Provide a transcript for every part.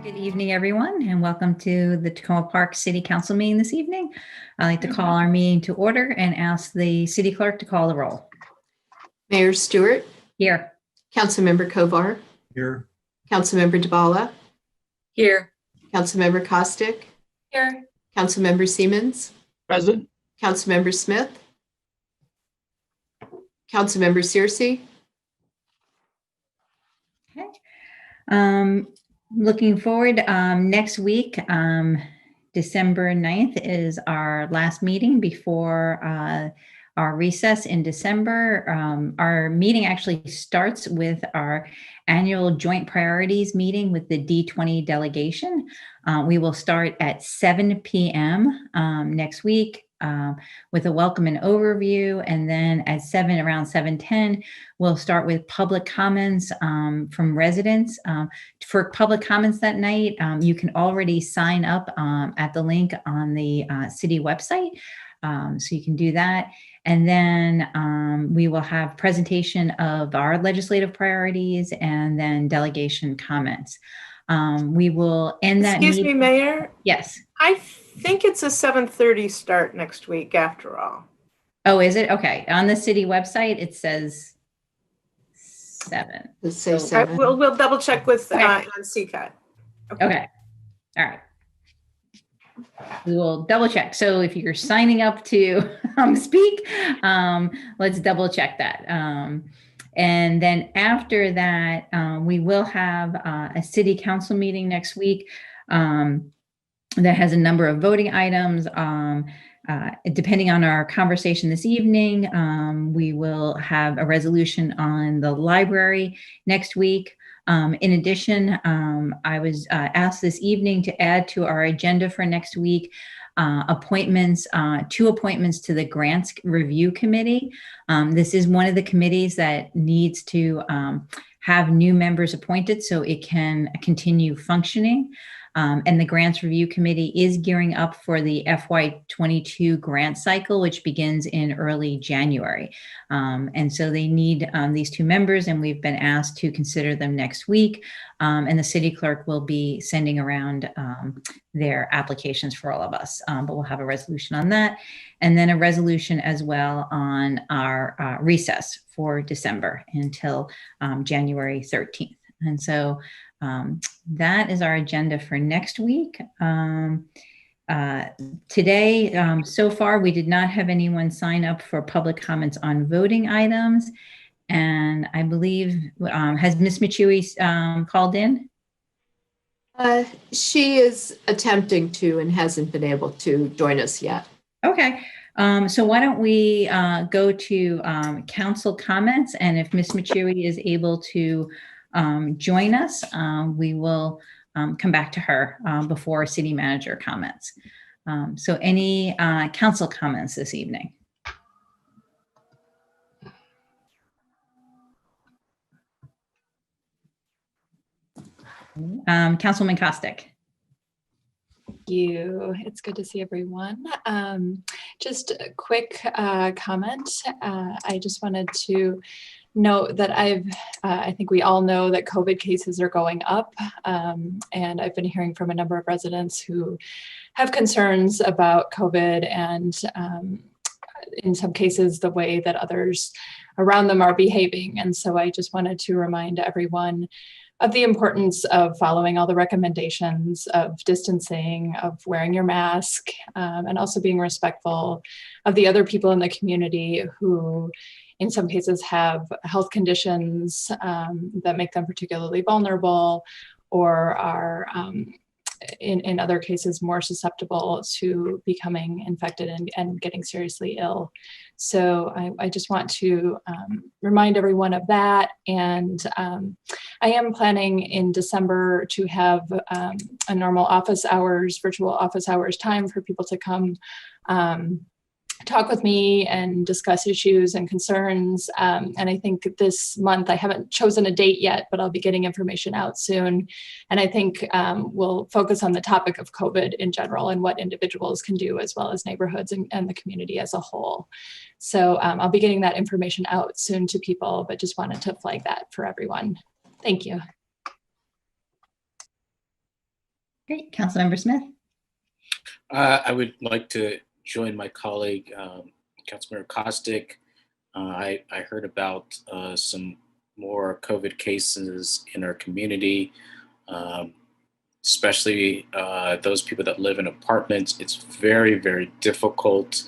Good evening, everyone, and welcome to the Tacoma Park City Council meeting this evening. I'd like to call our meeting to order and ask the city clerk to call the roll. Mayor Stewart. Here. Councilmember Kovar. Here. Councilmember Dvala. Here. Councilmember Kostick. Here. Councilmember Siemens. Present. Councilmember Smith. Councilmember Searcy. Okay. Looking forward, next week, December 9th is our last meeting before our recess in December. Our meeting actually starts with our annual joint priorities meeting with the D20 delegation. We will start at 7 p.m. Next week with a welcome and overview. And then at around 7:10, we'll start with public comments from residents. For public comments that night, you can already sign up at the link on the city website. So you can do that. And then we will have presentation of our legislative priorities and then delegation comments. We will end that Excuse meeting. me, Mayor. Yes. I think it's a 7:30 start next week after all. Oh, is it? Okay. On the city website, it says 7. Let's say So- 7. We'll double check with Okay. on CCAT. Okay. All right. We will double check. So if you're signing up to speak, let's double check that. And then after that, we will have a city council meeting next week that has a number of voting items. Depending on our conversation this evening, we will have a resolution on the library next week. In addition, I was asked this evening to add to our agenda for next week appointments, 2 appointments to the Grants Review Committee. This is one of the committees that needs to have new members appointed so it can continue functioning. And the Grants Review Committee is gearing up for the FY22 grant cycle, which begins in early January. And so they need these 2 members, and we've been asked to consider them next week. And the city clerk will be sending around their applications for all of us. But we'll have a resolution on that. And then a resolution as well on our recess for December until January 13th. And so that is our agenda for next week. Today, so far, we did not have anyone sign up for public comments on voting items. And I believe, has Ms. Michui called in? She is attempting to and hasn't been able to join us yet. Okay. So why don't we go to council comments, and if Ms. Michui is able to join us, we will come back to her before city manager comments. So any council comments this evening? Councilwoman Kostick. Thank you. It's good to see everyone. Just a quick comment. I just wanted to note that I think we all know that COVID cases are going up, and I've been hearing from a number of residents who have concerns about COVID and in some cases the way that others around them are behaving. And so I just wanted to remind everyone of the importance of following all the recommendations of distancing, of wearing your mask, and also being respectful of the other people in the community who in some cases have health conditions that make them particularly vulnerable, or are in other cases more susceptible to becoming infected and getting seriously ill. So I just want to remind everyone of that. And I am planning in December to have a normal office hours, virtual office hours time for people to come talk with me and discuss issues and concerns. And I think this month, I haven't chosen a date yet, but I'll be getting information out soon. And I think we'll focus on the topic of COVID in general and what individuals can do, as well as neighborhoods and the community as a whole. So I'll be getting that information out soon to people, but just wanted to flag that for everyone. Thank you. Great. Councilmember Smith. I would like to join my colleague, Councilmember Costick. I heard about some more COVID cases in our community, especially those people that live in apartments. It's very, very difficult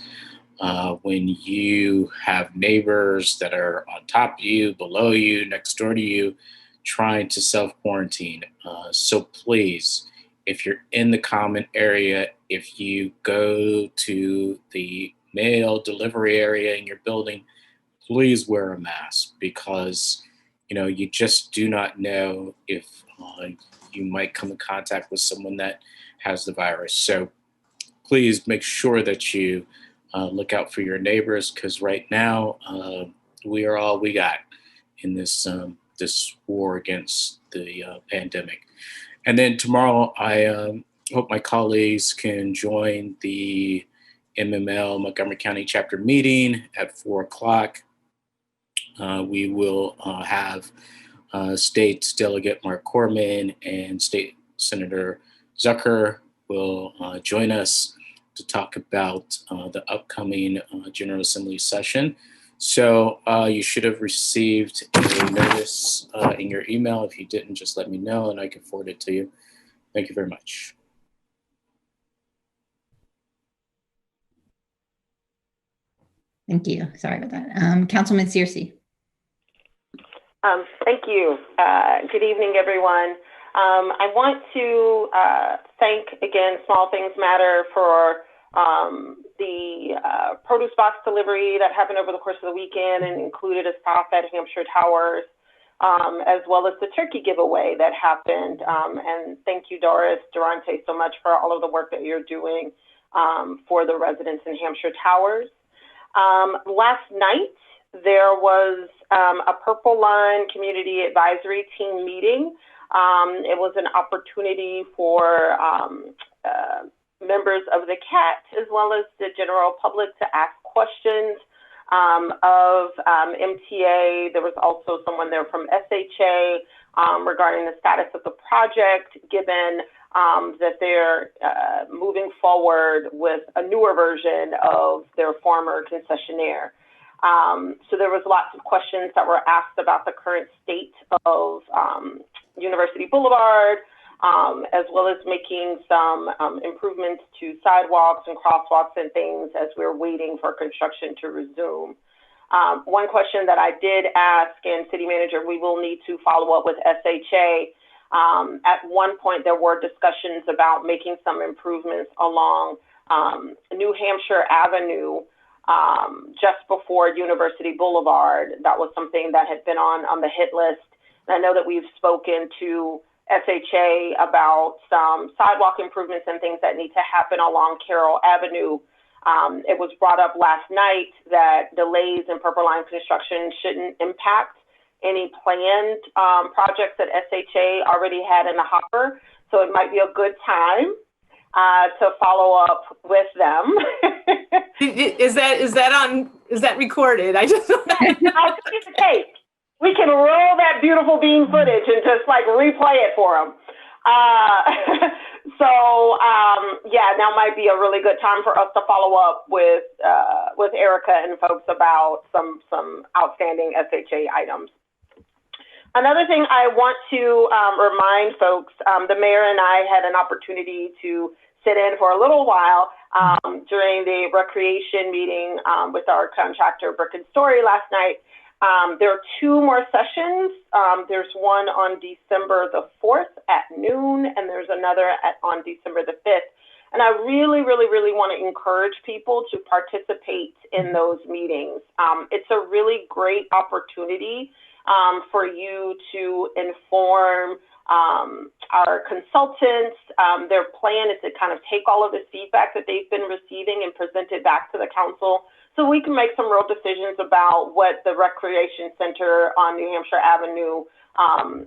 when you have neighbors that are on top of you, below you, next door to you, trying to self-quarantine. So please, if you're in the common area, if you go to the mail delivery area in your building, please wear a mask, because you just do not know if you might come in contact with someone that has the virus. So please make sure that you look out for your neighbors, because right now we are all we got in this war against the pandemic. And then tomorrow, I hope my colleagues can join the MML Montgomery County chapter meeting at 4:00. We will have State Delegate Mark Corman and State Senator Zucker will join us to talk about the upcoming General Assembly session. So you should have received a notice in your email. If you didn't, just let me know and I can forward it to you. Thank you very much. Thank you. Sorry about that. Councilman Searcy. Thank you. Good evening, everyone. I want to thank, again, Small Things Matter for the produce box delivery that happened over the course of the weekend and included a stop at Hampshire Towers, as well as the turkey giveaway that happened. And thank you, Doris Durante, so much for all of the work that you're doing for the residents in Hampshire Towers. Last night, there was a Purple Line Community Advisory Team meeting. It was an opportunity for members of the CAT as well as the general public to ask questions of MTA. There was also someone there from SHA regarding the status of the project, given that they're moving forward with a newer version of their former concessionaire. So there was lots of questions that were asked about the current state of University Boulevard, as well as making some improvements to sidewalks and crosswalks and things as we're waiting for construction to resume. One question that I did ask, and City Manager, we will need to follow up with SHA. At one point, there were discussions about making some improvements along New Hampshire Avenue, just before University Boulevard. That was something that had been on the hit list. And I know that we've spoken to SHA about some sidewalk improvements and things that need to happen along Carroll Avenue. It was brought up last night that delays in Purple Line construction shouldn't impact any planned projects that SHA already had in the hopper. So it might be a good time to follow up with them. Is that recorded? I just I'll take the tape. We can roll that beautiful bean footage and just like replay it for them. Yeah, now might be a really good time for us to follow up with Erica and folks about some outstanding SHA items. Another thing I want to remind folks, the mayor and I had an opportunity to sit in for a little while during the recreation meeting with our contractor, Brick and Story, last night. There are two more sessions. There's one on December the 4th at noon, and there's another on December the 5th. And I really, really, really want to encourage people to participate in those meetings. It's a really great opportunity for you to inform our consultants. Their plan is to kind of take all of the feedback that they've been receiving and present it back to the council, so we can make some real decisions about what the recreation center on New Hampshire Avenue,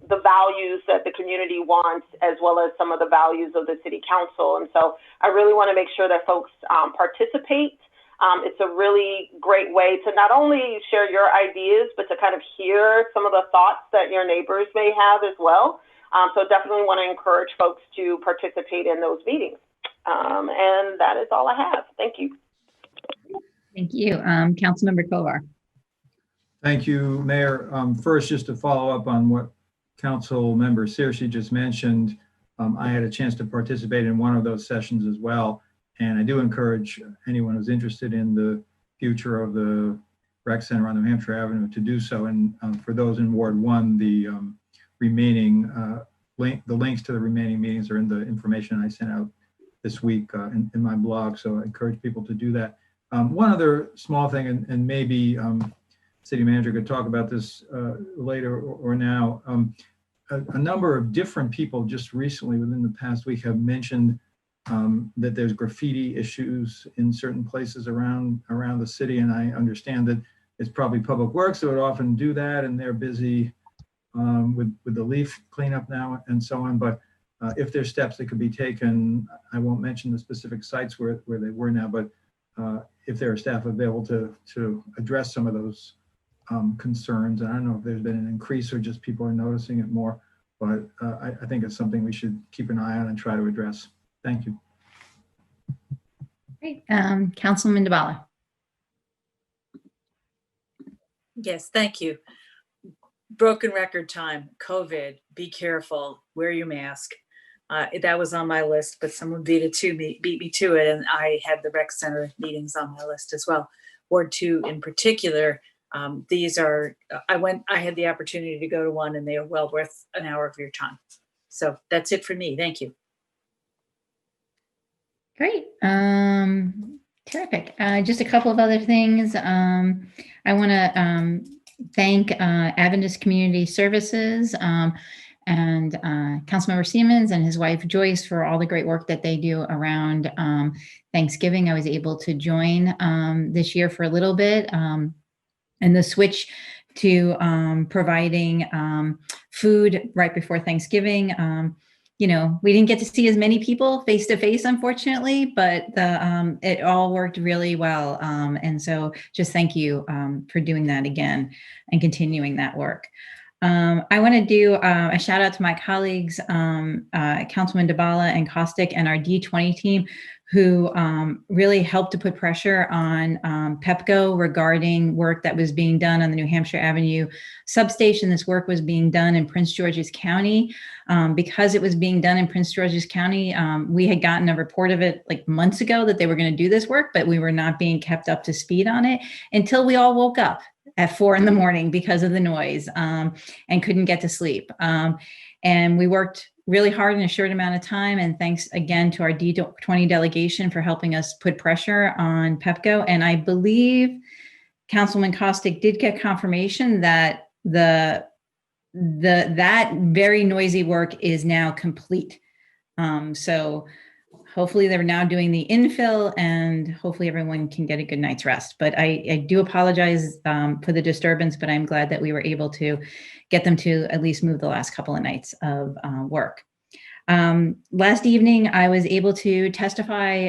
the values that the community wants, as well as some of the values of the city council. And so I really want to make sure that folks participate. It's a really great way to not only share your ideas, but to kind of hear some of the thoughts that your neighbors may have as well. So definitely want to encourage folks to participate in those meetings. And that is all I have. Thank you. Thank you. Councilmember Kovar. Thank you, Mayor. First, just to follow up on what Council Member Searcy just mentioned, I had a chance to participate in one of those sessions as well. And I do encourage anyone who's interested in the future of the rec center on New Hampshire Avenue to do so. And for those in Ward 1, the remaining the links to the remaining meetings are in the information I sent out this week in my blog. So I encourage people to do that. One other small thing, and maybe City Manager could talk about this later or now. A number of different people just recently within the past week have mentioned that there's graffiti issues in certain places around the city. And I understand that it's probably Public Works that would often do that, and they're busy with the leaf cleanup now and so on. But if there's steps that could be taken, I won't mention the specific sites where they were now, but if there are staff available to address some of those concerns. And I don't know if there's been an increase or just people are noticing it more, but I think it's something we should keep an eye on and try to address. Thank you. Great. Councilman DeBala. Yes, thank you. Broken record time, COVID, be careful, wear your mask. That was on my list, but someone beat me to it, and I had the rec center meetings on my list as well. Ward 2 in particular, these are, I had the opportunity to go to one, and they are well worth an hour of your time. So that's it for me. Thank you. Great. Terrific. Just a couple of other things. I want to thank Adventist Community Services and Councilmember Siemens and his wife Joyce for all the great work that they do around Thanksgiving. I was able to join this year for a little bit, and the switch to providing food right before Thanksgiving. You know, we didn't get to see as many people face to face, unfortunately, but it all worked really well. And so just thank you for doing that again and continuing that work. I want to do a shout out to my colleagues, Councilman DeBala and Kostick and our D20 team, who really helped to put pressure on PEPCO regarding work that was being done on the New Hampshire Avenue substation. This work was being done in Prince George's County. Because it was being done in Prince George's County, we had gotten a report of it like months ago that they were going to do this work, but we were not being kept up to speed on it until we all woke up at 4 a.m. because of the noise and couldn't get to sleep. And we worked really hard in a short amount of time. And thanks again to our D20 delegation for helping us put pressure on PEPCO. And I believe Councilman Kostick did get confirmation that that very noisy work is now complete. So hopefully they're now doing the infill and hopefully everyone can get a good night's rest. But I do apologize for the disturbance, but I'm glad that we were able to get them to at least move the last couple of nights of work. Last evening, I was able to testify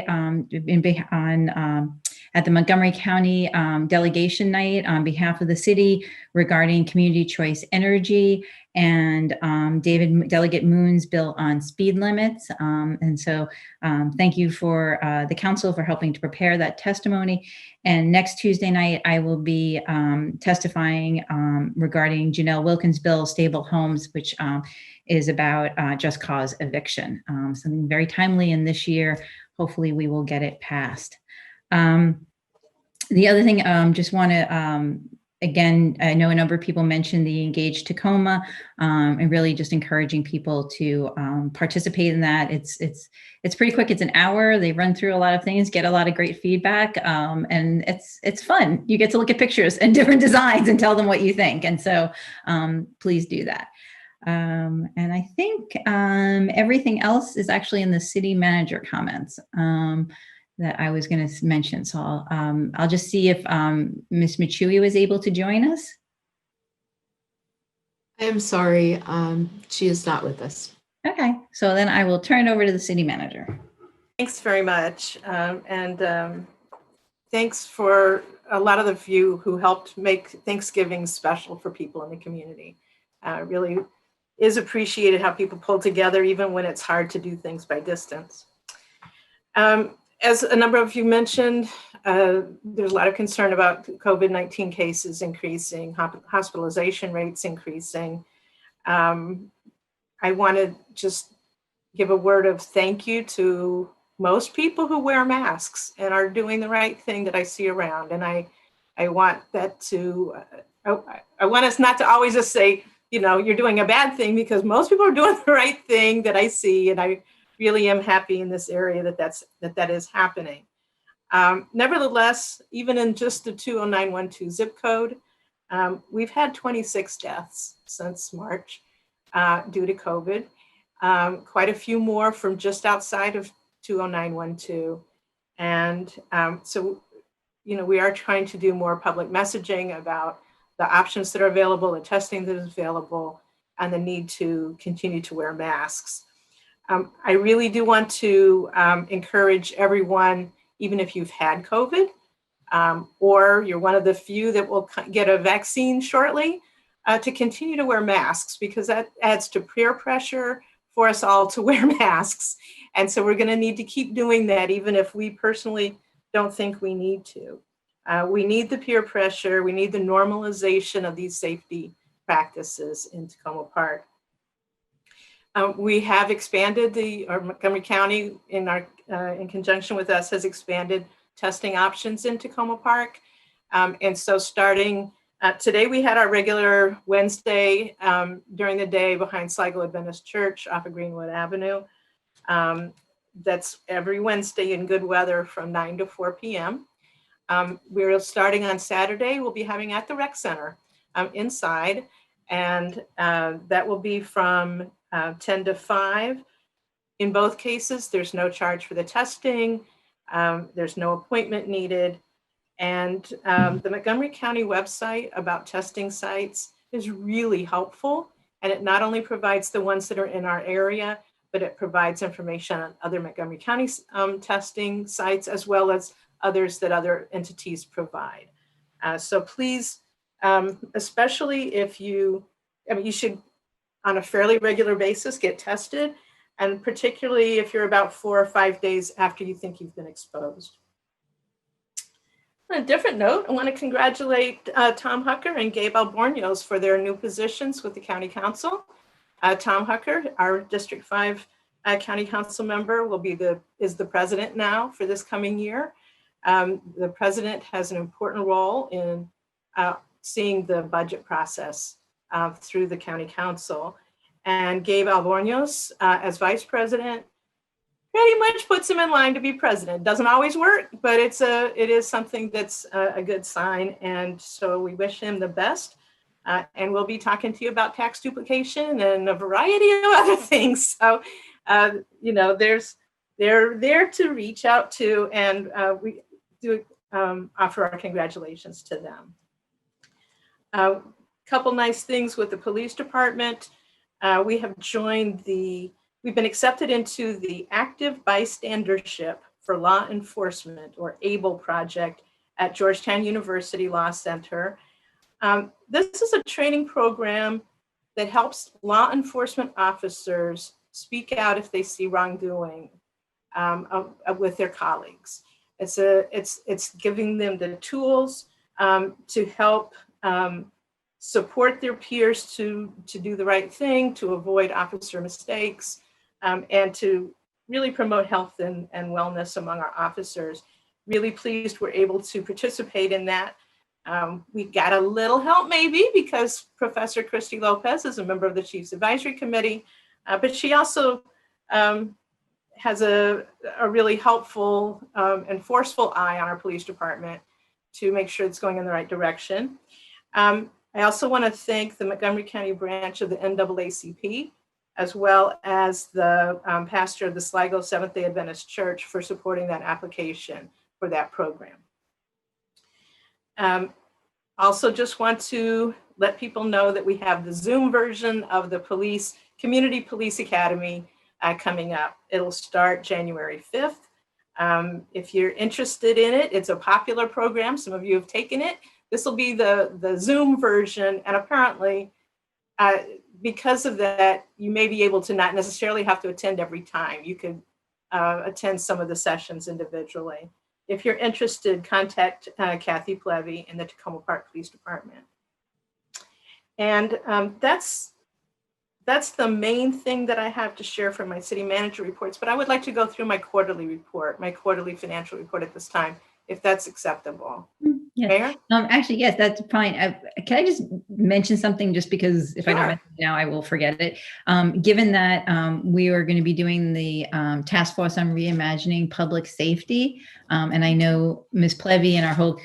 at the Montgomery County delegation night on behalf of the city regarding community choice energy and Delegate Moon's bill on speed limits. And so thank you for the council for helping to prepare that testimony. And next Tuesday night, I will be testifying regarding Janelle Wilkins' bill, Stable Homes, which is about just cause eviction. Something very timely in this year. Hopefully we will get it passed. The other thing, just want to, again, I know a number of people mentioned the Engage Tacoma, and really just encouraging people to participate in that. It's pretty quick. It's an hour. They run through a lot of things, get a lot of great feedback, and it's fun. You get to look at pictures and different designs and tell them what you think. And so please do that. And I think everything else is actually in the city manager comments that I was going to mention. So I'll just see if Ms. Michui was able to join us. I am sorry, she is not with us. Okay, so then I will turn it over to the city manager. Thanks very much. Thanks for a lot of you who helped make Thanksgiving special for people in the community. Really is appreciated how people pull together even when it's hard to do things by distance. As a number of you mentioned, there's a lot of concern about COVID-19 cases increasing, hospitalization rates increasing. I want to just give a word of thank you to most people who wear masks and are doing the right thing that I see around. And I want that to, I want us not to always just say, you know, you're doing a bad thing, because most people are doing the right thing that I see. And I really am happy in this area that is happening. Nevertheless, even in just the 20912 zip code, we've had 26 deaths since March due to COVID. Quite a few more from just outside of 20912. And so, you know, we are trying to do more public messaging about the options that are available, the testing that is available, and the need to continue to wear masks. I really do want to encourage everyone, even if you've had COVID, or you're one of the few that will get a vaccine shortly, to continue to wear masks, because that adds to peer pressure for us all to wear masks. And so we're going to need to keep doing that, even if we personally don't think we need to. We need the peer pressure. We need the normalization of these safety practices in Tacoma Park. We have expanded Montgomery County in conjunction with us has expanded testing options in Tacoma Park. And so starting today, we had our regular Wednesday during the day behind Sligo Adventist Church off of Greenwood Avenue. That's every Wednesday in good weather from 9 to 4 p.m. We're starting on Saturday. We'll be having at the rec center inside, and that will be from 10 to 5. In both cases, there's no charge for the testing. There's no appointment needed. And the Montgomery County website about testing sites is really helpful. And it not only provides the ones that are in our area, but it provides information on other Montgomery County testing sites, as well as others that other entities provide. So please, especially if you should on a fairly regular basis get tested, and particularly if you're about 4 or 5 days after you think you've been exposed. On a different note, I want to congratulate Tom Hucker and Gabe Albornoz for their new positions with the County Council. Tom Hucker, our District 5 County Council member, is the president now for this coming year. The president has an important role in seeing the budget process through the County Council. And Gabe Albornoz, as vice president, pretty much puts him in line to be president. Doesn't always work, but it is something that's a good sign. And so we wish him the best. And we'll be talking to you about tax duplication and a variety of other things. So, you know, they're there to reach out to, and we do offer our congratulations to them. A couple nice things with the police department. We have we've been accepted into the Active Bystandership for Law Enforcement, or ABLE project at Georgetown University Law Center. This is a training program that helps law enforcement officers speak out if they see wrongdoing with their colleagues. It's giving them the tools to help support their peers to do the right thing, to avoid officer mistakes, and to really promote health and wellness among our officers. Really pleased we're able to participate in that. We got a little help maybe because Professor Christy Lopez is a member of the Chiefs Advisory Committee, but she also has a really helpful and forceful eye on our police department to make sure it's going in the right direction. I also want to thank the Montgomery County branch of the NAACP, as well as the pastor of the Sligo Seventh-day Adventist Church for supporting that application for that program. Also just want to let people know that we have the Zoom version of the Community Police Academy coming up. It'll start January 5th. If you're interested in it, it's a popular program. Some of you have taken it. This will be the Zoom version, and apparently because of that, you may be able to not necessarily have to attend every time. You could attend some of the sessions individually. If you're interested, contact Kathy Plevy in the Tacoma Park Police Department. And that's the main thing that I have to share from my city manager reports, but I would like to go through my quarterly report, my quarterly financial report at this time, if that's acceptable. Yeah. Mayor? Actually, yes, that's fine. Can I just mention something, just because if I don't Sure. mention it now, I will forget it. Given that we are going to be doing the task force on reimagining public safety, and I know Ms. Plevy and our whole,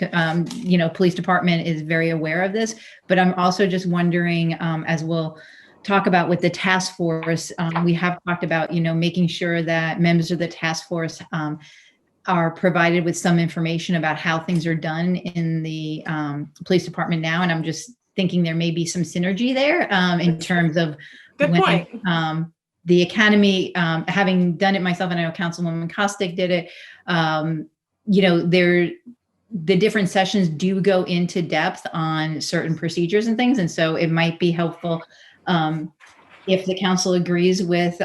police department is very aware of this, but I'm also just wondering, as we'll talk about with the task force, we have talked about, making sure that members of the task force are provided with some information about how things are done in the police department now. And I'm just thinking there may be some synergy there in terms of Good point. The academy, having done it myself, and I know Councilwoman Kostick did it, the different sessions do go into depth on certain procedures and things. And so it might be helpful if the council agrees with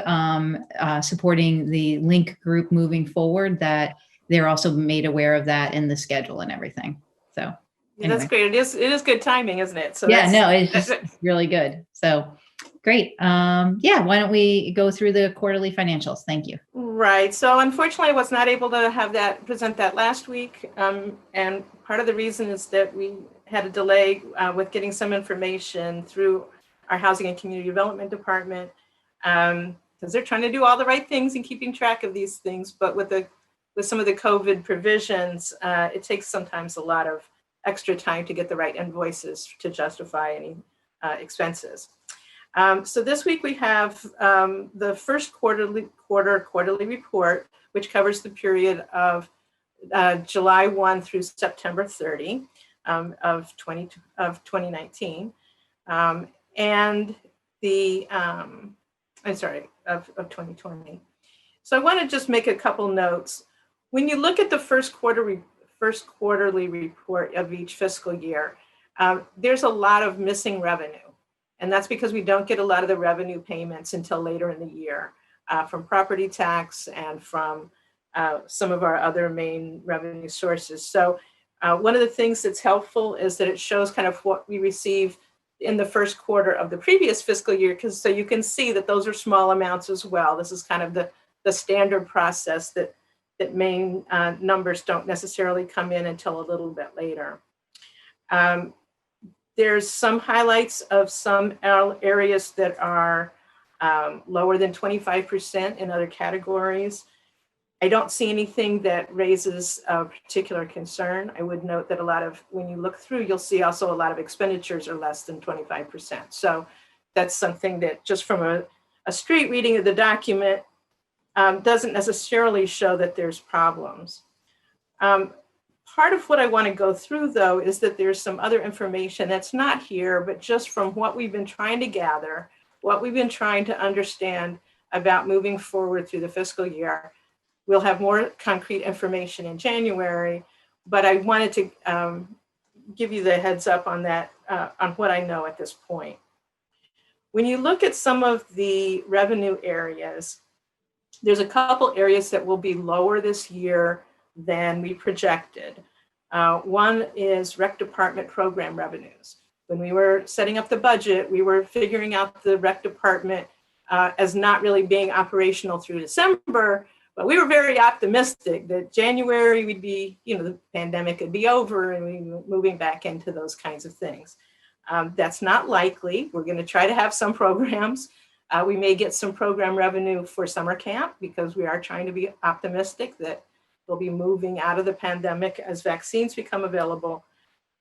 supporting the link group moving forward, that they're also made aware of that in the schedule and everything. So Yeah, that's great. It is good timing, isn't it? So yeah, that's- no, it's just really good. So great. Yeah, why don't we go through the quarterly financials? Thank you. Right. So unfortunately, I was not able to present that last week. And part of the reason is that we had a delay with getting some information through our Housing and Community Development Department, because they're trying to do all the right things and keeping track of these things. But with some of the COVID provisions, it takes sometimes a lot of extra time to get the right invoices to justify any expenses. So this week we have the first quarterly report, which covers the period of July 1 through September 30 of 2019, and of 2020. So I want to just make a couple notes. When you look at the first quarterly report of each fiscal year, there's a lot of missing revenue. And that's because we don't get a lot of the revenue payments until later in the year from property tax and from some of our other main revenue sources. So one of the things that's helpful is that it shows kind of what we receive in the first quarter of the previous fiscal year, so you can see that those are small amounts as well. This is kind of the standard process that main numbers don't necessarily come in until a little bit later. There's some highlights of some areas that are lower than 25% in other categories. I don't see anything that raises a particular concern. I would note that when you look through, you'll see also a lot of expenditures are less than 25%. So that's something that just from a straight reading of the document doesn't necessarily show that there's problems. Part of what I want to go through, though, is that there's some other information that's not here, but just from what we've been trying to gather, what we've been trying to understand about moving forward through the fiscal year. We'll have more concrete information in January, but I wanted to give you the heads up on that, on what I know at this point. When you look at some of the revenue areas, there's a couple areas that will be lower this year than we projected. One is rec department program revenues. When we were setting up the budget, we were figuring out the rec department as not really being operational through December, but we were very optimistic that January we'd be, the pandemic would be over and we'd be moving back into those kinds of things. That's not likely. We're going to try to have some programs. We may get some program revenue for summer camp because we are trying to be optimistic that we'll be moving out of the pandemic as vaccines become available.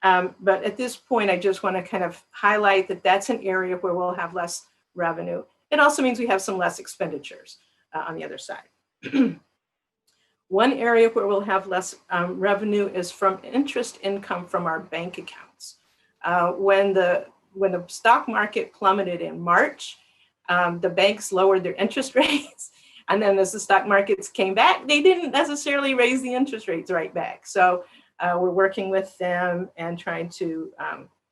But at this point, I just want to kind of highlight that that's an area where we'll have less revenue. It also means we have some less expenditures on the other side. One area where we'll have less revenue is from interest income from our bank accounts. When the stock market plummeted in March, the banks lowered their interest rates. And then as the stock markets came back, they didn't necessarily raise the interest rates right back. So we're working with them and trying to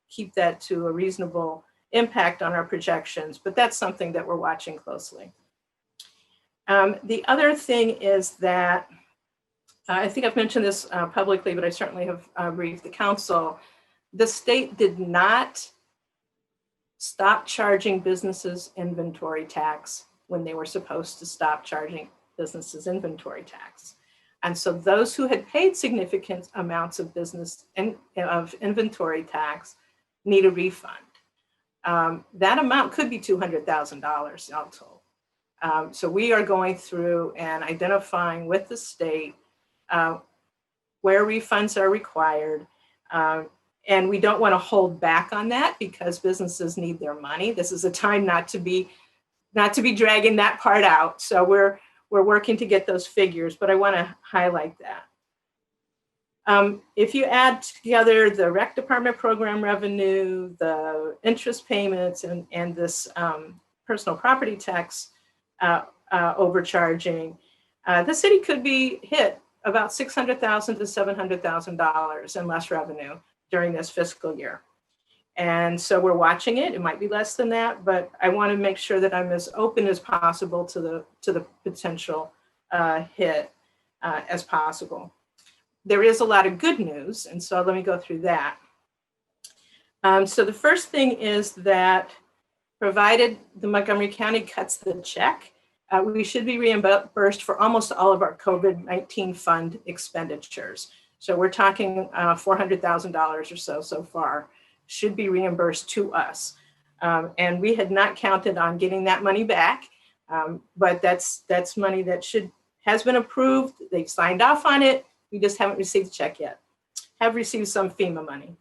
keep that to a reasonable impact on our projections, but that's something that we're watching closely. The other thing is that I think I've mentioned this publicly, but I certainly have briefed the council. The state did not stop charging businesses inventory tax when they were supposed to stop charging businesses inventory tax. And so those who had paid significant amounts of of inventory tax need a refund. That amount could be $200,000 all told. So we are going through and identifying with the state where refunds are required. And we don't want to hold back on that because businesses need their money. This is a time not to be dragging that part out. So we're working to get those figures, but I want to highlight that. If you add together the rec department program revenue, the interest payments, and this personal property tax overcharging, the city could be hit about $600,000 to $700,000 in less revenue during this fiscal year. And so we're watching it. It might be less than that, but I want to make sure that I'm as open as possible to the potential hit as possible. There is a lot of good news, and so let me go through that. So the first thing is that provided the Montgomery County cuts the check, we should be reimbursed for almost all of our COVID-19 fund expenditures. So we're talking $400,000 or so far should be reimbursed to us. And we had not counted on getting that money back, but that's money that has been approved. They've signed off on it. We just haven't received the check yet. Have received some FEMA money.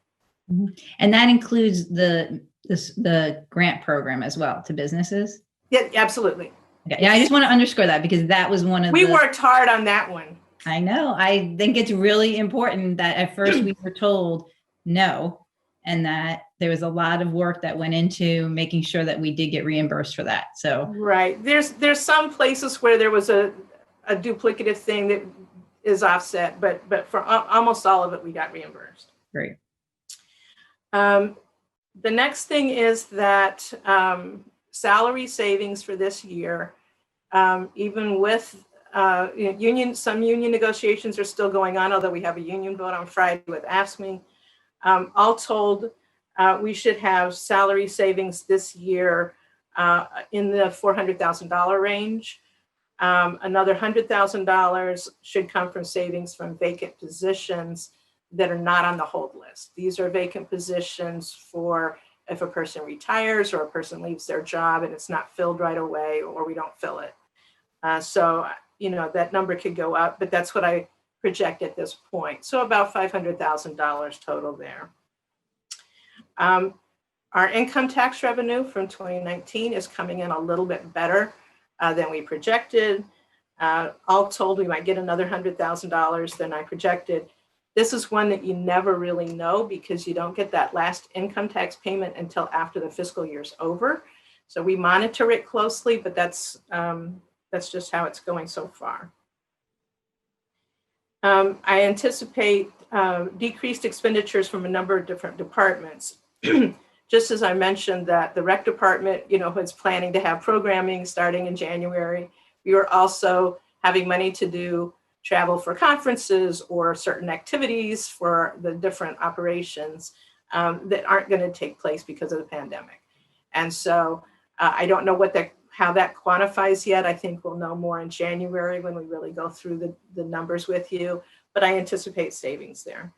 And that includes the grant program as well to businesses? Yeah, absolutely. Okay. Yeah, I just want to underscore that because that was one of we worked hard on that one. I know. I think it's really important that at first we were told no, and that there was a lot of work that went into making sure that we did get reimbursed for that. So right. There's some places where there was a duplicative thing that is offset, but for almost all of it, we got reimbursed. Great. The next thing is that salary savings for this year, even with some union negotiations are still going on, although we have a union vote on Friday with AFSCME. All told, we should have salary savings this year in the $400,000 range. Another $100,000 should come from savings from vacant positions that are not on the hold list. These are vacant positions for if a person retires or a person leaves their job and it's not filled right away or we don't fill it. So, that number could go up, but that's what I project at this point. So about $500,000 total there. Our income tax revenue from 2019 is coming in a little bit better than we projected. All told, we might get another $100,000 than I projected. This is one that you never really know because you don't get that last income tax payment until after the fiscal year's over. So we monitor it closely, but that's just how it's going so far. I anticipate decreased expenditures from a number of different departments. Just as I mentioned that the rec department, is planning to have programming starting in January. We are also having money to do travel for conferences or certain activities for the different operations that aren't going to take place because of the pandemic. And so I don't know how that quantifies yet. I think we'll know more in January when we really go through the numbers with you, but I anticipate savings there.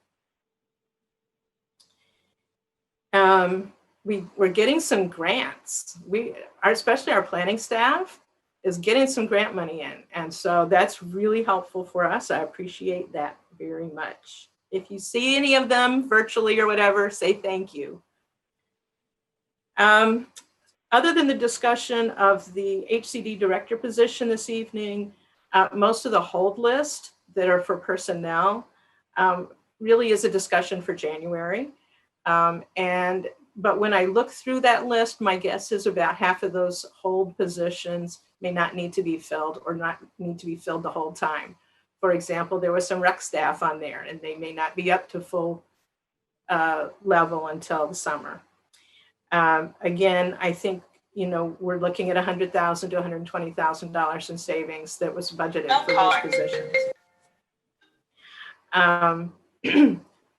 We're getting some grants. Especially our planning staff is getting some grant money in. And so that's really helpful for us. I appreciate that very much. If you see any of them virtually or whatever, say thank you. Other than the discussion of the HCD director position this evening, most of the hold list that are for personnel really is a discussion for January. But when I look through that list, my guess is about half of those hold positions may not need to be filled or not need to be filled the whole time. For example, there was some rec staff on there and they may not be up to full level until the summer. Again, I think, we're looking at $100,000 to $120,000 in savings that was budgeted for those positions.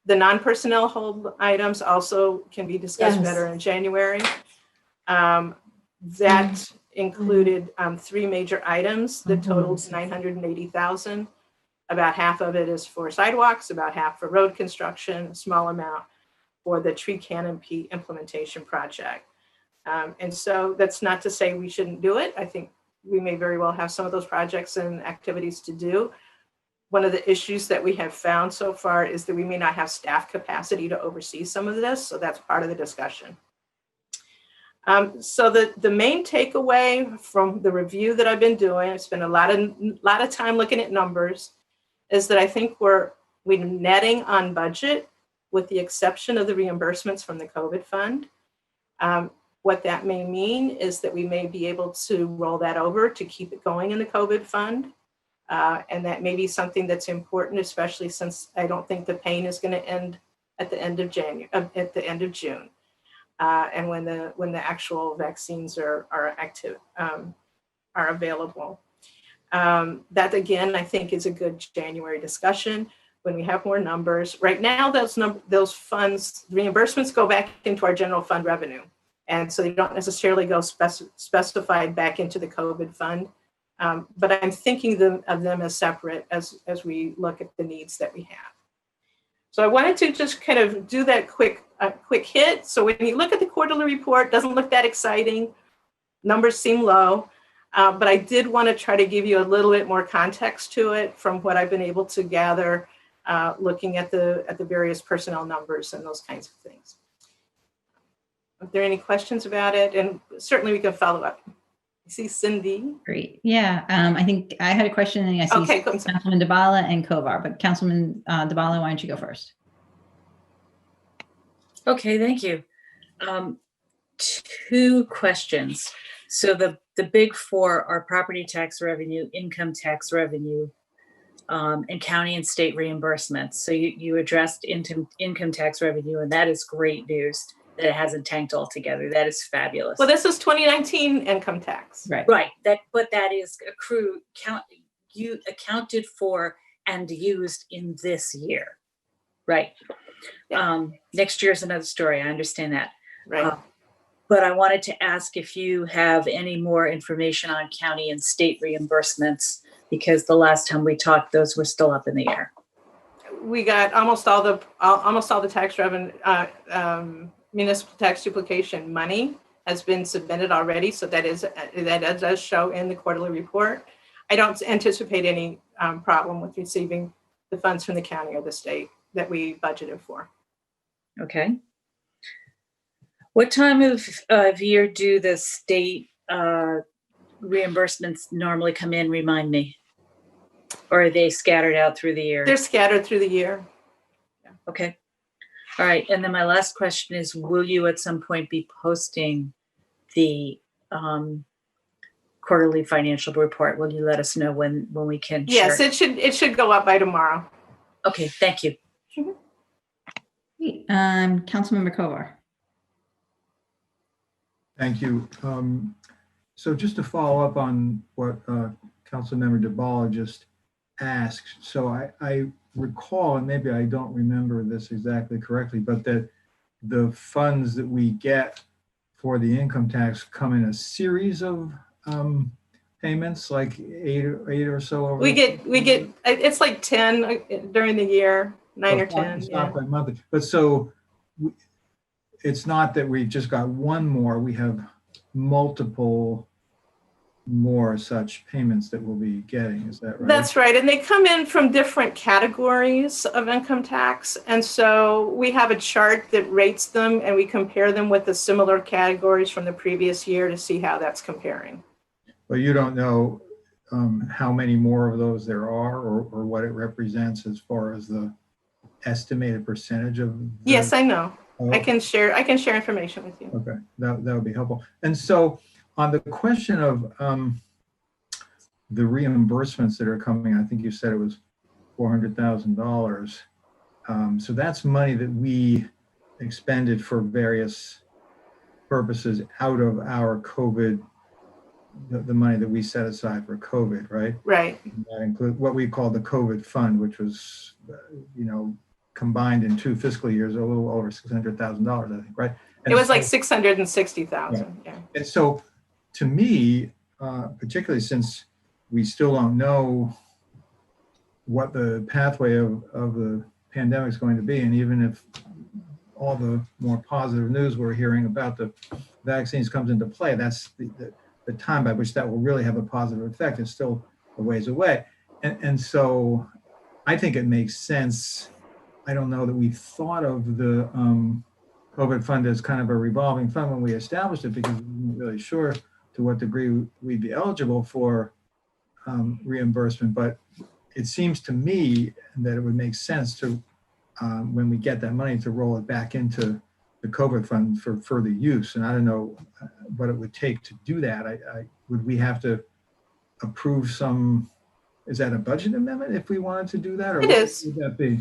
The non-personnel hold items also can be discussed Yes. better in January. That included 3 major items that totaled $980,000. About half of it is for sidewalks, about half for road construction, a small amount for the tree canopy implementation project. And so that's not to say we shouldn't do it. I think we may very well have some of those projects and activities to do. One of the issues that we have found so far is that we may not have staff capacity to oversee some of this. So that's part of the discussion. So the main takeaway from the review that I've been doing, I spent a lot of time looking at numbers, is that I think we're netting on budget with the exception of the reimbursements from the COVID fund. What that may mean is that we may be able to roll that over to keep it going in the COVID fund. And that may be something that's important, especially since I don't think the pain is going to end at the end of June. And when the actual vaccines are available. That again, I think is a good January discussion when we have more numbers. Right now, those funds, reimbursements go back into our general fund revenue. And so they don't necessarily go specified back into the COVID fund. But I'm thinking of them as separate as we look at the needs that we have. So I wanted to just kind of do that quick hit. So when you look at the quarterly report, it doesn't look that exciting. Numbers seem low. But I did want to try to give you a little bit more context to it from what I've been able to gather, looking at the various personnel numbers and those kinds of things. Are there any questions about it? And certainly we can follow up. I see Cindy. Great. Yeah. I think I had a question and I see Okay, go ahead. Councilman DeBala and Kovar, but Councilman DeBala, why don't you go first? Okay, thank you. 2 questions. So the big 4 are property tax revenue, income tax revenue, and county and state reimbursements. So you addressed income tax revenue, and that is great news that it hasn't tanked altogether. That is fabulous. Well, this is 2019 income tax. Right. Right. But that is you accounted for and used in this year. Right. Yeah. Next year is another story. I understand that. Right. But I wanted to ask if you have any more information on county and state reimbursements, because the last time we talked, those were still up in the air. We got almost all the tax revenue, municipal tax duplication money has been submitted already. So that does show in the quarterly report. I don't anticipate any problem with receiving the funds from the county or the state that we budgeted for. Okay. What time of year do the state reimbursements normally come in? Remind me. Or are they scattered out through the year? They're scattered through the year. Okay. All right. And then my last question is, will you at some point be posting the quarterly financial report? Will you let us know when we can Yes, share? it should go up by tomorrow. Okay. Thank you. Great. Councilmember Kovar. Thank you. So just to follow up on what Councilmember DeBala just asked. So I recall, and maybe I don't remember this exactly correctly, but that the funds that we get for the income tax come in a series of payments, like eight or so. Over We get it's like 10 during the year, 9 or 10. It's not by monthly, but so it's not that we've just got one more. We have multiple more such payments that we'll be getting. Is that right? That's right. And they come in from different categories of income tax. And so we have a chart that rates them and we compare them with the similar categories from the previous year to see how that's comparing. But you don't know how many more of those there are or what it represents as far as the estimated percentage of. Yes, I know. Oh, I can share information with you. okay, that would be helpful. And so on the question of the reimbursements that are coming, I think you said it was $400,000. So that's money that we expended for various purposes out of our COVID, the money that we set aside for COVID, right? Right. That includes what we call the COVID fund, which was, combined in 2 fiscal years, a little over $600,000, I think, right? And It was so- like 660,000. Yeah. And so, to me, particularly since we still don't know what the pathway of the pandemic is going to be, and even if all the more positive news we're hearing about the vaccines comes into play, that's the time by which that will really have a positive effect is still a ways away. And so I think it makes sense. I don't know that we thought of the COVID fund as kind of a revolving fund when we established it, because we weren't really sure to what degree we'd be eligible for reimbursement. But it seems to me that it would make sense to, when we get that money, to roll it back into the COVID fund for further use. And I don't know what it would take to do that. Would we have to approve some, is that a budget amendment if we wanted to do that? Or It is. Would that be?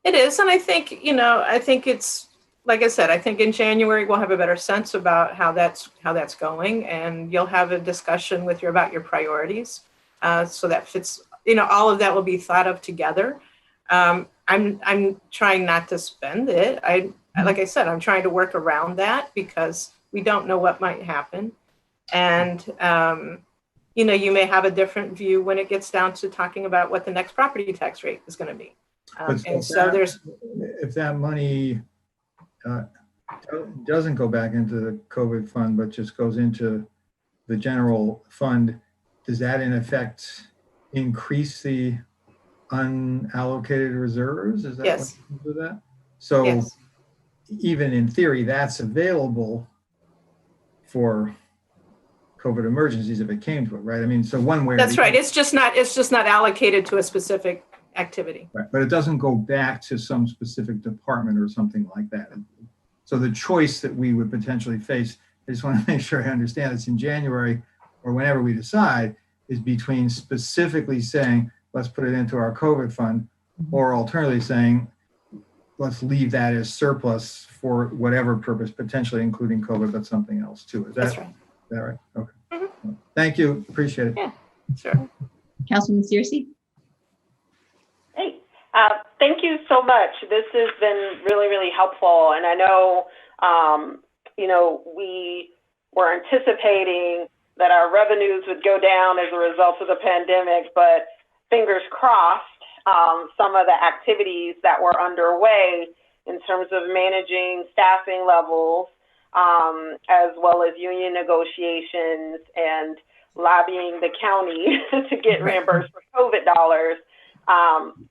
It is. And I think, I think it's, like I said, I think in January, we'll have a better sense about how that's going. And you'll have a discussion about your priorities. So that fits, all of that will be thought of together. I'm trying not to spend it. Like I said, I'm trying to work around that because we don't know what might happen. And, you may have a different view when it gets down to talking about what the next property tax rate is going to be. If that money doesn't go back into the COVID fund, but just goes into the general fund, does that in effect increase the unallocated reserves? Is that Yes. what you do that? So Yes. even in theory, that's available for COVID emergencies if it came to it, right? I mean, so one way. That's right. It's just not allocated to a specific activity. Right, but it doesn't go back to some specific department or something like that. So the choice that we would potentially face, I just want to make sure I understand this in January or whenever we decide, is between specifically saying, let's put it into our COVID fund, or alternatively saying, let's leave that as surplus for whatever purpose, potentially including COVID, but something else too. That's right. Is that right? Okay. Thank you. Appreciate it. Yeah. Sure. Councilman Searcy? Hey, thank you so much. This has been really, really helpful. And I know, we were anticipating that our revenues would go down as a result of the pandemic, but fingers crossed, some of the activities that were underway in terms of managing staffing levels, as well as union negotiations and lobbying the county to get reimbursed for COVID dollars,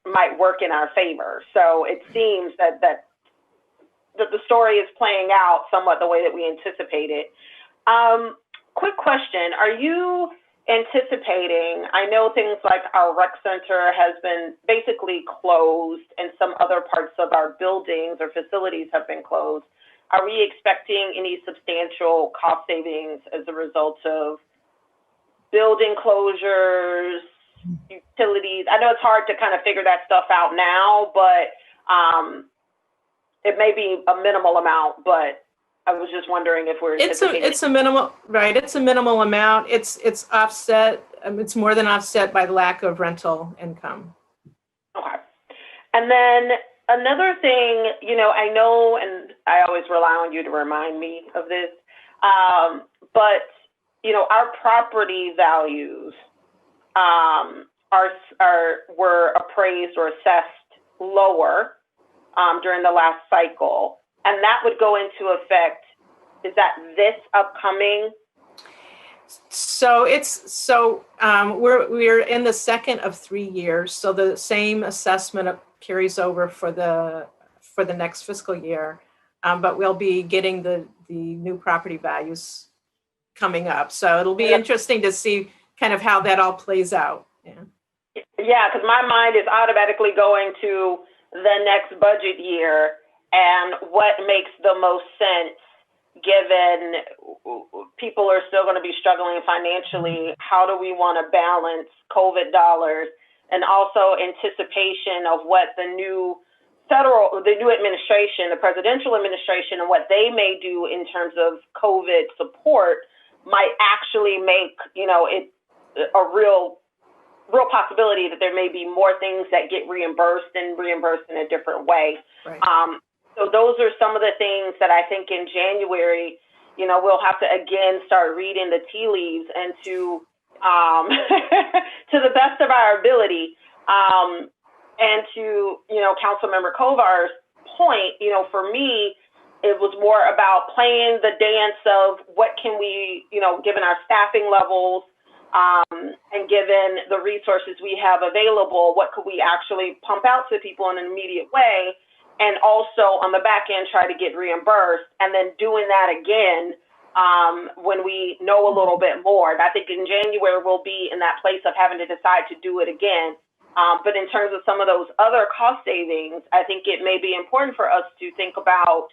might work in our favor. So it seems that the story is playing out somewhat the way that we anticipated. Quick question, are you anticipating, I know things like our rec center has been basically closed and some other parts of our buildings or facilities have been closed. Are we expecting any substantial cost savings as a result of building closures, utilities? I know it's hard to kind of figure that stuff out now, but it may be a minimal amount, but I was just wondering if we're anticipating. It's a minimal, right? It's a minimal amount. It's offset. It's more than offset by the lack of rental income. Okay. And then another thing, I know, and I always rely on you to remind me of this, but our property values were appraised or assessed lower during the last cycle. And that would go into effect, is that this upcoming? So we're in the second of 3 years. So the same assessment carries over for the next fiscal year. But we'll be getting the new property values coming up. So it'll be interesting to see kind of how that all plays out. Yeah, because my mind is automatically going to the next budget year and what makes the most sense given people are still going to be struggling financially. How do we want to balance COVID dollars and also anticipation of what the new the new administration, the presidential administration, and what they may do in terms of COVID support might actually make, it a real possibility that there may be more things that get reimbursed and reimbursed in a different way. Right. So those are some of the things that I think in January, we'll have to again start reading the tea leaves and to to the best of our ability. And to, Councilmember Kovar's point, for me, it was more about playing the dance of what can we, given our staffing levels, and given the resources we have available, what could we actually pump out to people in an immediate way? And also on the back end, try to get reimbursed, and then doing that again when we know a little bit more. And I think in January, we'll be in that place of having to decide to do it again. But in terms of some of those other cost savings, I think it may be important for us to think about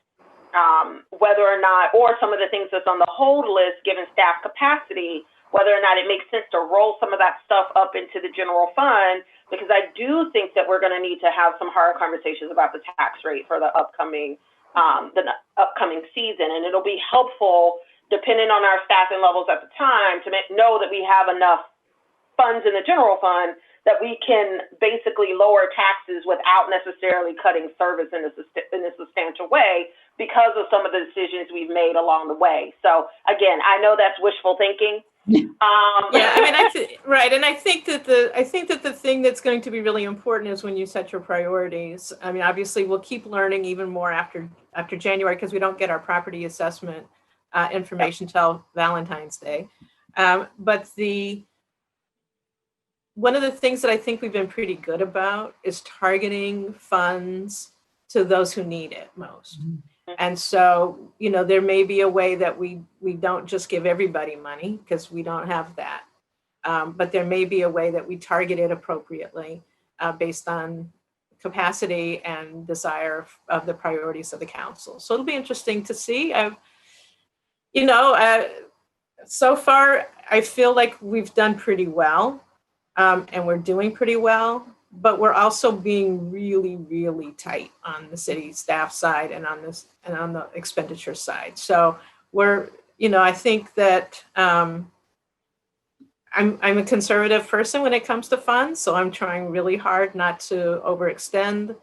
whether or not, or some of the things that's on the hold list, given staff capacity, whether or not it makes sense to roll some of that stuff up into the general fund, because I do think that we're going to need to have some hard conversations about the tax rate for the upcoming season. And it'll be helpful, depending on our staffing levels at the time, to know that we have enough funds in the general fund that we can basically lower taxes without necessarily cutting service in a substantial way because of some of the decisions we've made along the way. So again, I know that's wishful thinking. Yeah, I mean, right, and I think that the thing that's going to be really important is when you set your priorities. I mean, obviously, we'll keep learning even more after January because we don't get our property assessment information till Valentine's Day. But one of the things that I think we've been pretty good about is targeting funds to those who need it most. Mm-hmm. And so, there may be a way that we don't just give everybody money because we don't have that. But there may be a way that we target it appropriately based on capacity and desire of the priorities of the council. So it'll be interesting to see. So far, I feel like we've done pretty well. And we're doing pretty well, but we're also being really, really tight on the city staff side and on the expenditure side. So I think that I'm a conservative person when it comes to funds, so I'm trying really hard not to overextend.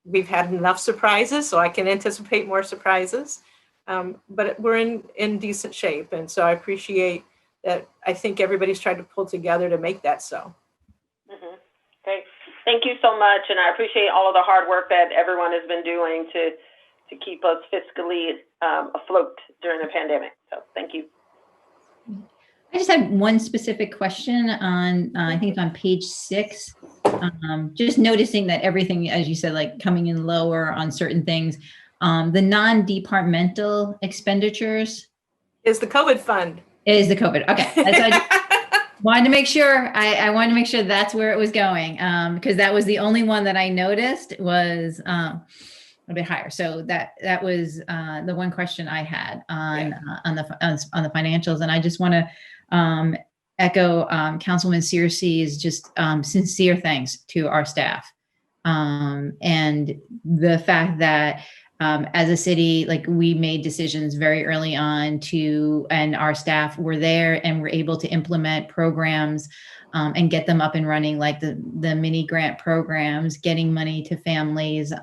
We've had enough surprises, so I can anticipate more surprises. But we're in decent shape, and so I appreciate that. I think everybody's tried to pull together to make that so. Mm-hmm. Great. Thank you so much. And I appreciate all of the hard work that everyone has been doing to keep us fiscally afloat during the pandemic. So thank you. I just had one specific question on, I think it's on page 6. Just noticing that everything, as you said, like coming in lower on certain things, the non-departmental expenditures. Is the COVID fund. Is the COVID. Okay. I just wanted to make sure, I wanted to make sure that's where it was going, because that was the only one that I noticed was a bit higher. So that was the one question I had on the financials. And I just want to echo Councilman Searcy's just sincere thanks to our staff. And the fact that as a city, like we made decisions very early on and our staff were there and were able to implement programs and get them up and running, like the mini grant programs, getting money to families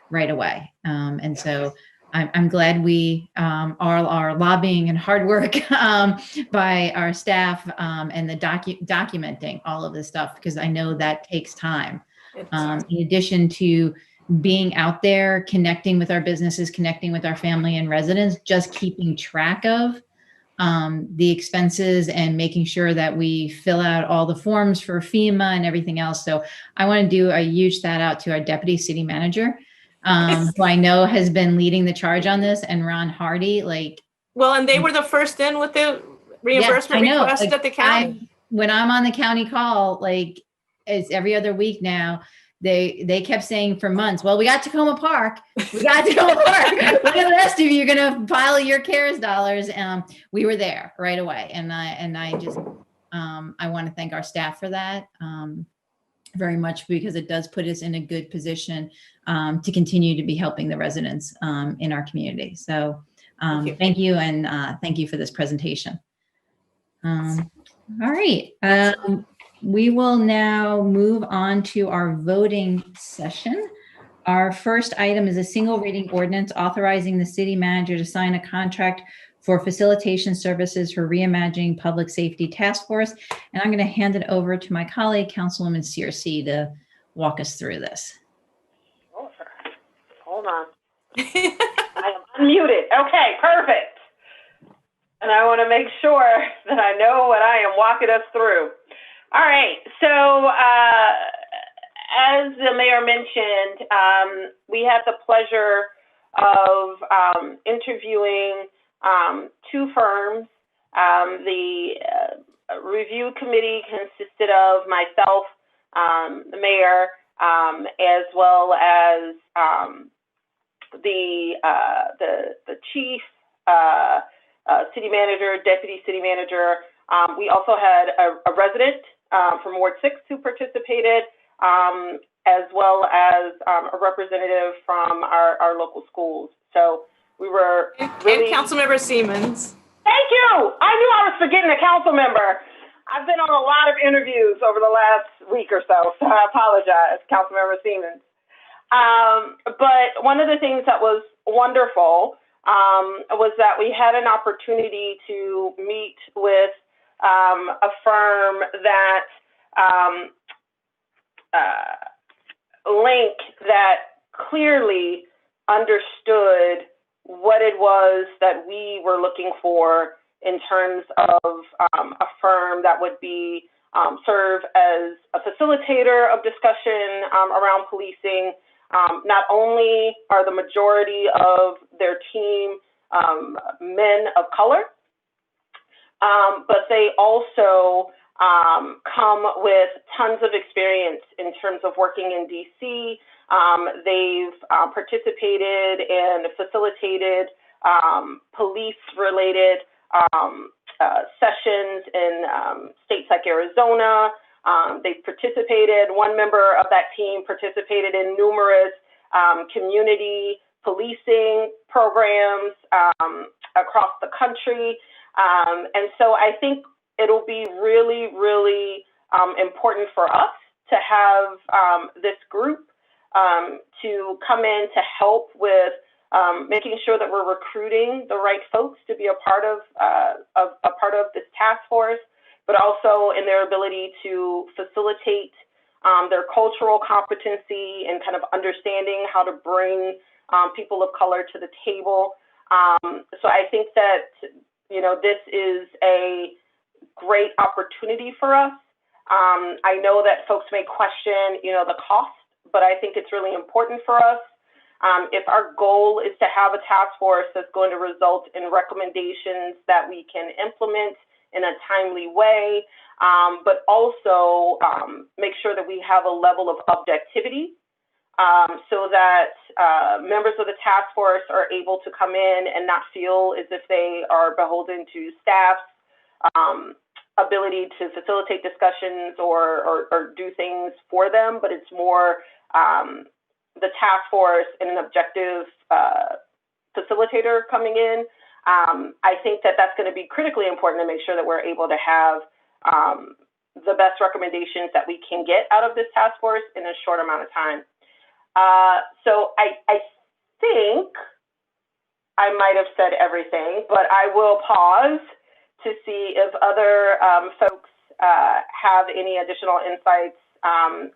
right away. And so I'm glad we are lobbying and hard work by our staff and the documenting all of this stuff, because I know that takes time. In addition to being out there, connecting with our businesses, connecting with our family and residents, just keeping track of the expenses and making sure that we fill out all the forms for FEMA and everything else. So I want to do a huge shout out to our deputy city manager, who I know has been leading the charge on this, and Ron Hardy. And they were the first in with the reimbursement request at the county. When I'm on the county call, it's every other week now. They kept saying for months, well, we got Tacoma Park. We got Tacoma Park. When are the rest of you are going to file your CARES dollars? We were there right away. And I just, I want to thank our staff for that. very much, because it does put us in a good position to continue to be helping the residents in our community. So thank you, and thank you for this presentation. All right. We will now move on to our voting session. Our first item is a single reading ordinance authorizing the city manager to sign a contract for facilitation services for Reimagining Public Safety Task Force. And I'm going to hand it over to my colleague, Councilwoman Searcy, to walk us through this. Oh, hold on. I am unmuted. Okay, perfect. And I want to make sure that I know what I am walking us through. All right, so as the mayor mentioned, we had the pleasure of interviewing two firms. The review committee consisted of myself, the mayor, as well as the chief, city manager, deputy city manager. We also had a resident from Ward 6 who participated, as well as a representative from our local schools. So we were really— And Councilmember Siemens. Thank you. I knew I was forgetting a council member. I've been on a lot of interviews over the last week or so I apologize, Councilmember Siemens. But one of the things that was wonderful was that we had an opportunity to meet with a firm that Link, that clearly understood what it was that we were looking for in terms of a firm that would be serve as a facilitator of discussion around policing. Not only are the majority of their team men of color, but they also come with tons of experience in terms of working in DC. They've participated and facilitated police-related sessions in states like Arizona. They've participated, one member of that team participated in numerous community policing programs across the country. And so I think it'll be really, really important for us to have this group to come in to help with making sure that we're recruiting the right folks to be a part of this task force, but also in their ability to facilitate their cultural competency and kind of understanding how to bring people of color to the table. So I think that, you know, this is a great opportunity for us. I know that folks may question, you know, the cost, but I think it's really important for us. If our goal is to have a task force that's going to result in recommendations that we can implement in a timely way, but also make sure that we have a level of objectivity so that members of the task force are able to come in and not feel as if they are beholden to staff's ability to facilitate discussions or do things for them, but it's more the task force and an objective facilitator coming in. I think that that's going to be critically important to make sure that we're able to have the best recommendations that we can get out of this task force in a short amount of time. So I think I might have said everything, but I will pause to see if other folks have any additional insights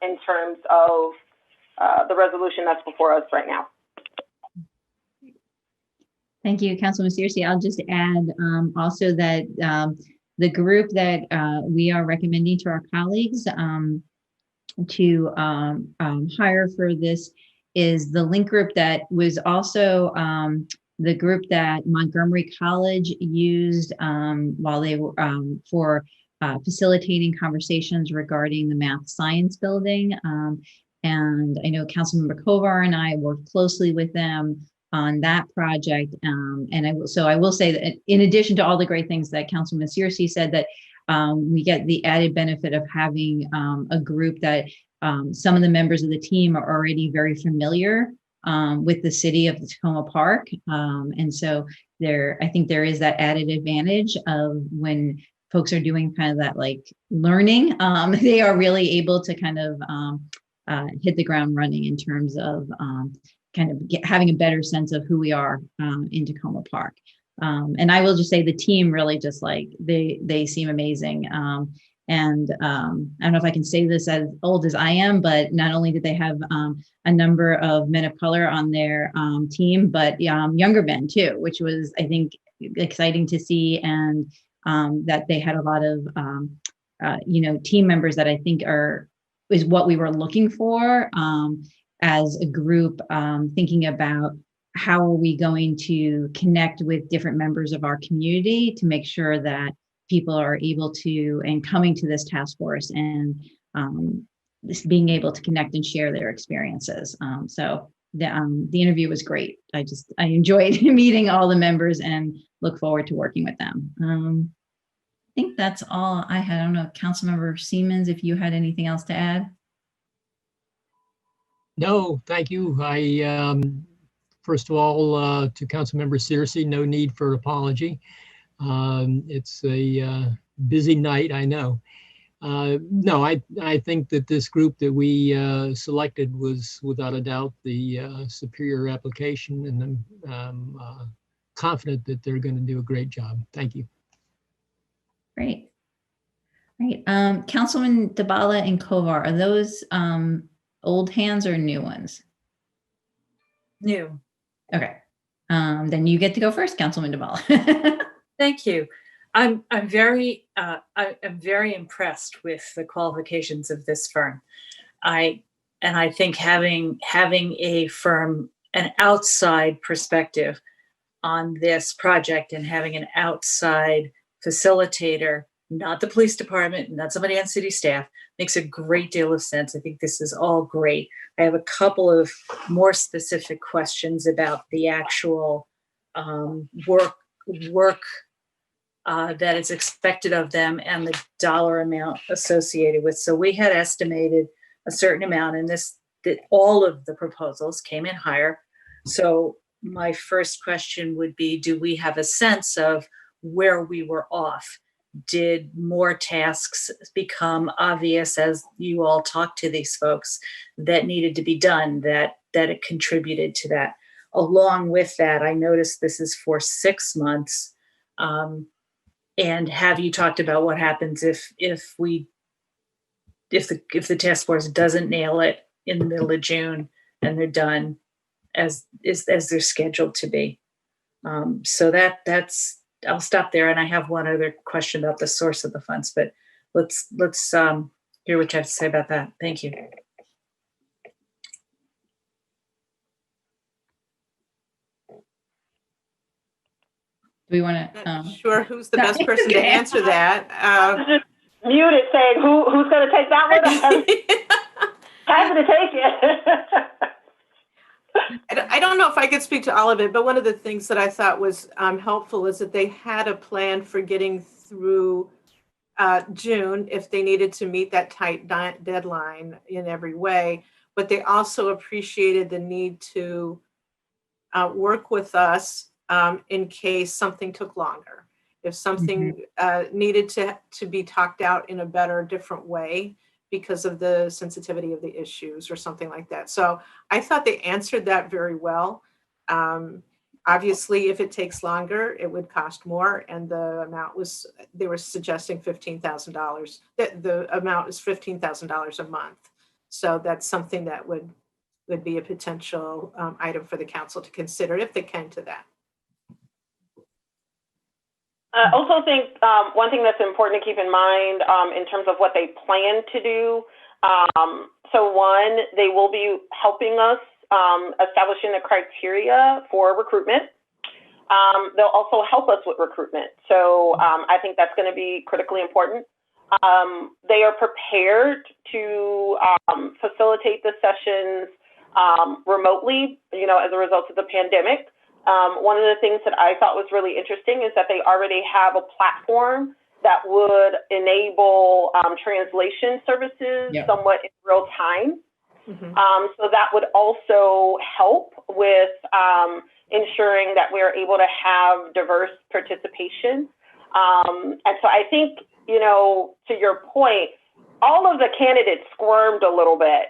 in terms of the resolution that's before us right now. Thank you, Councilman Searcy. I'll just add also that the group that we are recommending to our colleagues to hire for this is the Link group that was also the group that Montgomery College used while they were for facilitating conversations regarding the math science building. And I know Councilmember Kovar and I worked closely with them on that project. And I will say that in addition to all the great things that Councilman Searcy said, that we get the added benefit of having a group that some of the members of the team are already very familiar with the city of Tacoma Park. And so I think there is that added advantage of when folks are doing kind of that like learning, they are really able to kind of hit the ground running in terms of kind of having a better sense of who we are in Tacoma Park. And I will just say the team really just like, they seem amazing. And I don't know if I can say this as old as I am, but not only did they have a number of men of color on their team, but younger men too, which was, I think, exciting to see. And that they had a lot of, team members that I think is what we were looking for as a group, thinking about how are we going to connect with different members of our community to make sure that people are able to, and coming to this task force and just being able to connect and share their experiences. So the interview was great. I enjoyed meeting all the members and look forward to working with them. I think that's all I had. I don't know, Councilmember Siemens, if you had anything else to add. No, thank you. First of all, to Councilmember Searcy, no need for apology. It's a busy night, I know. No, I think that this group that we selected was without a doubt the superior application, and I'm confident that they're going to do a great job. Thank you. Great. Right. Councilman Dabala and Kovar, are those old hands or new ones? New. Okay. Then you get to go first, Councilman Dabala. Thank you. I'm very impressed with the qualifications of this firm. I think having a firm, an outside perspective on this project, and having an outside facilitator, not the police department, not somebody on city staff, makes a great deal of sense. I think this is all great. I have a couple of more specific questions about the actual work that is expected of them and the dollar amount associated with. So we had estimated a certain amount, and that all of the proposals came in higher. So my first question would be, do we have a sense of where we were off? Did more tasks become obvious as you all talked to these folks that needed to be done, that it contributed to that? Along with that, I noticed this is for 6 months. And have you talked about what happens if the task force doesn't nail it in the middle of June and they're done as they're scheduled to be? So that's I'll stop there. And I have one other question about the source of the funds, but let's hear what you have to say about that. Thank you. Do we want to? Not sure who's the best person to answer that. I was just muted saying, who's going to take that one? Happy to take it. I don't know if I could speak to all of it, but one of the things that I thought was helpful is that they had a plan for getting through June if they needed to meet that tight deadline in every way. But they also appreciated the need to work with us in case something took longer. If something needed to be talked out in a better, different way because of the sensitivity of the issues or something like that. So I thought they answered that very well. Obviously, if it takes longer, it would cost more. And the amount was, they were suggesting $15,000. The amount is $15,000 a month. So that's something that would be a potential item for the council to consider if they came to that. I also think one thing that's important to keep in mind in terms of what they plan to do. So one, they will be helping us establishing the criteria for recruitment. They'll also help us with recruitment. So I think that's going to be critically important. They are prepared to facilitate the sessions remotely, as a result of the pandemic. One of the things that I thought was really interesting is that they already have a platform that would enable translation services Yep. somewhat in real time. Mhm. So that would also help with ensuring that we're able to have diverse participation. And so I think, you know, to your point, all of the candidates squirmed a little bit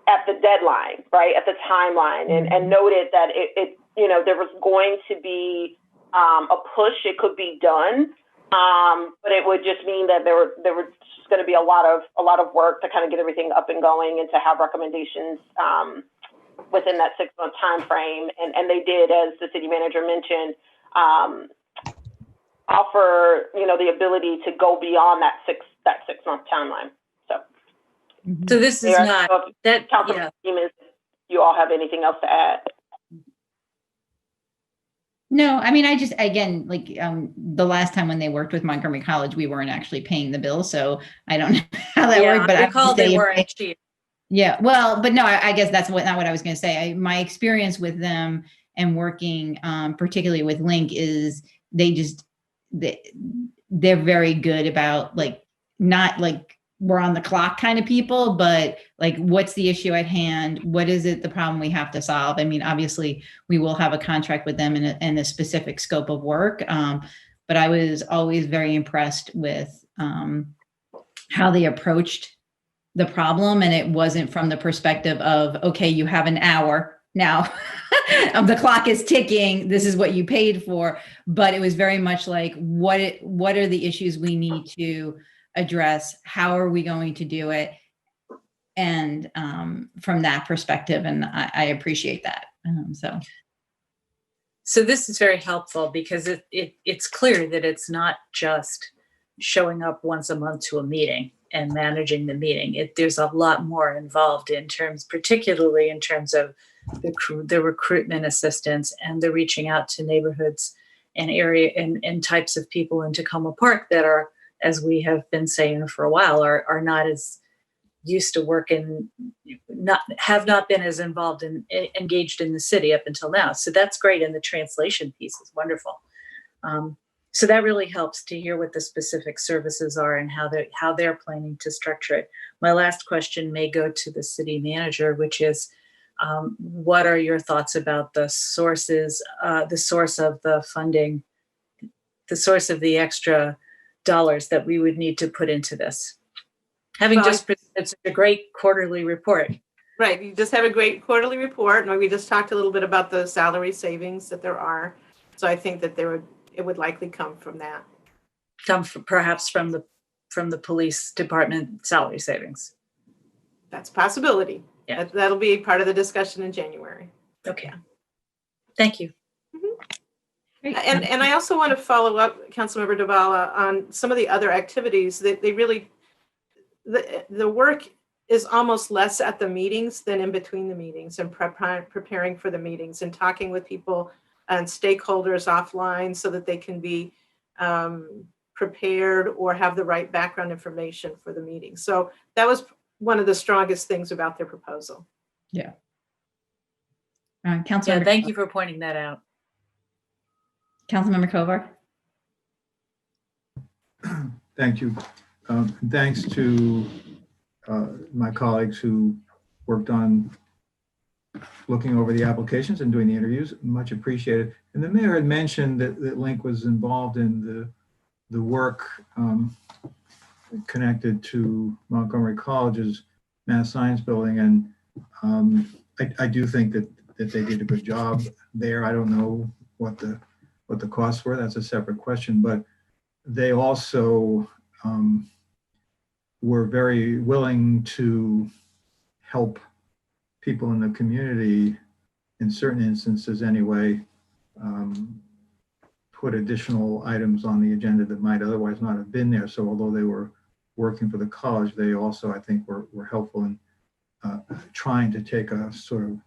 at the deadline, right, at the timeline, and noted that it, you know, there was going to be a push. It could be done, but it would just mean that there was just going to be a lot of work to kind of get everything up and going and to have recommendations within that 6-month time frame. And they did, as the city manager mentioned, offer, you know, the ability to go beyond that 6-month timeline. So So this is Mayor, I not, don't know if that, Councilman yeah, Siemens, you all have anything else to add? No, I mean, I just, again, like the last time when they worked with Montgomery College, we weren't actually paying the bill. So I don't know how that yeah, worked, but I I recall would say they if weren't cheap. yeah, well, but no, I guess that's not what I was going to say. My experience with them and working particularly with Link is they're very good about like, not like we're on the clock kind of people, but like, what's the issue at hand? What is it, the problem we have to solve? I mean, obviously we will have a contract with them in a specific scope of work. But I was always very impressed with how they approached the problem. And it wasn't from the perspective of, okay, you have an hour now, the clock is ticking, this is what you paid for. But it was very much like, what are the issues we need to address? How are we going to do it? And from that perspective, and I appreciate that. So this is very helpful because it's clear that it's not just showing up once a month to a meeting and managing the meeting. There's a lot more involved in terms, particularly in terms of the recruitment assistance and the reaching out to neighborhoods and area and types of people in Tacoma Park that are, as we have been saying for a while, are not as used to working, have not been as involved and engaged in the city up until now. So that's great. And the translation piece is wonderful. So that really helps to hear what the specific services are and how they're planning to structure it. My last question may go to the city manager, which is, what are your thoughts about the sources, the source of the funding, the source of the extra dollars that we would need to put into this? Having just presented such a great quarterly report. Right, you just have a great quarterly report, and we just talked a little bit about the salary savings that there are. So I think that it would likely come from that. Perhaps from the police department salary savings. That's a possibility. Yeah. That'll be part of the discussion in January. Okay. Thank you. Great. And I also want to follow up, Councilmember Dhavala, on some of the other activities that they really, the work is almost less at the meetings than in between the meetings and preparing for the meetings and talking with people and stakeholders offline so that they can be prepared or have the right background information for the meeting. So that was one of the strongest things about their proposal. Yeah. Councilmember. Yeah, thank you for pointing that out. Councilmember Kovar. Thank you. Thanks to my colleagues who worked on looking over the applications and doing the interviews. Much appreciated. And the mayor had mentioned that Link was involved in the work connected to Montgomery College's Math Science Building. And I do think that they did a good job there. I don't know what the costs were. That's a separate question. But they also were very willing to help people in the community, in certain instances anyway, put additional items on the agenda that might otherwise not have been there. So although they were working for the college, they also, I think, were helpful in trying to take a sort of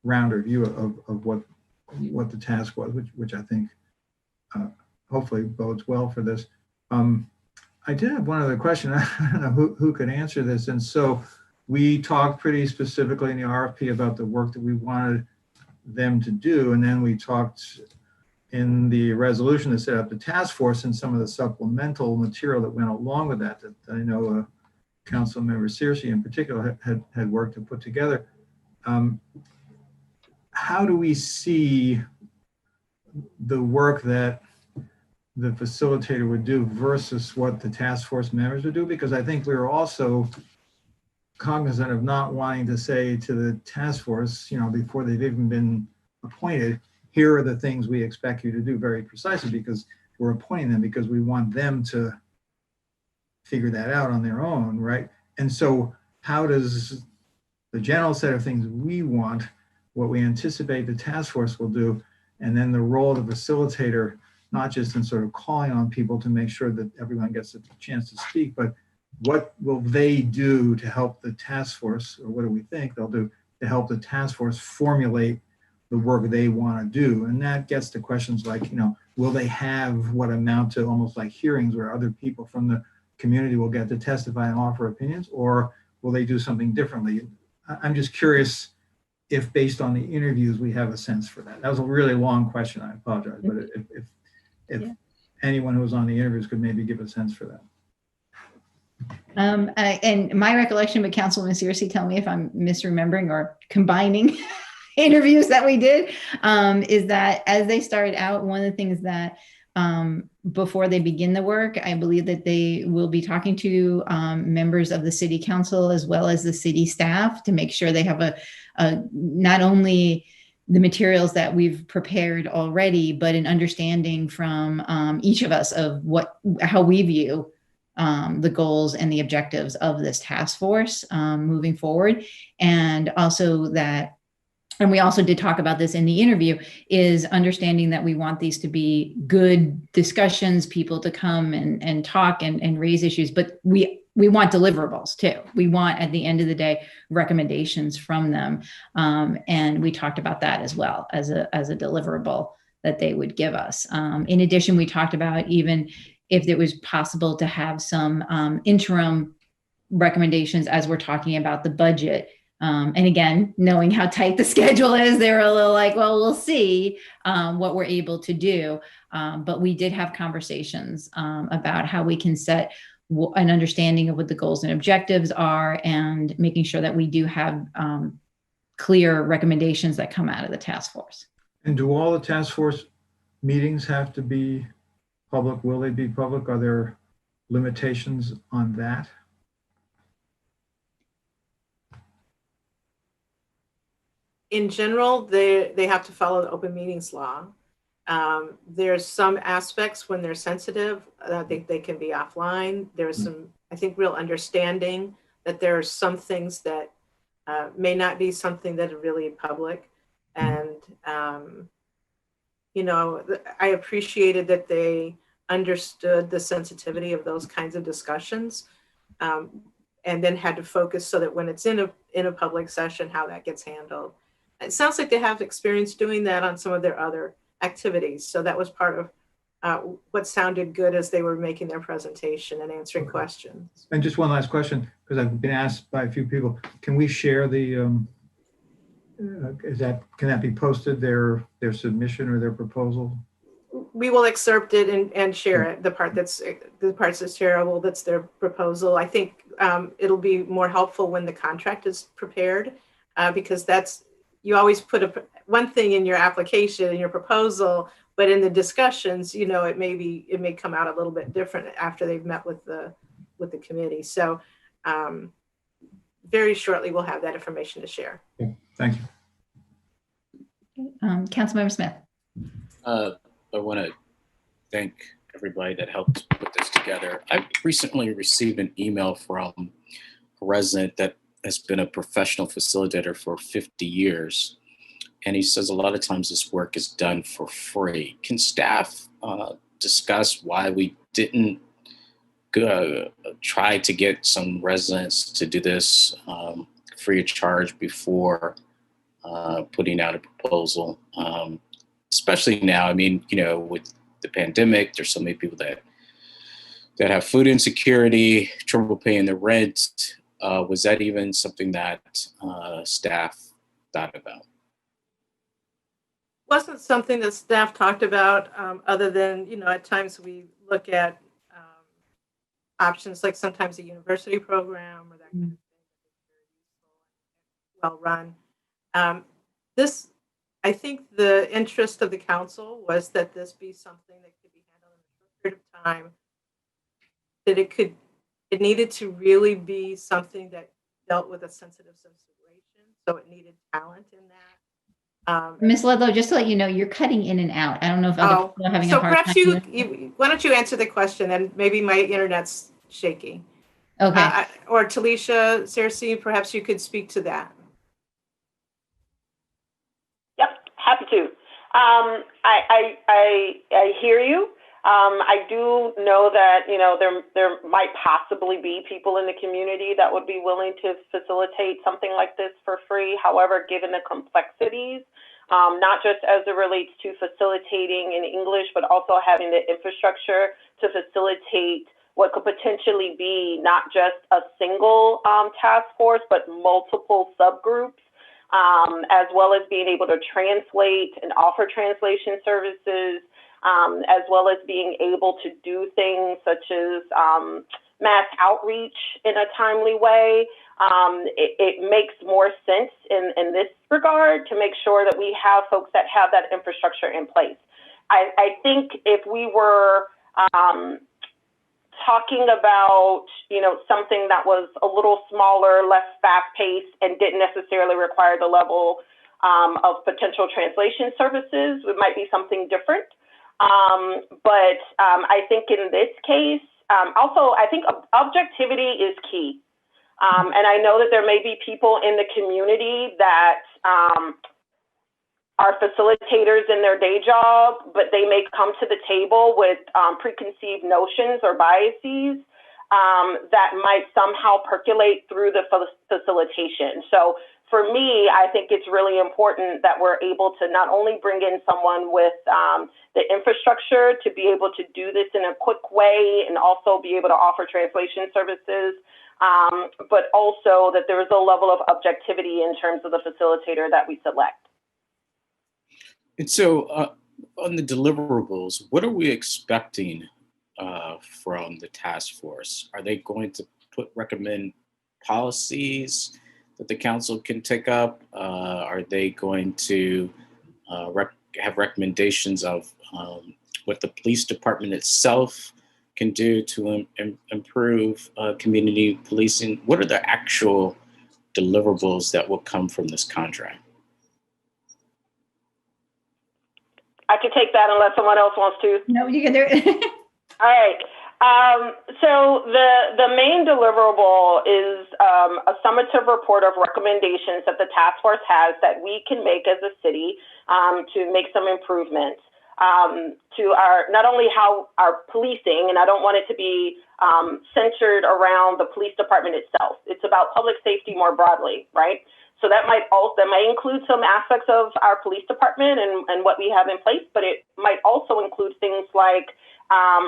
rounder view of what the task was, which I think hopefully bodes well for this. I did have one other question. I don't know who could answer this. And so we talked pretty specifically in the RFP about the work that we wanted them to do. And then we talked in the resolution to set up the task force and some of the supplemental material that went along with that I know Council Member Searcy in particular had worked to put together. How do we see the work that the facilitator would do versus what the task force members would do? Because I think we were also cognizant of not wanting to say to the task force, before they've even been appointed, here are the things we expect you to do very precisely, because we're appointing them because we want them to figure that out on their own, right? And so how does the general set of things we want, what we anticipate the task force will do, and then the role of the facilitator, not just in sort of calling on people to make sure that everyone gets a chance to speak, but what will they do to help the task force, or what do we think they'll do to help the task force formulate the work they want to do? And that gets to questions like, will they have what amount to almost like hearings where other people from the community will get to testify and offer opinions, or will they do something differently? I'm just curious if based on the interviews, we have a sense for that. That was a really long question, I apologize, but if anyone who was on the interviews could maybe give a sense for that. And my recollection, but Councilwoman Searcy, tell me if I'm misremembering or combining interviews that we did, is that as they started out, one of the things that before they begin the work, I believe that they will be talking to members of the city council as well as the city staff to make sure they have a not only the materials that we've prepared already, but an understanding from each of us of how we view the goals and the objectives of this task force moving forward. And also that, and we also did talk about this in the interview, is understanding that we want these to be good discussions, people to come and talk and raise issues, but we want deliverables too. We want, at the end of the day, recommendations from them. And we talked about that as well as a deliverable that they would give us. In addition, we talked about even if it was possible to have some interim recommendations as we're talking about the budget. And again, knowing how tight the schedule is, they were a little like, well, we'll see what we're able to do. But we did have conversations about how we can set an understanding of what the goals and objectives are, and making sure that we do have clear recommendations that come out of the task force. And do all the task force meetings have to be public? Will they be public? Are there limitations on that? In general, they have to follow the open meetings law. There's some aspects when they're sensitive, I think they can be offline. There's some, I think, real understanding that there are some things that may not be something that are really public. And, I appreciated that they understood the sensitivity of those kinds of discussions, and then had to focus so that when it's in a public session, how that gets handled. It sounds like they have experience doing that on some of their other activities. So that was part of what sounded good as they were making their presentation and answering questions. And just one last question, because I've been asked by a few people, can we share the, can that be posted, their submission or their proposal? We will excerpt it and share it. The parts that's shareable, that's their proposal. I think it'll be more helpful when the contract is prepared, because you always put one thing in your application and your proposal, but in the discussions, it may come out a little bit different after they've met with the committee. So very shortly, we'll have that information to share. Okay, thank you. Councilmember Smith. I want to thank everybody that helped put this together. I recently received an email from a resident that has been a professional facilitator for 50 years. And he says a lot of times this work is done for free. Can staff discuss why we didn't try to get some residents to do this free of charge before putting out a proposal? Especially now, with the pandemic, there's so many people that have food insecurity, trouble paying their rent. Was that even something that staff thought about? wasn't something that staff talked about, other than, at times we look at options like sometimes a university program or that kind of thing, well run. This, I think the interest of the council was that this be something that could be handled in a short period of time, that it needed to really be something that dealt with a sensitive situation, so it needed talent in that. Ms. Ludlow, just to let you know, you're cutting in and out. I don't know if other people are having a So hard perhaps time. why don't you answer the question, and maybe my internet's shaky. Okay. Or Talisha, Cersei, perhaps you could speak to that. Yep, happy to. I hear you. I do know that, there might possibly be people in the community that would be willing to facilitate something like this for free. However, given the complexities, not just as it relates to facilitating in English, but also having the infrastructure to facilitate what could potentially be not just a single task force, but multiple subgroups, as well as being able to translate and offer translation services, as well as being able to do things such as mass outreach in a timely way. It makes more sense in this regard to make sure that we have folks that have that infrastructure in place. I think if we were talking about, something that was a little smaller, less fast-paced, and didn't necessarily require the level of potential translation services, it might be something different. But I think in this case, also, I think objectivity is key. And I know that there may be people in the community that are facilitators in their day job, but they may come to the table with preconceived notions or biases that might somehow percolate through the facilitation. So for me, I think it's really important that we're able to not only bring in someone with the infrastructure to be able to do this in a quick way and also be able to offer translation services, but also that there is a level of objectivity in terms of the facilitator that we select. And so on the deliverables, what are we expecting from the task force? Are they going to recommend policies that the council can take up? Are they going to have recommendations of what the police department itself can do to improve community policing? What are the actual deliverables that will come from this contract? I can take that unless someone else wants to. No, you can do it. All right. So the main deliverable is a summative report of recommendations that the task force has that we can make as a city to make some improvements to our, not only how our policing, and I don't want it to be centered around the police department itself. It's about public safety more broadly, right? So that might include some aspects of our police department and what we have in place, but it might also include things like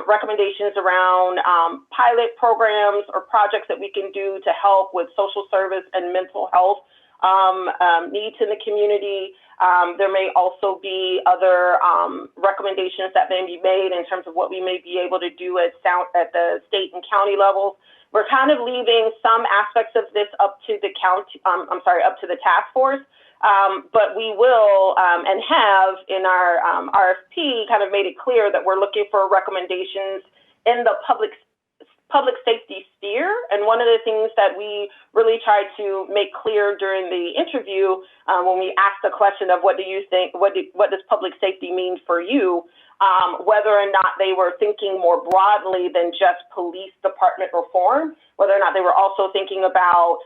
recommendations around pilot programs or projects that we can do to help with social service and mental health needs in the community. There may also be other recommendations that may be made in terms of what we may be able to do at the state and county levels. We're kind of leaving some aspects of this up to the up to the task force. But we will and have in our RFP kind of made it clear that we're looking for recommendations in the public safety sphere. And one of the things that we really tried to make clear during the interview when we asked the question of what do you think, what does public safety mean for you, whether or not they were thinking more broadly than just police department reform, whether or not they were also thinking about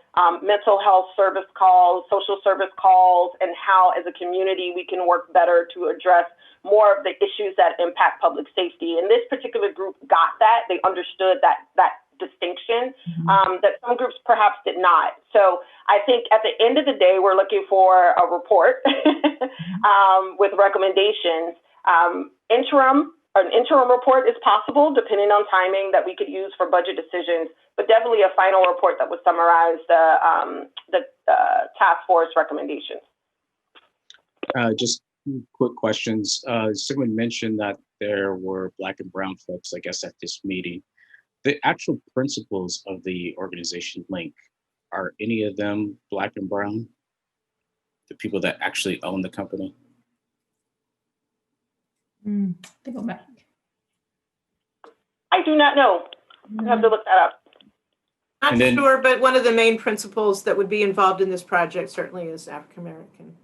mental health service calls, social service calls, and how as a community we can work better to address more of the issues that impact public safety. And this particular group got that. They understood that distinction that some groups perhaps did not. So I think at the end of the day, we're looking for a report with recommendations. An interim report is possible depending on timing that we could use for budget decisions, but definitely a final report that would summarize the task force recommendations. Just quick questions. Someone mentioned that there were Black and brown folks, I guess, at this meeting. The actual principals of the organization Link, are any of them Black and brown? The people that actually own the company? To go back. I do not know. I have to look that up. Not And then- sure, but one of the main principals that would be involved in this project certainly is African American.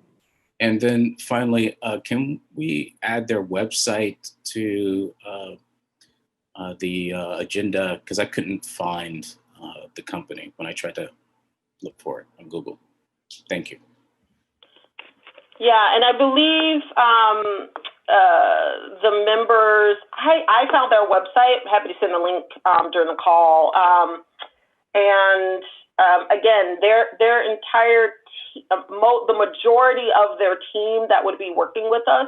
And then finally, can we add their website to the agenda? Because I couldn't find the company when I tried to look for it on Google. Thank you. Yeah, and I believe the members, I found their website. Happy to send a link during the call. Again, their entire the majority of their team that would be working with us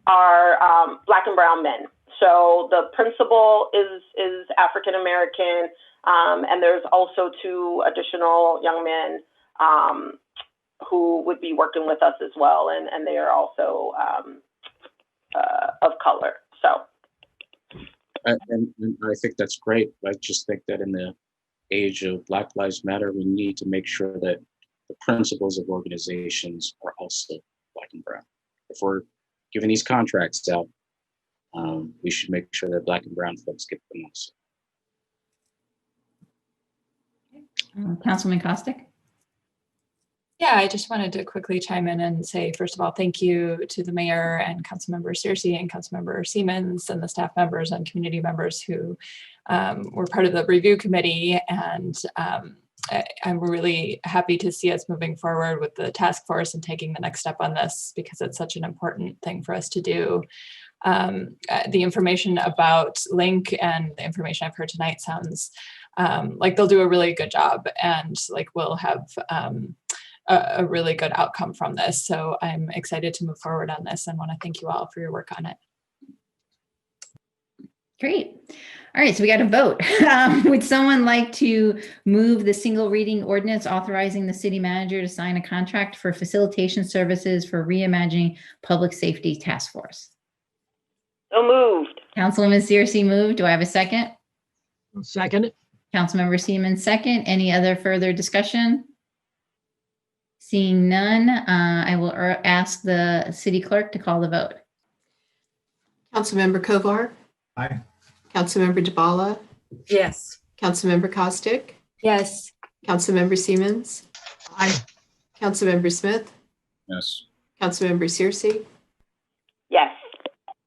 are Black and brown men. So the principal is African American, and there's also 2 additional young men who would be working with us as well, and they are also of color. So, And I think that's great. I just think that in the age of Black Lives Matter, we need to make sure that the principals of organizations are also Black and brown. If we're giving these contracts out, we should make sure that Black and brown folks get them also. Councilman Costick? Yeah, I just wanted to quickly chime in and say, first of all, thank you to the mayor and Councilmember Searcy and Councilmember Siemens and the staff members and community members who were part of the review committee. And I'm really happy to see us moving forward with the task force and taking the next step on this because it's such an important thing for us to do. The information about Link and the information I've heard tonight sounds like they'll do a really good job and like we'll have a really good outcome from this. So I'm excited to move forward on this and want to thank you all for your work on it. Great. All right, so we got to vote. Would someone like to move the single reading ordinance authorizing the city manager to sign a contract for facilitation services for Reimagining Public Safety Task Force? so moved. Councilwoman Searcy moved. Do I have a second? I'll second it. Councilmember Siemens second. Any other further discussion? Seeing none, I will ask the city clerk to call the vote. Councilmember Kovar, Aye. Councilmember DeBala, Yes. Councilmember Costick, Yes. Councilmember Siemens, Aye. Councilmember Smith, Yes. Councilmember Searcy, Yes.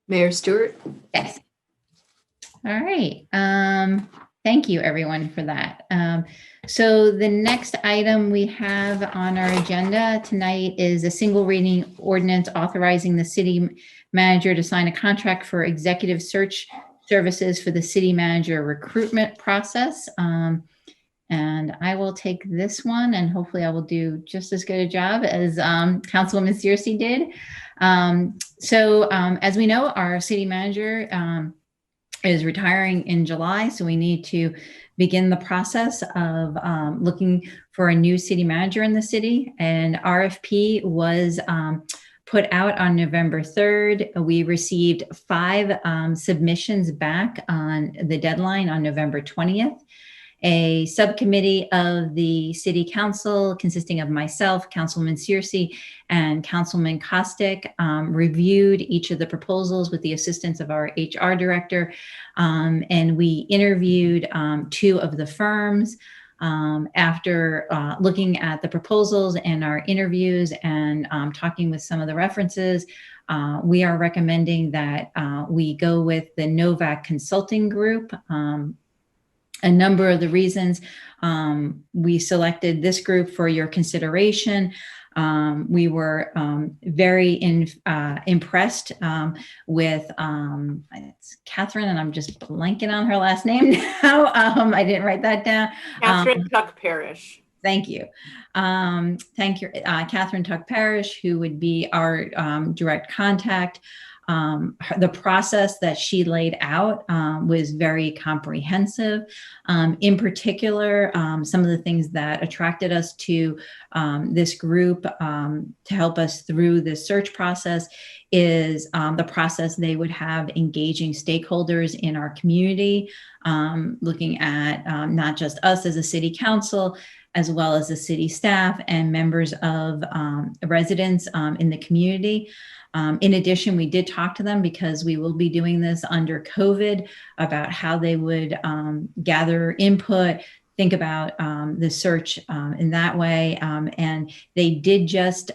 Mayor Stewart. Yes. All right. Thank you, everyone, for that. So the next item we have on our agenda tonight is a single reading ordinance authorizing the city manager to sign a contract for executive search services for the city manager recruitment process. And I will take this one and hopefully I will do just as good a job as Councilwoman Searcy did. As we know, our city manager is retiring in July, so we need to begin the process of looking for a new city manager in the city. And RFP was put out on November 3rd. We received 5 submissions back on the deadline on November 20th. A subcommittee of the city council consisting of myself, Councilwoman Searcy, and Councilman Costick reviewed each of the proposals with the assistance of our HR director. And we interviewed 2 of the firms. After looking at the proposals and our interviews and talking with some of the references, we are recommending that we go with the Novak Consulting Group. A number of the reasons we selected this group for your consideration. We were very impressed with it's Catherine, and I'm just blanking on her last name now. I didn't write that down. Catherine Tuck Parrish. Thank you. Thank you, Catherine Tuck Parrish, who would be our direct contact. the process that she laid out was very comprehensive. In particular, some of the things that attracted us to this group to help us through this search process is the process they would have engaging stakeholders in our community, looking at not just us as a city council, as well as the city staff and members of residents in the community. In addition, we did talk to them because we will be doing this under COVID about how they would gather input, think about the search in that way. And they did just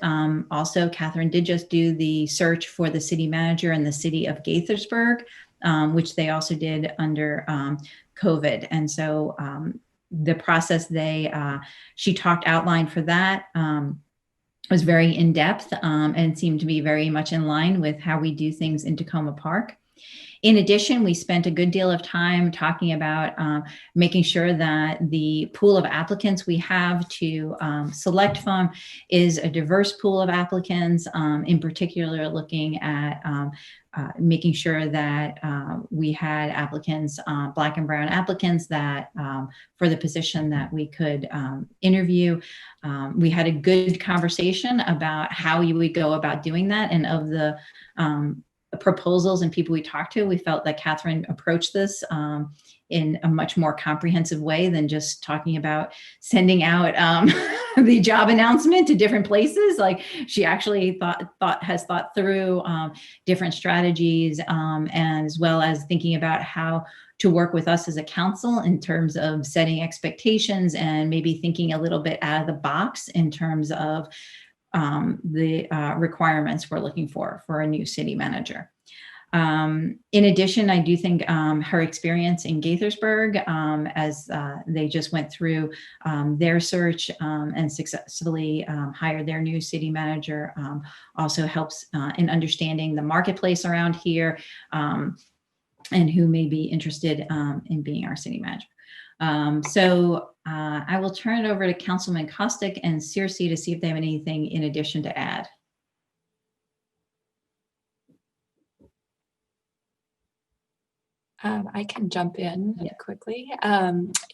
also, Catherine did just do the search for the city manager in the city of Gaithersburg, which they also did under COVID. And so the process she outlined for that was very in depth and seemed to be very much in line with how we do things in Tacoma Park. In addition, we spent a good deal of time talking about making sure that the pool of applicants we have to select from is a diverse pool of applicants, in particular looking at making sure that we had applicants, Black and brown applicants that for the position that we could interview. We had a good conversation about how you would go about doing that, and of the proposals and people we talked to, we felt that Catherine approached this in a much more comprehensive way than just talking about sending out the job announcement to different places. Like, she actually has thought through different strategies, and as well as thinking about how to work with us as a council in terms of setting expectations and maybe thinking a little bit out of the box in terms of the requirements we're looking for a new city manager. In addition, I do think her experience in Gaithersburg, as they just went through their search and successfully hired their new city manager, also helps in understanding the marketplace around here and who may be interested in being our city manager. So I will turn it over to Councilman Kostick and Circe to see if they have anything in addition to add. I can jump in quickly.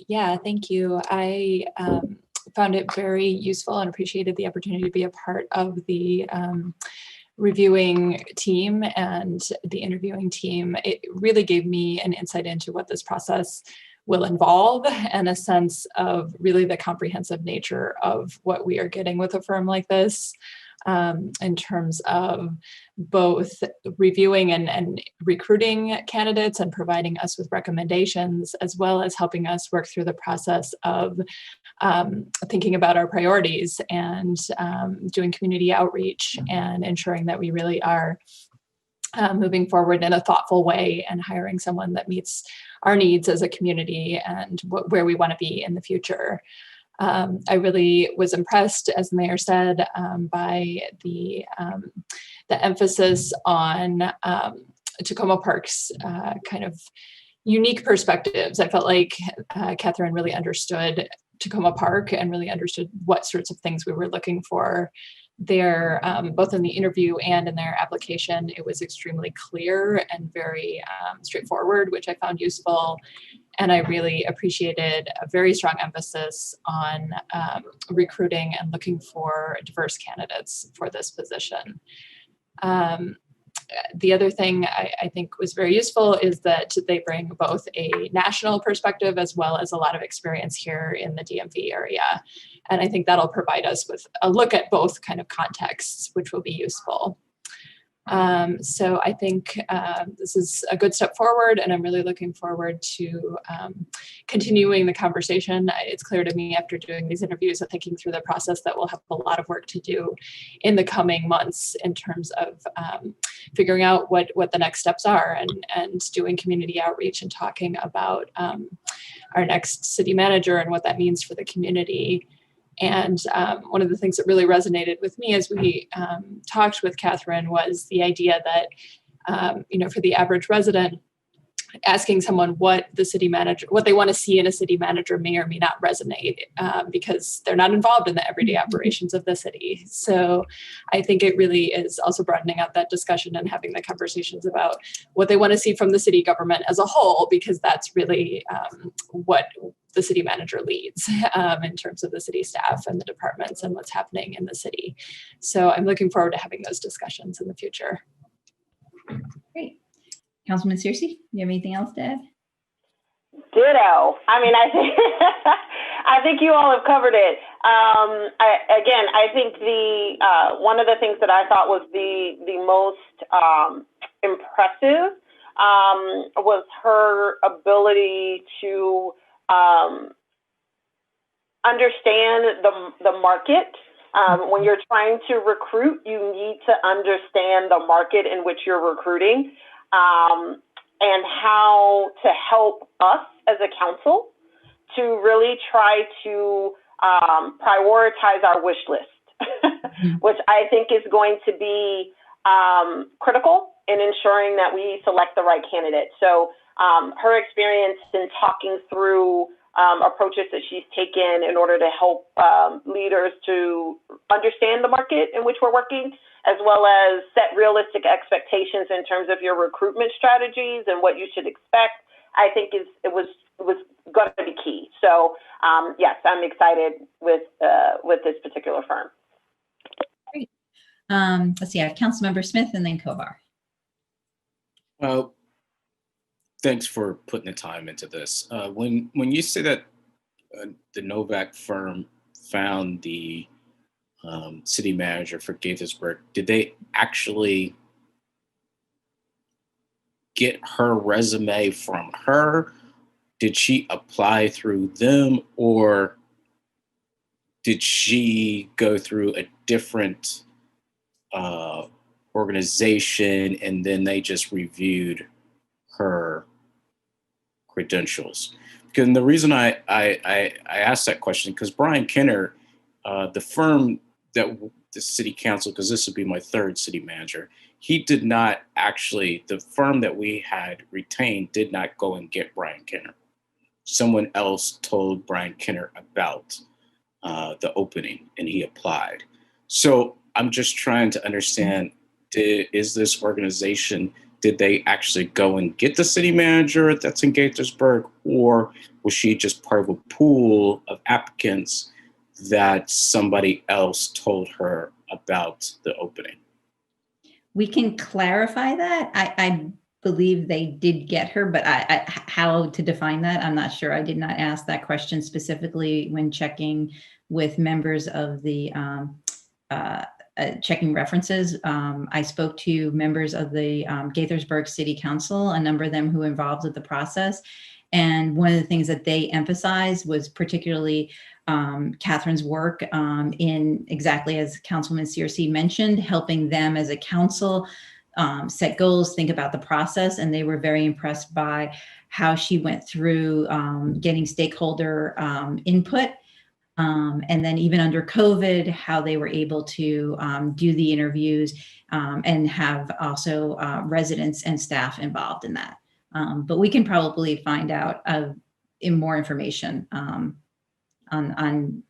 Yeah, thank you. I found it very useful and appreciated the opportunity to be a part of the reviewing team and the interviewing team. It really gave me an insight into what this process will involve and a sense of really the comprehensive nature of what we are getting with a firm like this, in terms of both reviewing and recruiting candidates and providing us with recommendations, as well as helping us work through the process of thinking about our priorities and doing community outreach and ensuring that we really are moving forward in a thoughtful way and hiring someone that meets our needs as a community and where we want to be in the future. I really was impressed, as the mayor said, by the emphasis on Tacoma Park's kind of unique perspectives. I felt like Catherine really understood Tacoma Park and really understood what sorts of things we were looking for there, both in the interview and in their application. It was extremely clear and very straightforward, which I found useful. And I really appreciated a very strong emphasis on recruiting and looking for diverse candidates for this position. The other thing I think was very useful is that they bring both a national perspective as well as a lot of experience here in the DMV area. And I think that'll provide us with a look at both kind of contexts, which will be useful. So I think this is a good step forward, and I'm really looking forward to continuing the conversation. It's clear to me after doing these interviews and thinking through the process that we'll have a lot of work to do in the coming months in terms of figuring out what the next steps are and doing community outreach and talking about our next city manager and what that means for the community. And one of the things that really resonated with me as we talked with Catherine was the idea that, for the average resident, asking someone what they want to see in a city manager may or may not resonate because they're not involved in the everyday operations of the city. So I think it really is also broadening out that discussion and having the conversations about what they want to see from the city government as a whole, because that's really what the city manager leads in terms of the city staff and the departments and what's happening in the city. So I'm looking forward to having those discussions in the future. Great. Councilman Searcy, you have anything else to add? Ditto. I mean, I think I think you all have covered it. I think the one of the things that I thought was the most impressive was her ability to understand the market. When you're trying to recruit, you need to understand the market in which you're recruiting. And how to help us as a council to really try to prioritize our wish list, which I think is going to be critical in ensuring that we select the right candidate. So her experience in talking through approaches that she's taken in order to help leaders to understand the market in which we're working, as well as set realistic expectations in terms of your recruitment strategies and what you should expect, I think it was going to be key. So yes, I'm excited with this particular firm. Great. Let's see, I have Councilmember Smith and then Kovar. Well, thanks for putting the time into this. When you say that the Novak firm found the city manager for Gaithersburg, did they actually get her resume from her? Did she apply through them, or did she go through a different organization and then they just reviewed her credentials? Because the reason I asked that question, because Brian Kenner, the firm that the city council, because this would be my third city manager, he did not actually, the firm that we had retained did not go and get Brian Kenner. Someone else told Brian Kenner about the opening and he applied. So I'm just trying to understand, is this organization, did they actually go and get the city manager that's in Gaithersburg, or was she just part of a pool of applicants that somebody else told her about the opening? We can clarify that. I believe they did get her, but how to define that, I'm not sure. I did not ask that question specifically when checking with members of the checking references. I spoke to members of the Gaithersburg City Council, a number of them who were involved with the process. And one of the things that they emphasized was particularly Catherine's work in, exactly as Councilman Searcy mentioned, helping them as a council set goals, think about the process. And they were very impressed by how she went through getting stakeholder input. And then even under COVID, how they were able to do the interviews and have also residents and staff involved in that. But we can probably find out in more information on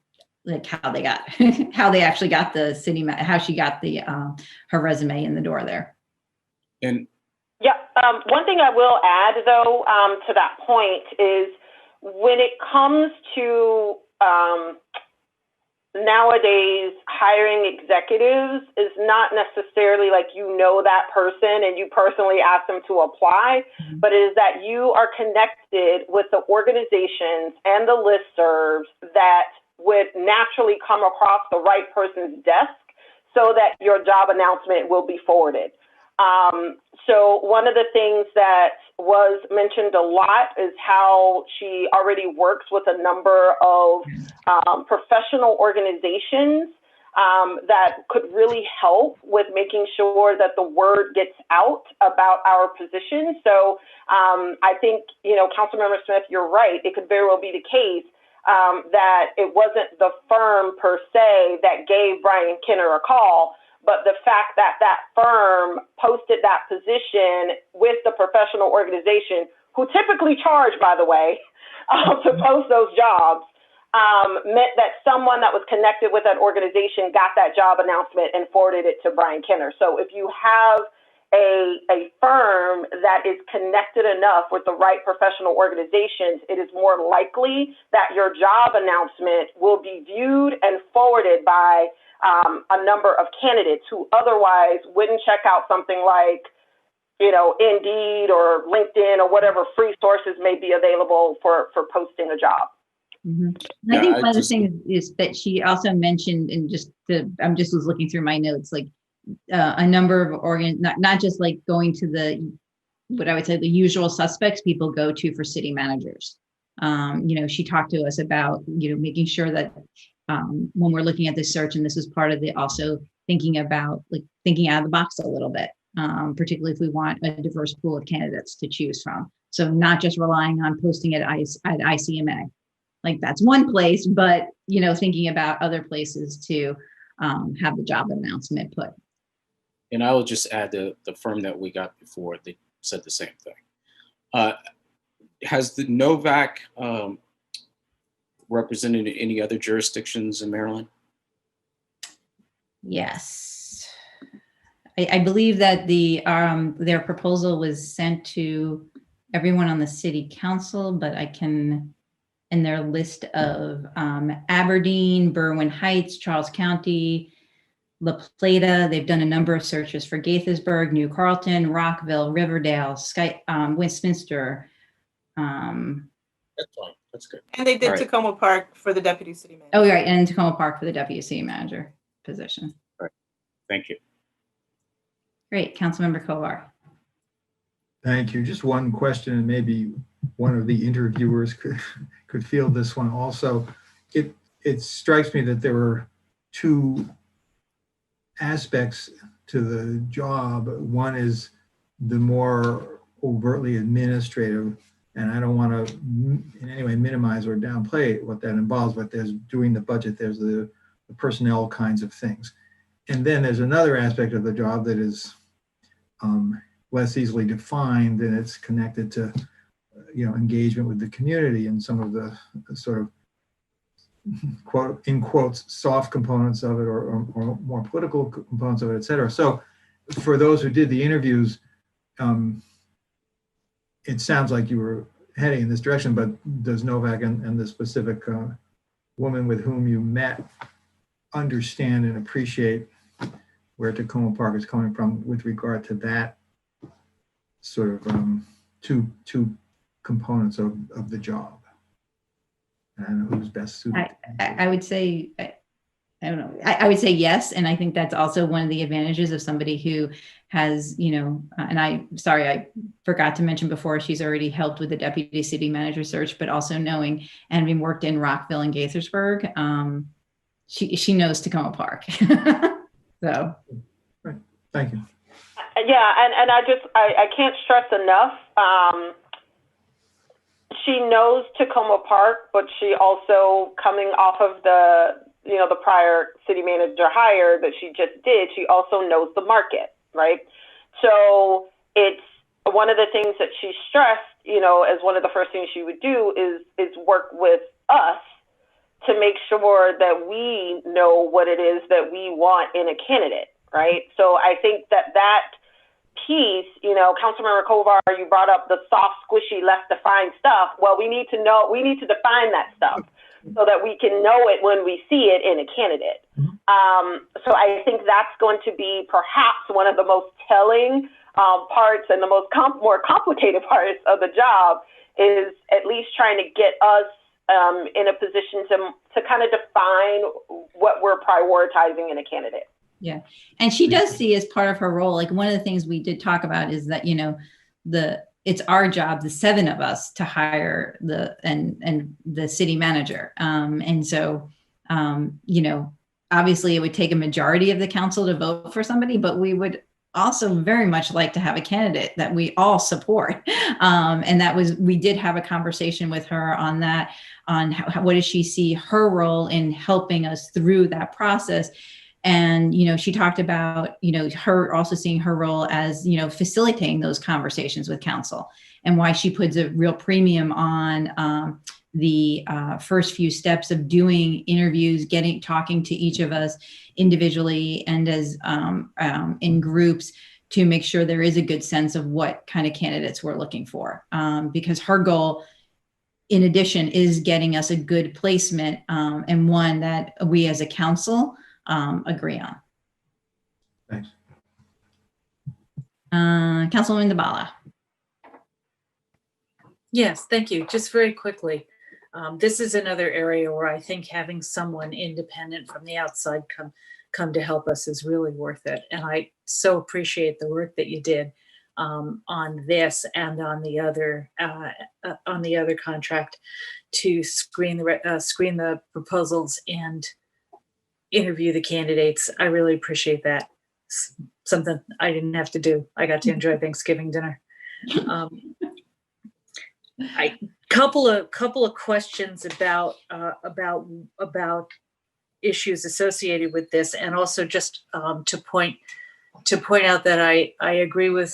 like how they got, how they actually got the city, how she got the her resume in the door there. And yeah, one thing I will add though to that point is when it comes to nowadays hiring executives is not necessarily like you know that person and you personally ask them to apply, but it is that you are connected with the organizations and the listservs that would naturally come across the right person's desk so that your job announcement will be forwarded. So one of the things that was mentioned a lot is how she already works with a number of professional organizations that could really help with making sure that the word gets out about our position. So I think, you know, Councilmember Smith, you're right. It could very well be the case that it wasn't the firm per se that gave Brian Kenner a call, but the fact that that firm posted that position with the professional organization who typically charge, by the way, to post those jobs, meant that someone that was connected with that organization got that job announcement and forwarded it to Brian Kenner. So if you have a firm that is connected enough with the right professional organizations, it is more likely that your job announcement will be viewed and forwarded by a number of candidates who otherwise wouldn't check out something like, Indeed or LinkedIn or whatever free sources may be available for posting a job. Mhm. Yeah, I think I one of the just- things is that she also mentioned, and I'm just was looking through my notes, like a number of not just like going to what I would say the usual suspects people go to for city managers. She talked to us about, making sure that when we're looking at this search, and this is part of the also thinking about like thinking out of the box a little bit, particularly if we want a diverse pool of candidates to choose from. So not just relying on posting at ICMA. Like that's one place, but thinking about other places to have the job announcement put. And I will just add the firm that we got before, they said the same thing. Has the Novak represented any other jurisdictions in Maryland? Yes. I believe that their proposal was sent to everyone on the city council, but I can, in their list of Aberdeen, Berwyn Heights, Charles County, La Plata. They've done a number of searches for Gaithersburg, New Carlton, Rockville, Riverdale, Westminster. That's fine. That's good. And they did All right. Tacoma Park for the deputy city manager. Oh, right, and Tacoma Park for the deputy city manager position. Thank you. Great, Councilmember Kovar. Thank you. Just one question, and maybe one of the interviewers could field this one also. It strikes me that there were two aspects to the job. One is the more overtly administrative, and I don't want to in any way minimize or downplay what that involves, but there's doing the budget, there's the personnel kinds of things. And then there's another aspect of the job that is less easily defined, and it's connected to engagement with the community and some of the sort of quote in quotes soft components of it, or more political components of it, et cetera. So for those who did the interviews, it sounds like you were heading in this direction, but does Novak and the specific woman with whom you met understand and appreciate where Tacoma Park is coming from with regard to that sort of two components of the job? I don't know who's best suited. I would say, I don't know, I would say yes. And I think that's also one of the advantages of somebody who has, and I forgot to mention before, she's already helped with the deputy city manager search, but also knowing and having worked in Rockville and Gaithersburg, she knows Tacoma Park. So. Right. Thank you. Yeah, and I can't stress enough. She knows Tacoma Park, but she also, coming off of the prior city manager hire that she just did, she also knows the market, right? So it's one of the things that she stressed, as one of the first things she would do is work with us to make sure that we know what it is that we want in a candidate, right? So I think that piece, Councilmember Kovar, you brought up the soft, squishy, less defined stuff. Well, we need to define that stuff so that we can know it when we see it in a candidate. So I think that's going to be perhaps one of the most telling parts and the more complicated parts of the job, is at least trying to get us in a position to kind of define what we're prioritizing in a candidate. Yeah. And she does see as part of her role, like one of the things we did talk about is that, it's our job, the seven of us, to hire the city manager. And so, obviously it would take a majority of the council to vote for somebody, but we would also very much like to have a candidate that we all support. And we did have a conversation with her on what does she see her role in helping us through that process. And, she talked about, her also seeing her role as, facilitating those conversations with council, and why she puts a real premium on the first few steps of doing interviews, talking to each of us individually and as in groups, to make sure there is a good sense of what kind of candidates we're looking for. Because her goal, in addition, is getting us a good placement, and one that we as a council agree on. Thanks. Councilwoman DeBala. Yes, thank you. Just very quickly. This is another area where I think having someone independent from the outside come to help us is really worth it. And I so appreciate the work that you did on this and on the other contract to screen the proposals and interview the candidates. I really appreciate that. Something I didn't have to do. I got to enjoy Thanksgiving dinner. Couple of questions about issues associated with this, and also just to point out that I agree with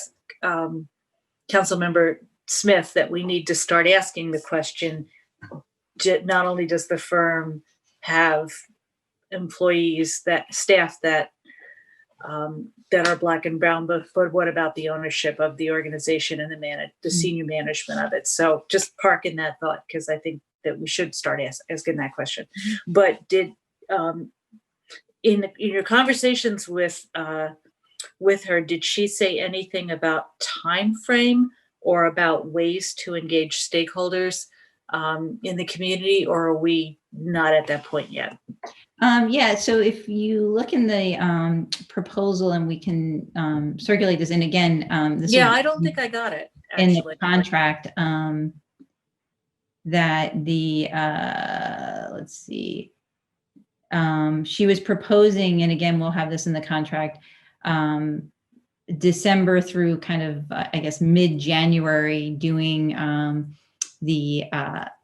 Councilmember Smith that we need to start asking the question: not only does the firm have employees, staff that are Black and brown, but what about the ownership of the organization and the senior management of it? So just park in that thought, because I think that we should start asking that question. But did in your conversations with her, did she say anything about time frame or about ways to engage stakeholders in the community, or are we not at that point yet? Yeah, so if you look in the proposal, and we can circulate this, and again, I don't think I got it in actually. the contract, that the let's see, she was proposing, and again, we'll have this in the contract, December through kind of I guess mid-January, doing the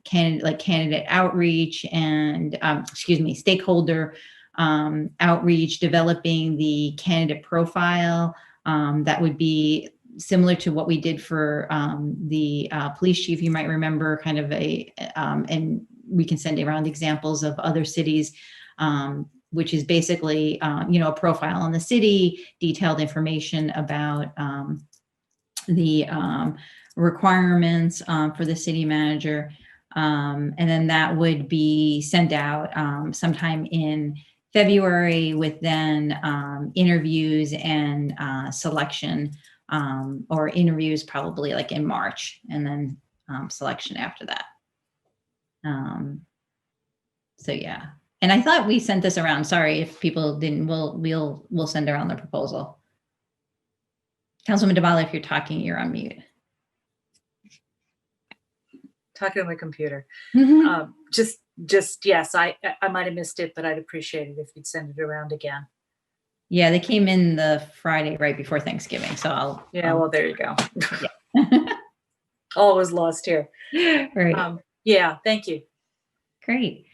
candidate outreach and stakeholder outreach, developing the candidate profile. That would be similar to what we did for the police chief. You might remember kind of and we can send around examples of other cities, which is basically a profile on the city, detailed information about the requirements for the city manager. And then that would be sent out sometime in February, with then interviews and selection, or interviews probably like in March, and then selection after that. So yeah, and I thought we sent this around. Sorry if people didn't. We'll send around the proposal. Councilwoman DeBala, if you're talking, you're on mute. Talking to my computer. Just yes, I might have missed it, but I'd appreciate it if you'd send it around again. Yeah, they came in the Friday right before Thanksgiving, so well, there you go. Yeah. All was lost here. Right. Yeah, thank you. Great.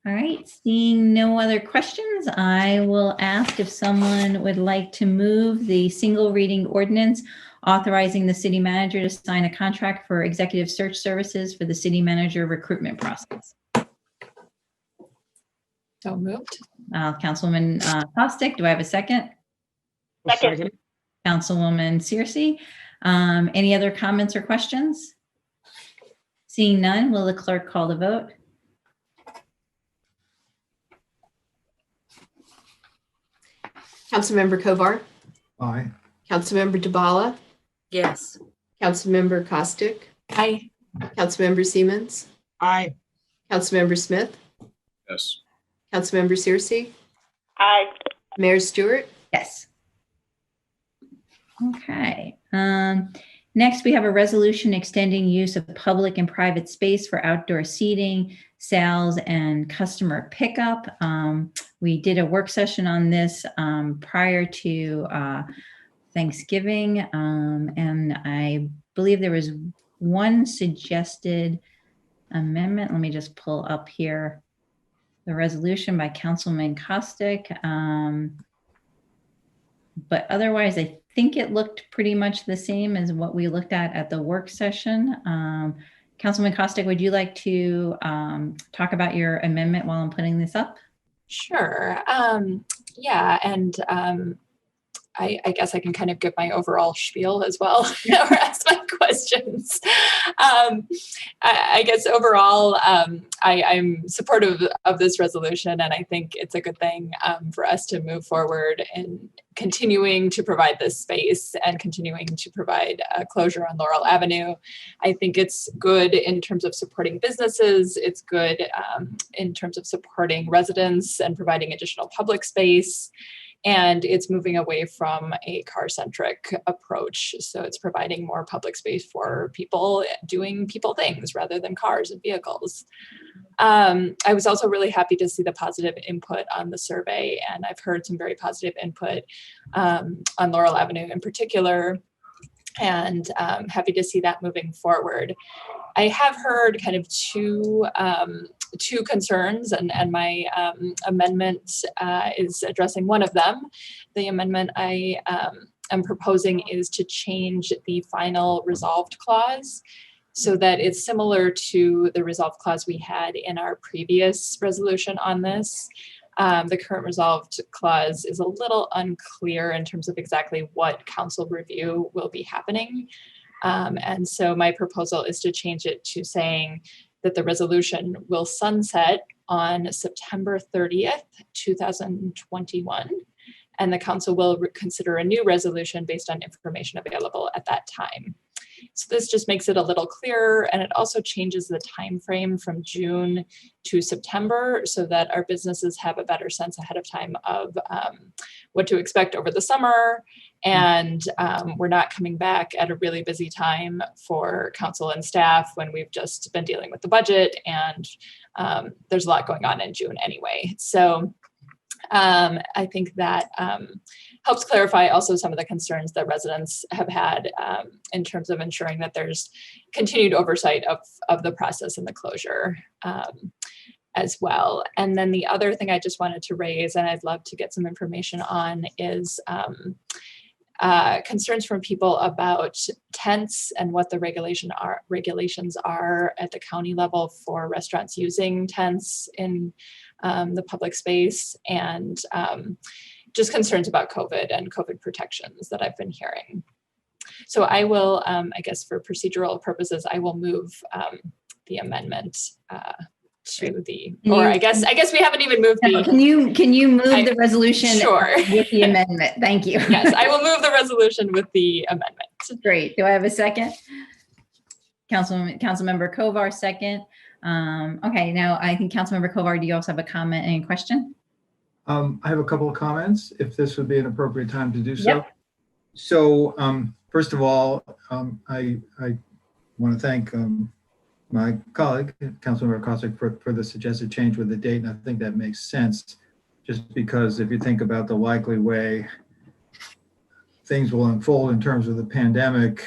All right, seeing no other questions, I will ask if someone would like to move the single reading ordinance authorizing the city manager to sign a contract for executive search services for the city manager recruitment process. So moved. Councilwoman Costick, do I have a second? Second. Councilwoman Searcy. Any other comments or questions? Seeing none, will the clerk call the vote? Councilmember Kovar, Aye. Councilmember DeBala, Yes. Councilmember Costick, Aye. Councilmember Siemens, Aye. Councilmember Smith, Yes. Councilmember Searcy, Aye. Mayor Stewart. Yes. Okay. Next, we have a resolution extending use of public and private space for outdoor seating, sales, and customer pickup. We did a work session on this prior to Thanksgiving, and I believe there was one suggested amendment. Let me just pull up here. the resolution by Councilman Costick. But otherwise, I think it looked pretty much the same as what we looked at the work session. Councilman Costick, would you like to talk about your amendment while I'm putting this up? Sure. Yeah, and I guess I can kind of give my overall spiel as well or ask my questions. I guess overall, I'm supportive of this resolution, and I think it's a good thing for us to move forward in continuing to provide this space and continuing to provide closure on Laurel Avenue. I think it's good in terms of supporting businesses. It's good in terms of supporting residents and providing additional public space. And it's moving away from a car-centric approach. So it's providing more public space for people doing people things rather than cars and vehicles. I was also really happy to see the positive input on the survey, and I've heard some very positive input on Laurel Avenue in particular, and happy to see that moving forward. I have heard kind of two concerns, and my amendment is addressing one of them. The amendment I am proposing is to change the final resolved clause so that it's similar to the resolved clause we had in our previous resolution on this. The current resolved clause is a little unclear in terms of exactly what council review will be happening. And so my proposal is to change it to saying that the resolution will sunset on September 30th, 2021, and the council will consider a new resolution based on information available at that time. So this just makes it a little clearer, and it also changes the time frame from June to September so that our businesses have a better sense ahead of time of what to expect over the summer. And we're not coming back at a really busy time for council and staff when we've just been dealing with the budget, and there's a lot going on in June anyway. So I think that helps clarify also some of the concerns that residents have had in terms of ensuring that there's continued oversight of the process and the closure as well. And then the other thing I just wanted to raise, and I'd love to get some information on, is concerns from people about tents and what the regulations are at the county level for restaurants using tents in the public space, and just concerns about COVID and COVID protections that I've been hearing. So I will, I guess for procedural purposes, I will move the amendment to the, or I guess we haven't even moved the. Can you move the resolution sure. with the amendment? Thank you. Yes, I will move the resolution with the amendment. Great. Do I have a second? Councilmember Kovar, second. Okay, now I think Councilmember Kovar, do you also have a comment and question? I have a couple of comments, if this would be an appropriate time to do so. Yep. So first of all, I want to thank my colleague, Councilmember Costick, for the suggested change with the date, and I think that makes sense, just because if you think about the likely way things will unfold in terms of the pandemic,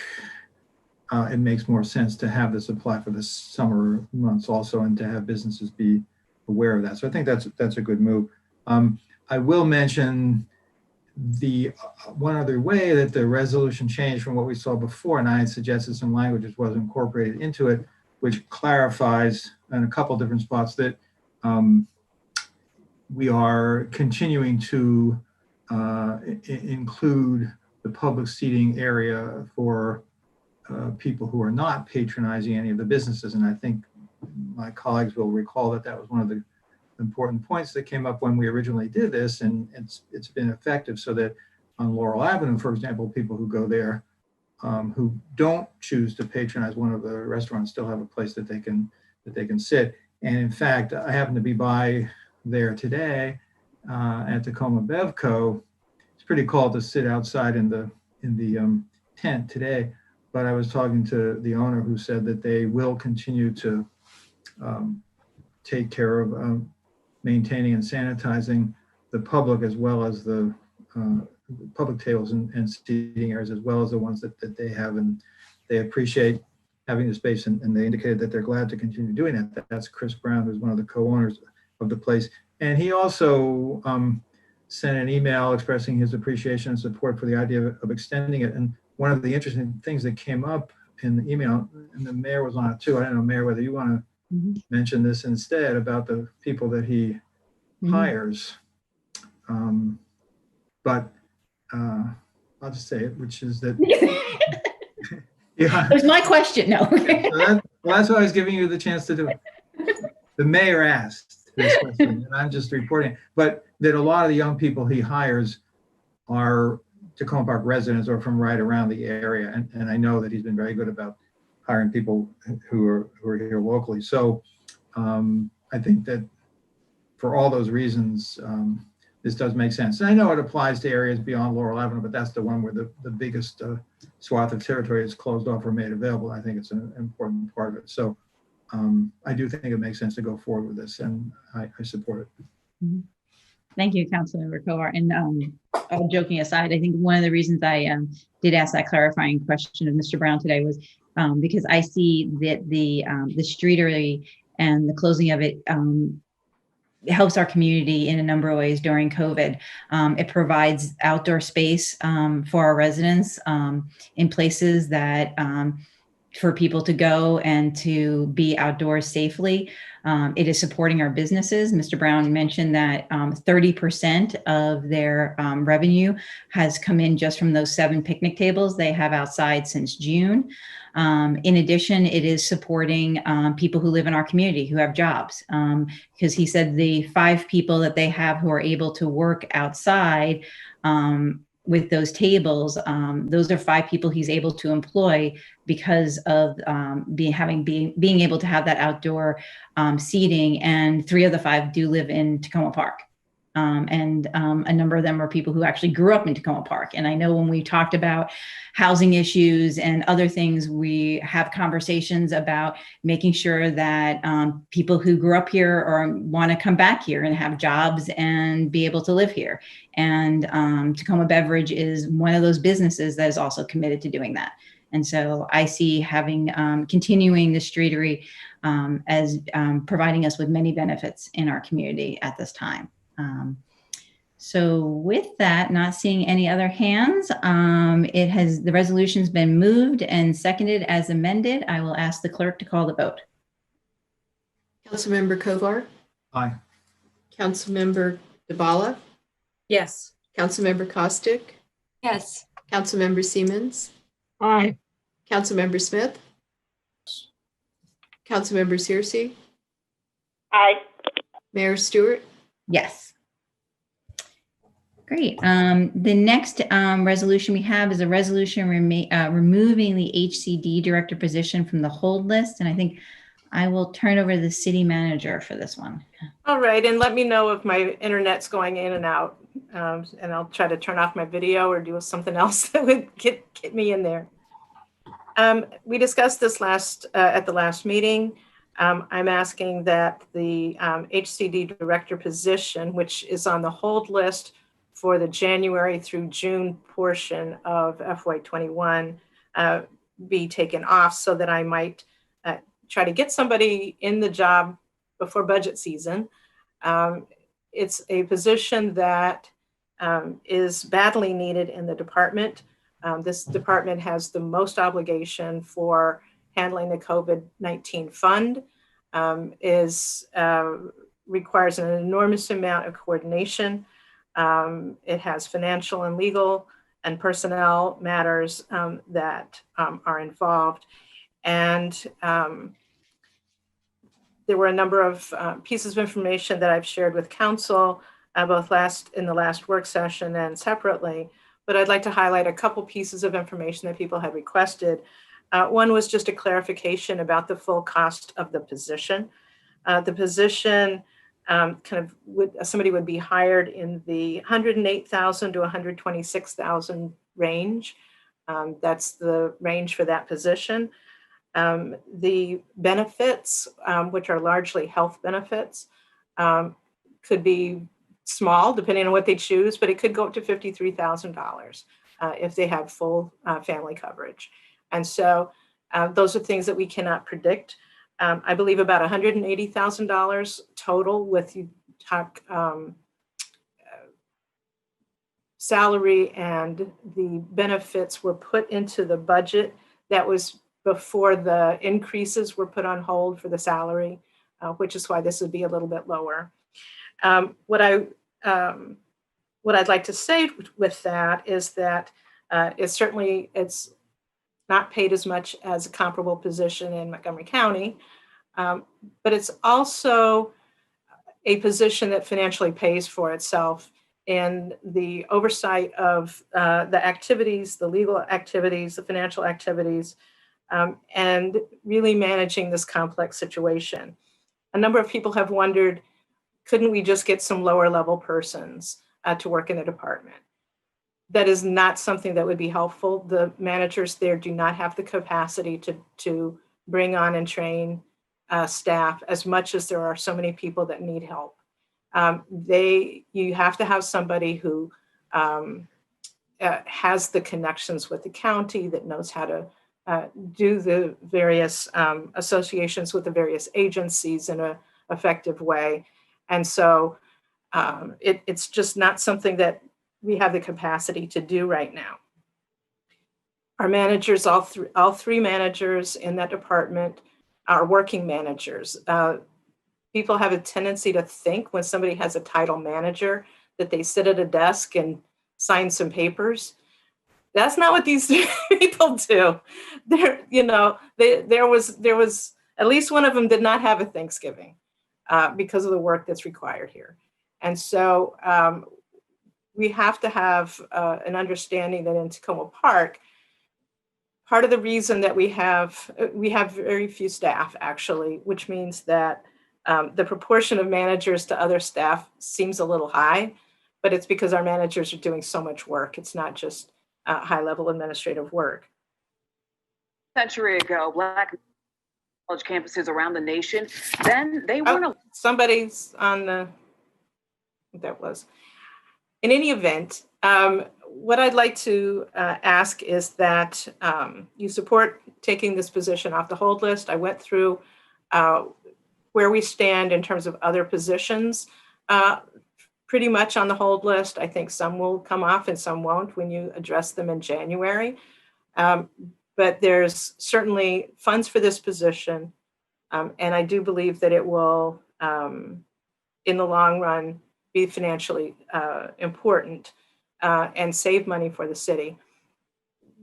it makes more sense to have this apply for the summer months also, and to have businesses be aware of that. So I think that's a good move. I will mention the one other way that the resolution changed from what we saw before, and I had suggested some language was incorporated into it, which clarifies in a couple different spots that we are continuing to include the public seating area for people who are not patronizing any of the businesses. And I think my colleagues will recall that that was one of the important points that came up when we originally did this, and it's been effective, so that on Laurel Avenue, for example, people who go there who don't choose to patronize one of the restaurants still have a place that they can sit. And in fact, I happened to be by there today at Tacoma Bevco. It's pretty cold to sit outside in the tent today, but I was talking to the owner who said that they will continue to take care of maintaining and sanitizing the public, as well as the public tables and seating areas, as well as the ones that they have, and they appreciate having the space, and they indicated that they're glad to continue doing that. That's Chris Brown, who's one of the co-owners. of the place. And he also sent an email expressing his appreciation and support for the idea of extending it. And one of the interesting things that came up in the email, and the mayor was on it too. I don't know, Mayor, whether you want to mention this instead about the people that he hires. But I'll just say it, which is that. Yeah. It was my question. No. Well, that's why I was giving you the chance to do it. The mayor asked this question, and I'm just reporting. But that a lot of the young people he hires are Tacoma Park residents or from right around the area, and I know that he's been very good about hiring people who are here locally. So I think that for all those reasons, this does make sense. And I know it applies to areas beyond Laurel Avenue, but that's the one where the biggest swath of territory is closed off or made available. I think it's an important part of it. So I do think it makes sense to go forward with this, and I support it. Thank you, Councilmember Kovar. And all joking aside, I think one of the reasons I did ask that clarifying question of Mr. Brown today was because I see that the streetery and the closing of it helps our community in a number of ways during COVID. It provides outdoor space for our residents in places that for people to go and to be outdoors safely. It is supporting our businesses. Mr. Brown mentioned that 30% of their revenue has come in just from those 7 picnic tables they have outside since June. In addition, it is supporting people who live in our community who have jobs, because he said the 5 people that they have who are able to work outside with those tables, those are 5 people he's able to employ because of being able to have that outdoor seating. And 3 of the 5 do live in Tacoma Park. And a number of them are people who actually grew up in Tacoma Park. And I know when we talked about housing issues and other things, we have conversations about making sure that people who grew up here or want to come back here and have jobs and be able to live here. And Tacoma Beverage is one of those businesses that is also committed to doing that. And so I see having continuing the streetery as providing us with many benefits in our community at this time. So with that, not seeing any other hands, the resolution's been moved and seconded as amended. I will ask the clerk to call the vote. Councilmember Kovar, Aye. Councilmember DeBala, Yes. Councilmember Costick, Yes. Councilmember Siemens, Aye. Councilmember Smith, Councilmember Searcy, Aye. Mayor Stewart. Yes. Great. The next resolution we have is a resolution removing the HCD director position from the hold list. And I think I will turn over to the city manager for this one. All right, and let me know if my internet's going in and out, and I'll try to turn off my video or do something else that would get me in there. We discussed this at the last meeting. I'm asking that the HCD director position, which is on the hold list for the January through June portion of FY21, be taken off so that I might try to get somebody in the job before budget season. It's a position that is badly needed in the department. This department has the most obligation for handling the COVID-19 fund, requires an enormous amount of coordination. It has financial and legal and personnel matters that are involved. And there were a number of pieces of information that I've shared with council, both in the last work session and separately, but I'd like to highlight a couple pieces of information that people had requested. One was just a clarification about the full cost of the position. The position somebody would be hired in the $108,000 to $126,000 range. That's the range for that position. The benefits, which are largely health benefits, could be small depending on what they choose, but it could go up to $53,000 if they have full family coverage. And so those are things that we cannot predict. I believe about $180,000 total with you talk salary and the benefits were put into the budget. That was before the increases were put on hold for the salary, which is why this would be a little bit lower. What I'd like to say with that is that it's not paid as much as a comparable position in Montgomery County, but it's also a position that financially pays for itself in the oversight of the activities, the legal activities, the financial activities, and really managing this complex situation. A number of people have wondered, couldn't we just get some lower level persons to work in the department? That is not something that would be helpful. The managers there do not have the capacity to bring on and train staff as much as there are so many people that need help. You have to have somebody who has the connections with the county, that knows how to do the various associations with the various agencies in an effective way. And so it's just not something that we have the capacity to do right now. Our managers, all three managers in that department are working managers. People have a tendency to think when somebody has a title manager that they sit at a desk and sign some papers. That's not what these people do. There was at least one of them did not have a Thanksgiving because of the work that's required here. And so we have to have an understanding that in Tacoma Park, part of the reason that we have very few staff actually, which means that the proportion of managers to other staff seems a little high, but it's because our managers are doing so much work. It's not just high-level administrative work. Century ago, Black college campuses around the nation, then they weren't. Somebody's on the, that was. In any event, what I'd like to ask is that you support taking this position off the hold list. I went through where we stand in terms of other positions, pretty much on the hold list. I think some will come off and some won't when you address them in January. But there's certainly funds for this position. And I do believe that it will, in the long run, be financially important and save money for the city.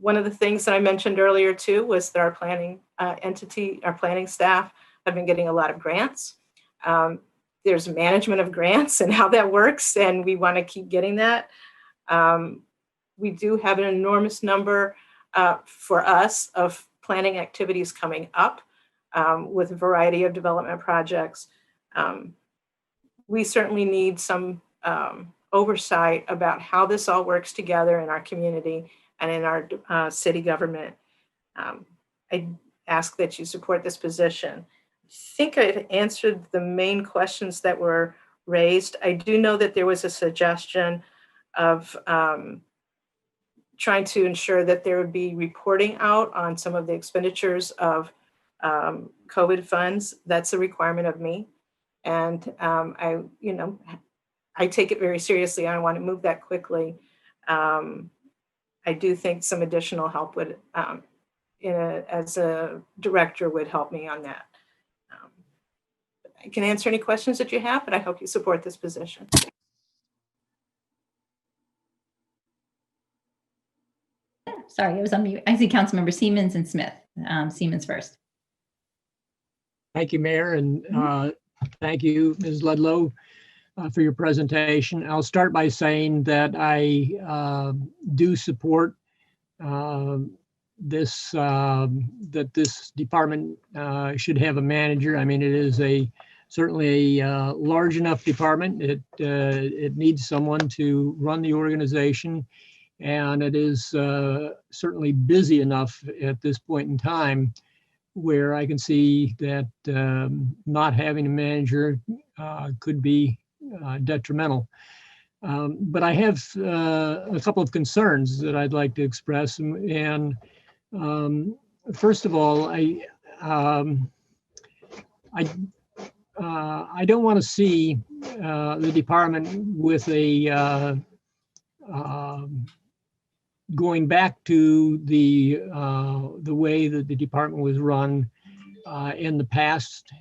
One of the things that I mentioned earlier too was that our planning our planning staff have been getting a lot of grants. There's management of grants and how that works, and we want to keep getting that. We do have an enormous number for us of planning activities coming up with a variety of development projects. We certainly need some oversight about how this all works together in our community and in our city government. I ask that you support this position. I think I've answered the main questions that were raised. I do know that there was a suggestion of trying to ensure that there would be reporting out on some of the expenditures of COVID funds. That's a requirement of me. And I take it very seriously. I want to move that quickly. I do think some additional help would, as a director, would help me on that. I can answer any questions that you have, but I hope you support this position. Sorry, I was on mute. I see Councilmember Siemens and Smith. Siemens first. Thank you, Mayor, and thank you, Ms. Ludlow, for your presentation. I'll start by saying that I do support this that this department should have a manager. I mean, it is certainly a large enough department. It needs someone to run the organization, and it is certainly busy enough at this point in time where I can see that not having a manager could be detrimental. But I have a couple of concerns that I'd like to express. And first of all, I don't want to see the department with a going back to the way that the department was run in the past,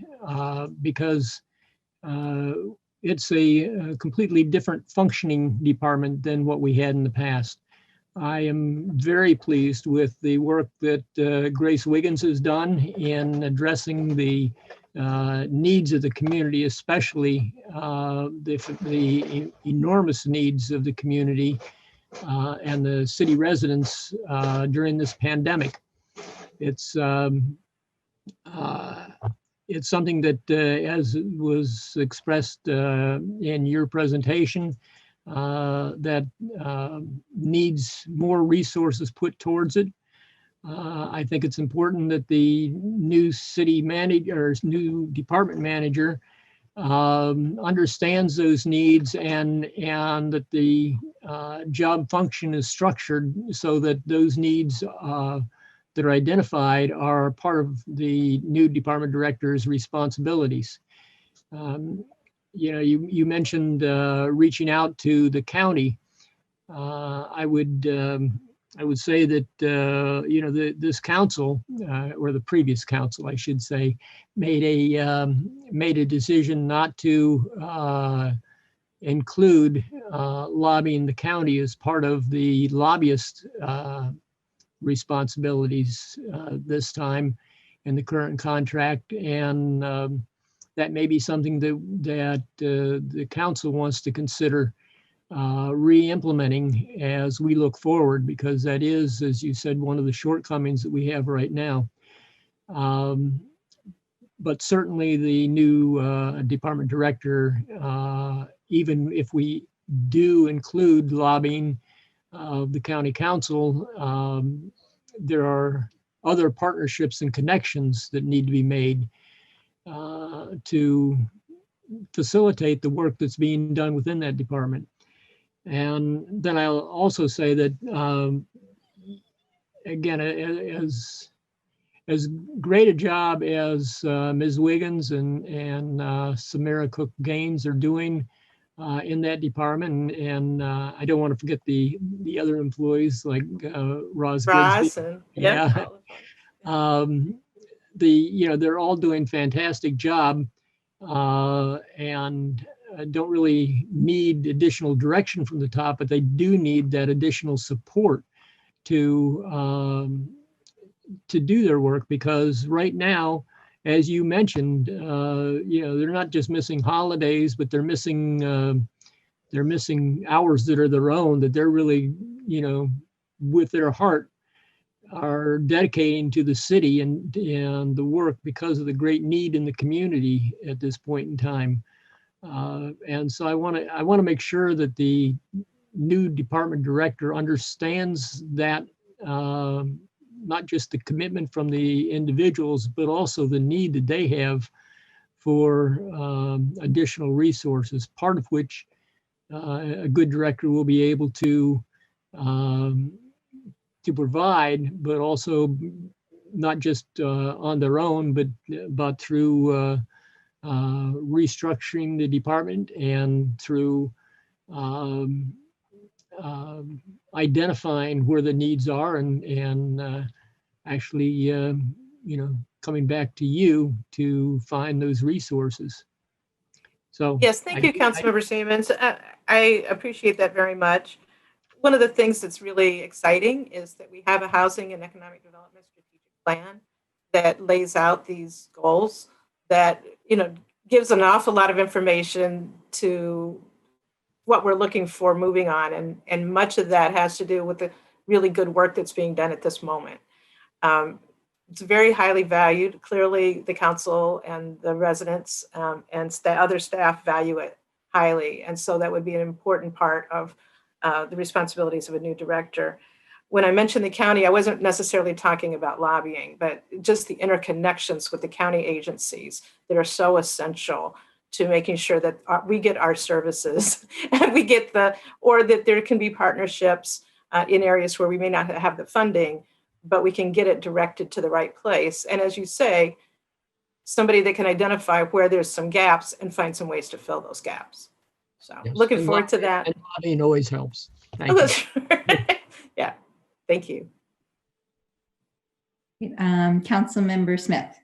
because it's a completely different functioning department than what we had in the past. I am very pleased with the work that Grace Wiggins has done in addressing the needs of the community, especially the enormous needs of the community and the city residents during this pandemic. It's something that, as was expressed in your presentation, that needs more resources put towards it. I think it's important that the new city manager, or new department manager, understands those needs, and that the job function is structured so that those needs that are identified are part of the new department director's responsibilities. You mentioned reaching out to the county. I would say that this council, or the previous council, I should say, made a decision not to include lobbying the county as part of the lobbyist responsibilities this time in the current contract, and that may be something that the council wants to consider re-implementing as we look forward, because that is, as you said, one of the shortcomings that we have right now. But certainly the new department director, even if we do include lobbying of the county council, there are other partnerships and connections that need to be made to facilitate the work that's being done within that department. And then I'll also say that, again, as great a job as Ms. Wiggins and Samara Cook Gaines are doing in that department, and I don't want to forget the other employees like Roz Grigsby. And they're all doing fantastic job, and don't really need additional direction from the top, but they do need that additional support to do their work, because right now, as you mentioned, they're not just missing holidays, but they're missing hours that are their own, that they're really, with their heart, are dedicating to the city and the work, because of the great need in the community at this point in time. And so I want to make sure that the new department director understands that, not just the commitment from the individuals, but also the need that they have for additional resources, part of which a good director will be able to provide, but also not just on their own, but through restructuring the department and through identifying where the needs are, and actually, coming back to you to find those resources. So yes, thank you, Councilmember Siemens. I appreciate that very much. One of the things that's really exciting is that we have a housing and economic development strategic plan that lays out these goals, that gives an awful lot of information to what we're looking for moving on, and much of that has to do with the really good work that's being done at this moment. It's very highly valued. Clearly, the council and the residents and the other staff value it highly, and so that would be an important part of the responsibilities of a new director. When I mentioned the county, I wasn't necessarily talking about lobbying, but just the interconnections with the county agencies that are so essential to making sure that we get our services and we get or that there can be partnerships in areas where we may not have the funding, but we can get it directed to the right place. And as you say, somebody that can identify where there's some gaps and find some ways to fill those gaps. So Yes, looking and forward to that. And lobbying always helps. Thank you. Yeah, thank you. Councilmember Smith.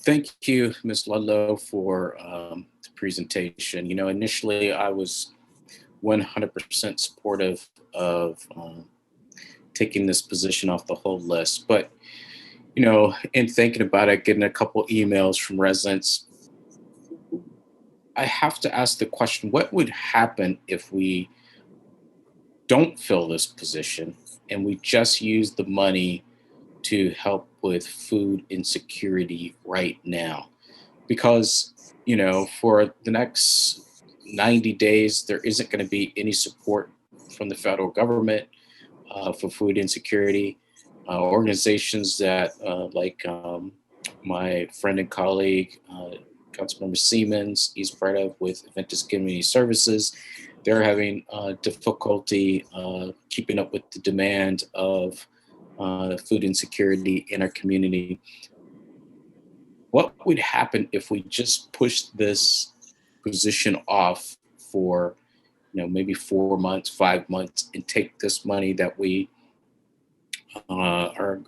Thank you, Ms. Ludlow, for the presentation. You know, initially I was 100% supportive of taking this position off the whole list, but you know, in thinking about it, getting a couple emails from residents, I have to ask the question: what would happen if we don't fill this position and we just use the money to help with food insecurity right now? Because, you know, for the next 90 days, there isn't going to be any support from the federal government for food insecurity. Organizations that, like my friend and colleague, Councilmember Siemens, he's part of with Adventist Community Services, they're having difficulty keeping up with the demand of food insecurity in our community. What would happen if we just pushed this position off for, you know, maybe 4 months, 5 months, and take this money that we are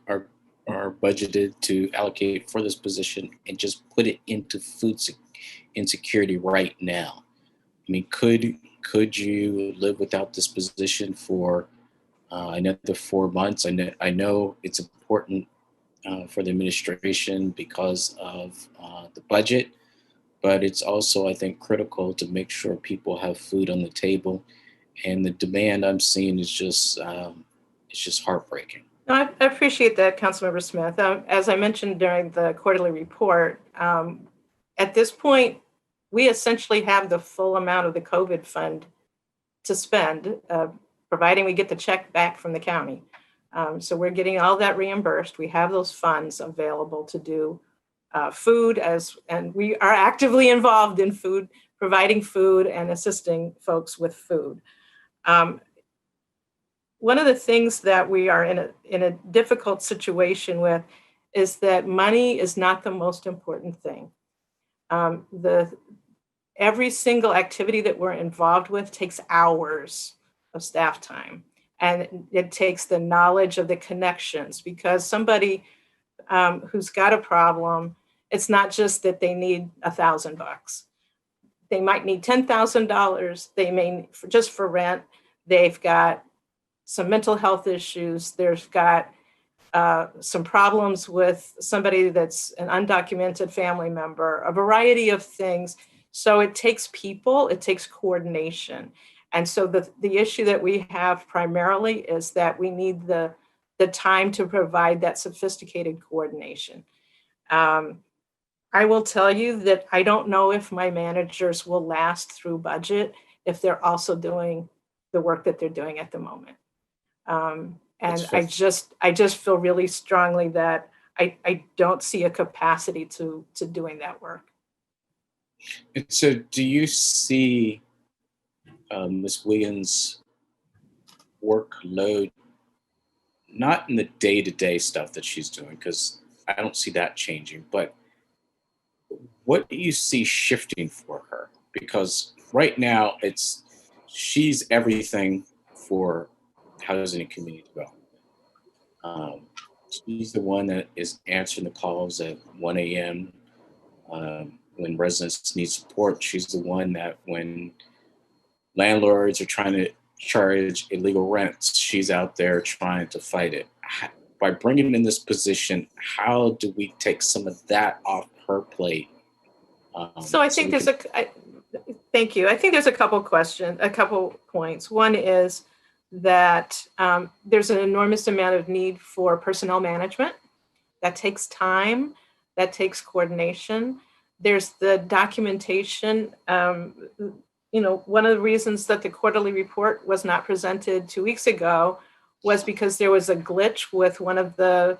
budgeted to allocate for this position and just put it into food insecurity right now? I mean, could you live without this position for another 4 months? I know it's important for the administration because of the budget, but it's also, I think, critical to make sure people have food on the table. And the demand I'm seeing is just it's just heartbreaking. No, I appreciate that, Councilmember Smith. As I mentioned during the quarterly report, at this point, we essentially have the full amount of the COVID fund to spend, providing we get the check back from the county. So we're getting all that reimbursed. We have those funds available to do food, and we are actively involved in food, providing food and assisting folks with food. One of the things that we are in a difficult situation with is that money is not the most important thing. Every single activity that we're involved with takes hours of staff time. And it takes the knowledge of the connections, because somebody who's got a problem, it's not just that they need $1,000. They might need $10,000. They may, just for rent, they've got some mental health issues. There's got some problems with somebody that's an undocumented family member, a variety of things. So it takes people, it takes coordination. And so the issue that we have primarily is that we need the time to provide that sophisticated coordination. I will tell you that I don't know if my managers will last through budget if they're also doing the work that they're doing at the moment. And I just feel really strongly that I don't see a capacity to doing that work. And so do you see Ms. Williams' workload, not in the day-to-day stuff that she's doing, because I don't see that changing, but what do you see shifting for her? Because right now she's everything for housing and community development. She's the one that is answering the calls at 1 a.m. When residents need support. She's the one that when landlords are trying to charge illegal rents, she's out there trying to fight it. By bringing in this position, how do we take some of that off her plate? So I think thank you. I think there's a couple points. One is that there's an enormous amount of need for personnel management. That takes time, that takes coordination. There's the documentation. One of the reasons that the quarterly report was not presented 2 weeks ago was because there was a glitch with one of the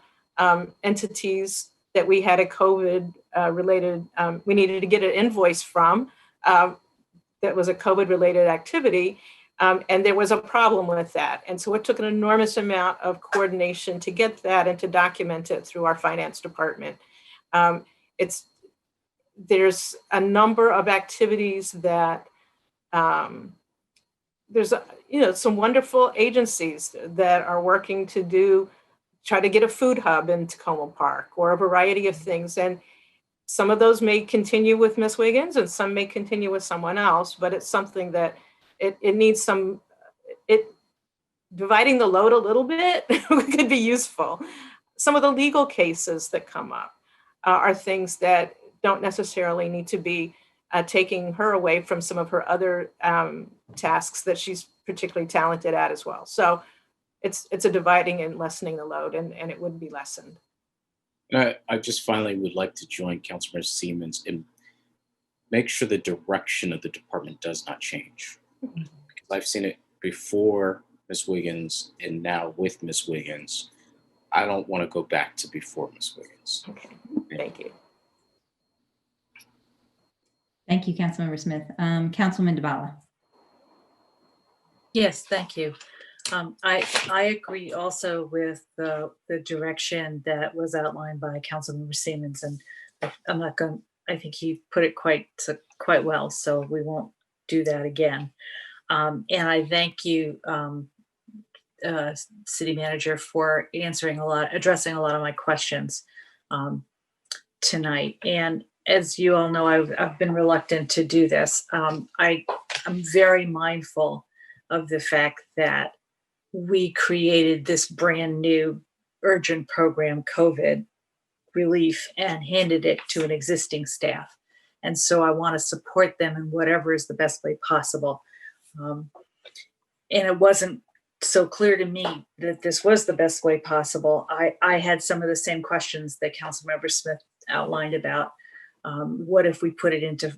entities that we had a COVID related, we needed to get an invoice from that was a COVID related activity. And there was a problem with that. And so it took an enormous amount of coordination to get that and to document it through our finance department. There's a number of activities that there's some wonderful agencies that are working to try to get a food hub in Tacoma Park or a variety of things. And some of those may continue with Miss Wiggins and some may continue with someone else, but it's something that it needs dividing the load a little bit could be useful. Some of the legal cases that come up are things that don't necessarily need to be taking her away from some of her other tasks that she's particularly talented at as well. So it's a dividing and lessening the load, and it would be lessened. I just finally would like to join Councilmember Siemens and make sure the direction of the department does not change. Because I've seen it before Ms. Wiggins and now with Ms. Wiggins. I don't want to go back to before Ms. Wiggins. Okay, thank you. Thank you, Councilmember Smith. Councilman Duvall. Yes, thank you. I agree also with the direction that was outlined by Councilmember Siemens, and I think he put it quite well, so we won't do that again. And I thank you, City Manager, for addressing a lot of my questions tonight. And as you all know, I've been reluctant to do this. I'm very mindful of the fact that we created this brand new urgent program, COVID relief, and handed it to an existing staff. And so I want to support them in whatever is the best way possible. And it wasn't so clear to me that this was the best way possible. I had some of the same questions that Councilmember Smith outlined about what if we put it into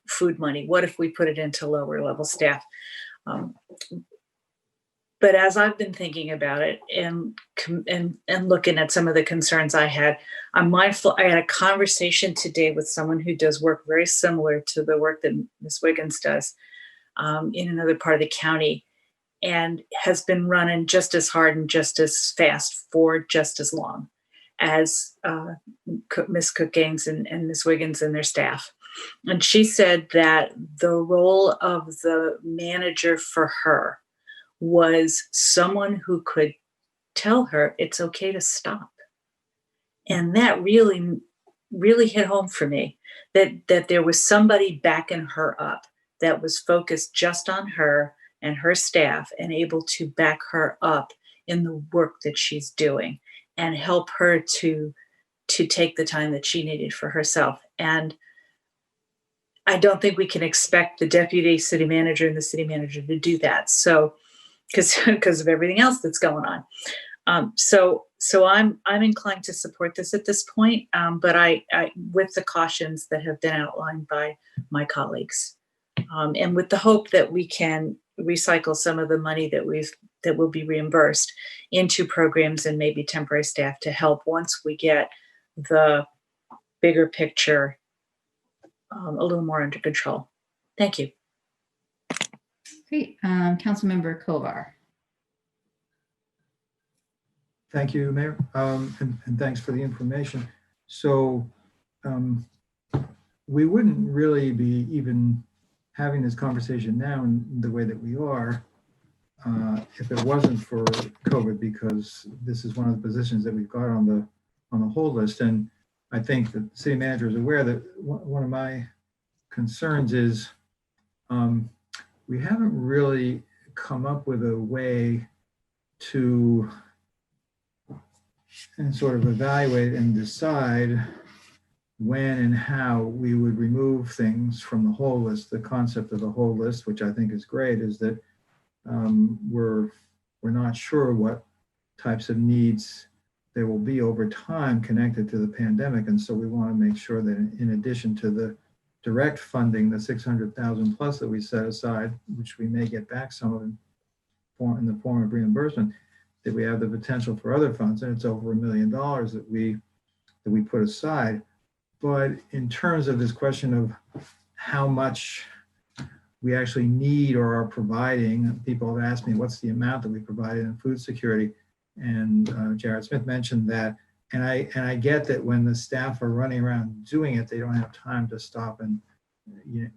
food money? What if we put it into lower level staff? But as I've been thinking about it and looking at some of the concerns I had, I'm mindful. I had a conversation today with someone who does work very similar to the work that Ms. Wiggins does in another part of the county, and has been running just as hard and just as fast for just as long as Ms. Cook-Gaines and Ms. Wiggins and their staff. And she said that the role of the manager for her was someone who could tell her it's okay to stop. And that really, really hit home for me, that there was somebody backing her up that was focused just on her and her staff and able to back her up in the work that she's doing and help her to take the time that she needed for herself. And I don't think we can expect the deputy city manager and the city manager to do that. So, because of everything else that's going on. So I'm inclined to support this at this point, but I with the cautions that have been outlined by my colleagues, and with the hope that we can recycle some of the money that will be reimbursed into programs and maybe temporary staff to help once we get the bigger picture a little more under control. Thank you. Great. Councilmember Kovar. Thank you, Mayor, and thanks for the information. So we wouldn't really be even having this conversation now in the way that we are if it wasn't for COVID, because this is one of the positions that we've got on the hold list. And I think that the city manager is aware that one of my concerns is we haven't really come up with a way to sort of evaluate and decide when and how we would remove things from the whole list. The concept of the whole list, which I think is great, is that we're not sure what types of needs there will be over time connected to the pandemic. And so we want to make sure that in addition to the direct funding, the 600,000 plus that we set aside, which we may get back some of in the form of reimbursement, that we have the potential for other funds, and it's over $1 million that we put aside. But in terms of this question of how much we actually need or are providing, people have asked me what's the amount that we provided in food security, and Jared Smith mentioned that I get that when the staff are running around doing it, they don't have time to stop and, you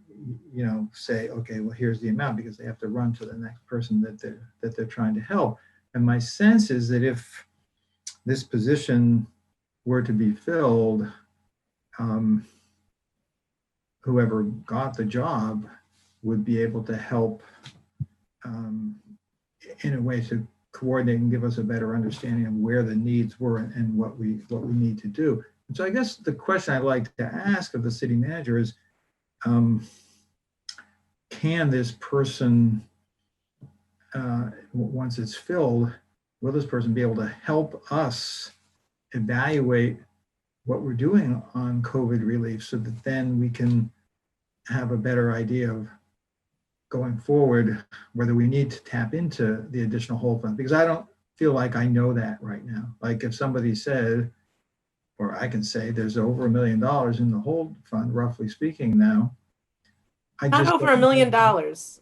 know, say, okay, well, here's the amount, because they have to run to the next person that they're trying to help. And my sense is that if this position were to be filled, whoever got the job would be able to help in a way to coordinate and give us a better understanding of where the needs were and what we need to do. And so I guess the question I'd like to ask of the city manager is, can this person, once it's filled, will this person be able to help us evaluate what we're doing on COVID relief so that then we can have a better idea of going forward, whether we need to tap into the additional whole fund? Because I don't feel like I know that right now. Like if somebody said, or I can say there's over $1 million in the hold fund, roughly speaking now. Not over $1 million. It's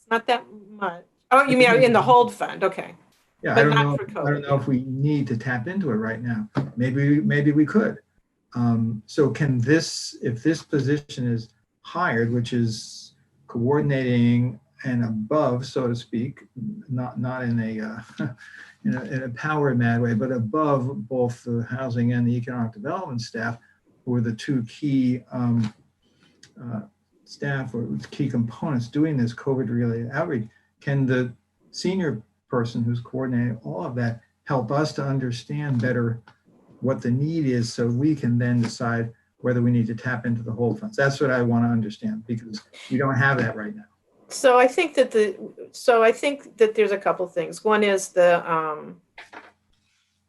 not that much. Oh, you mean in the hold fund? Okay. Yeah, But I don't not know. for COVID, I don't know if we need to tap into it right now. Maybe we could. So can this, if this position is hired, which is coordinating and above, so to speak, not in a in a power mad way, but above both the housing and the economic development staff, who are the two key staff or key components doing this COVID-related outreach, can the senior person who's coordinating all of that help us to understand better what the need is so we can then decide whether we need to tap into the whole funds? That's what I want to understand, because we don't have that right now. So I think that there's a couple things. One is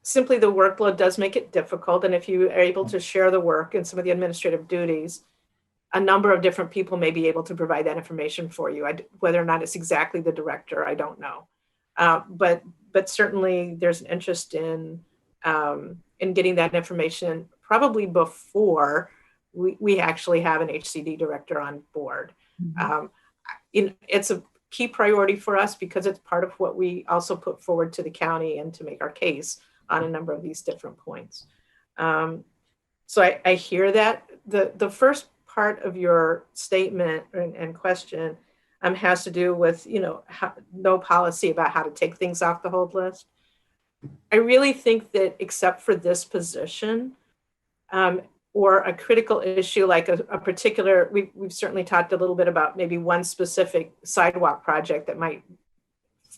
simply the workload does make it difficult. And if you are able to share the work and some of the administrative duties, a number of different people may be able to provide that information for you. Whether or not it's exactly the director, I don't know. But certainly there's an interest in getting that information probably before we actually have an HCD director on board. Mm-hmm. It's a key priority for us because it's part of what we also put forward to the county and to make our case on a number of these different points. So I hear that. The first part of your statement and question has to do with, no policy about how to take things off the hold list. I really think that except for this position, or a critical issue like a particular, we've certainly talked a little bit about maybe one specific sidewalk project that might,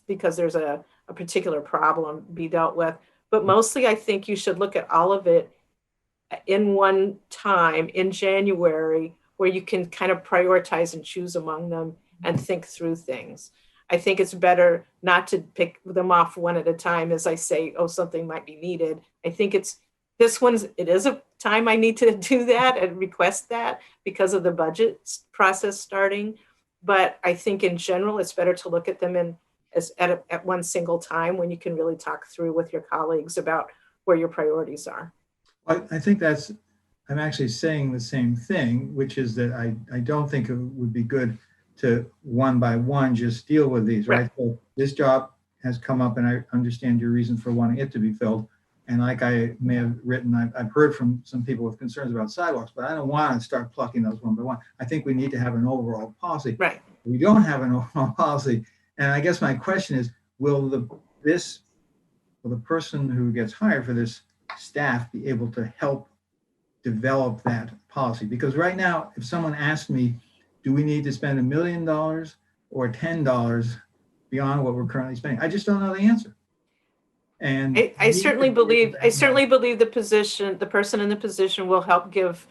because there's a particular problem, be dealt with. But mostly I think you should look at all of it in one time in January, where you can kind of prioritize and choose among them and think through things. I think it's better not to pick them off one at a time as I say, oh, something might be needed. I think it is a time I need to do that and request that because of the budget process starting. But I think in general, it's better to look at them at one single time when you can really talk through with your colleagues about where your priorities are. I think I'm actually saying the same thing, which is that I don't think it would be good to one by one just deal with these, right? So this job has come up and I understand your reason for wanting it to be filled. And like I may have written, I've heard from some people with concerns about sidewalks, but I don't want to start plucking those one by one. I think we need to have an overall policy. Right. We don't have an overall policy. And I guess my question is, will the person who gets hired for this staff be able to help develop that policy? Because right now, if someone asked me, do we need to spend $1 million or $10 beyond what we're currently spending? I just don't know the answer. And I certainly believe the person in the position will help give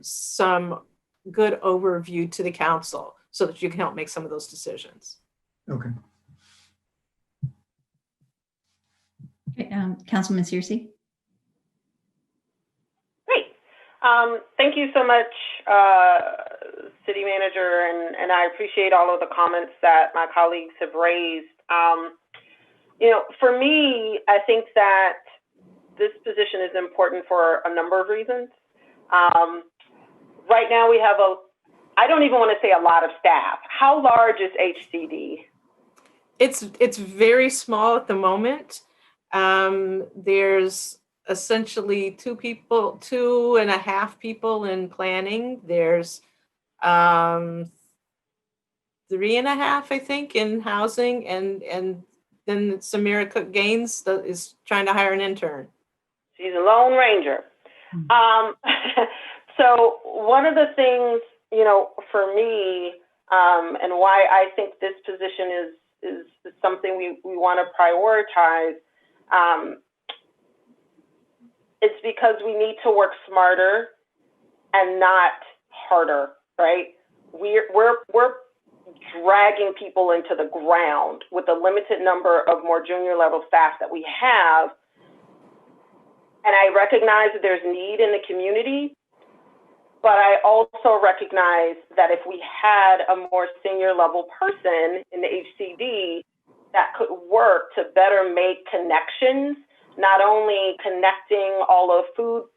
some good overview to the council so that you can help make some of those decisions. Okay. Councilman Searcy. Great. Thank you so much, City Manager, and I appreciate all of the comments that my colleagues have raised. For me, I think that this position is important for a number of reasons. Right now we have I don't even want to say a lot of staff. How large is HCD? It's very small at the moment. There's essentially 2.5 people in planning. There's 3.5, I think, in housing, and then Samira Cook Gaines is trying to hire an intern. She's a Lone Ranger. So one of the things, for me, and why I think this position is something we want to prioritize, it's because we need to work smarter and not harder, right? We're dragging people into the ground with the limited number of more junior level staff that we have. And I recognize that there's need in the community, but I also recognize that if we had a more senior level person in the HCD that could work to better make connections, not only connecting all of food,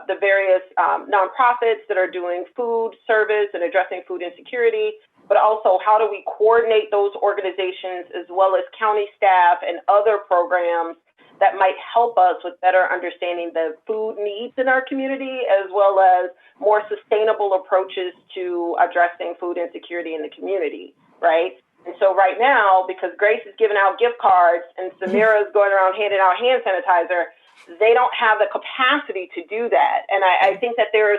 the various nonprofits that are doing food service and addressing food insecurity, but also how do we coordinate those organizations as well as county staff and other programs that might help us with better understanding the food needs in our community, as well as more sustainable approaches to addressing food insecurity in the community, right? And so right now, because Grace is giving out gift cards and Samira is going around handing out hand sanitizer, they don't have the capacity to do that. And I think that there's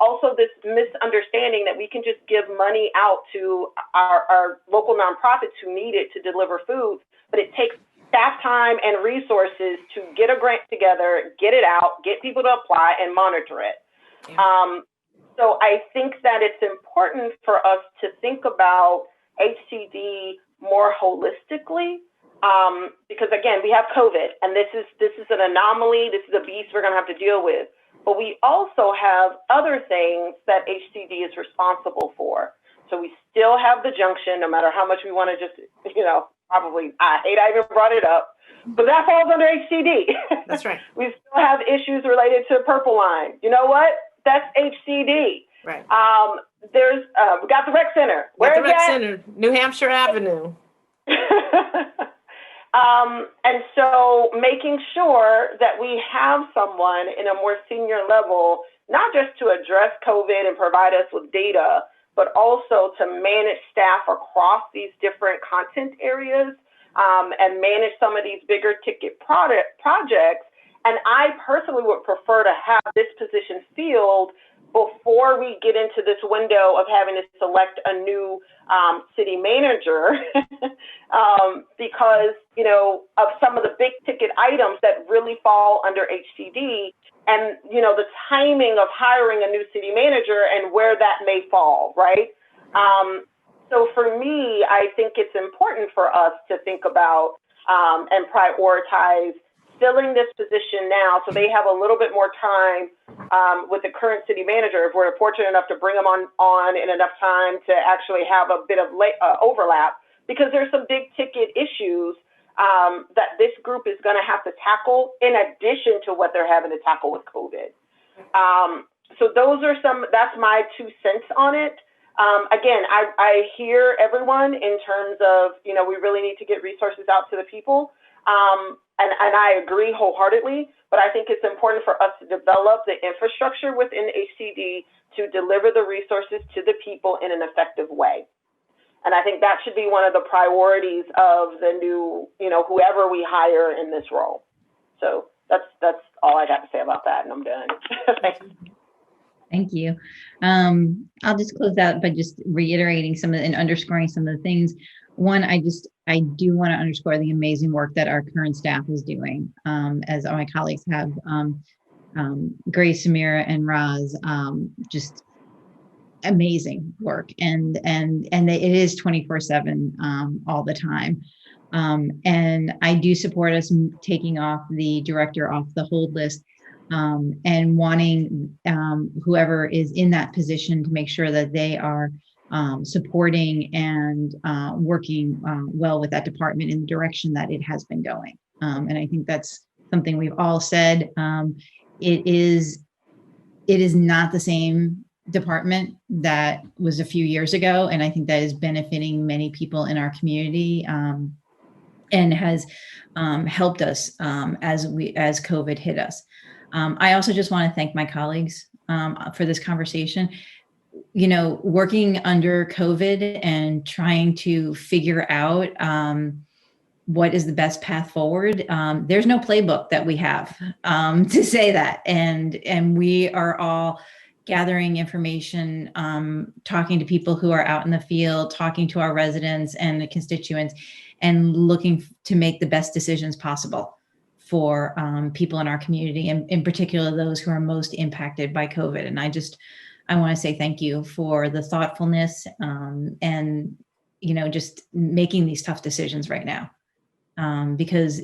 also this misunderstanding that we can just give money out to our local nonprofits who need it to deliver food, but it takes staff time and resources to get a grant together, get it out, get people to apply and monitor it. Yeah. So I think that it's important for us to think about HCD more holistically, because again, we have COVID, and this is an anomaly. This is a beast we're going to have to deal with. But we also have other things that HCD is responsible for. So we still have the junction, no matter how much we want to just, probably, I hate I even brought it up, but that falls under HCD. That's right. We still have issues related to Purple Line. You know what? That's HCD. Right. There's we got the rec center. Where is that? Center, New Hampshire Avenue. And so making sure that we have someone in a more senior level, not just to address COVID and provide us with data, but also to manage staff across these different content areas, and manage some of these bigger ticket projects. And I personally would prefer to have this position filled before we get into this window of having to select a new city manager, because, of some of the big ticket items that really fall under HCD and, the timing of hiring a new city manager and where that may fall, right? So for me, I think it's important for us to think about and prioritize filling this position now so they have a little bit more time with the current city manager, if we're fortunate enough to bring them on in enough time to actually have a bit of overlap, because there's some big ticket issues that this group is going to have to tackle in addition to what they're having to tackle with COVID. So that's my 2 cents on it. Again, I hear everyone in terms of, we really need to get resources out to the people. And I agree wholeheartedly, but I think it's important for us to develop the infrastructure within HCD to deliver the resources to the people in an effective way. And I think that should be one of the priorities of the new, whoever we hire in this role. So that's all I got to say about that, and I'm done. Thanks. Thank you. I'll just close out by just reiterating and underscoring some of the things. One, I do want to underscore the amazing work that our current staff is doing, as all my colleagues have. Grace, Samira, and Roz, just amazing work, and it is 24/7 all the time. And I do support us taking off the director off the hold list, and wanting whoever is in that position to make sure that they are supporting and working well with that department in the direction that it has been going. And I think that's something we've all said. It is not the same department that was a few years ago, and I think that is benefiting many people in our community. and has helped us as COVID hit us. I also just want to thank my colleagues for this conversation. You know, working under COVID and trying to figure out what is the best path forward. There's no playbook that we have to say that, and we are all gathering information, talking to people who are out in the field, talking to our residents and the constituents, and looking to make the best decisions possible for people in our community, and in particular those who are most impacted by COVID. And I want to say thank you for the thoughtfulness and, you know, just making these tough decisions right now, because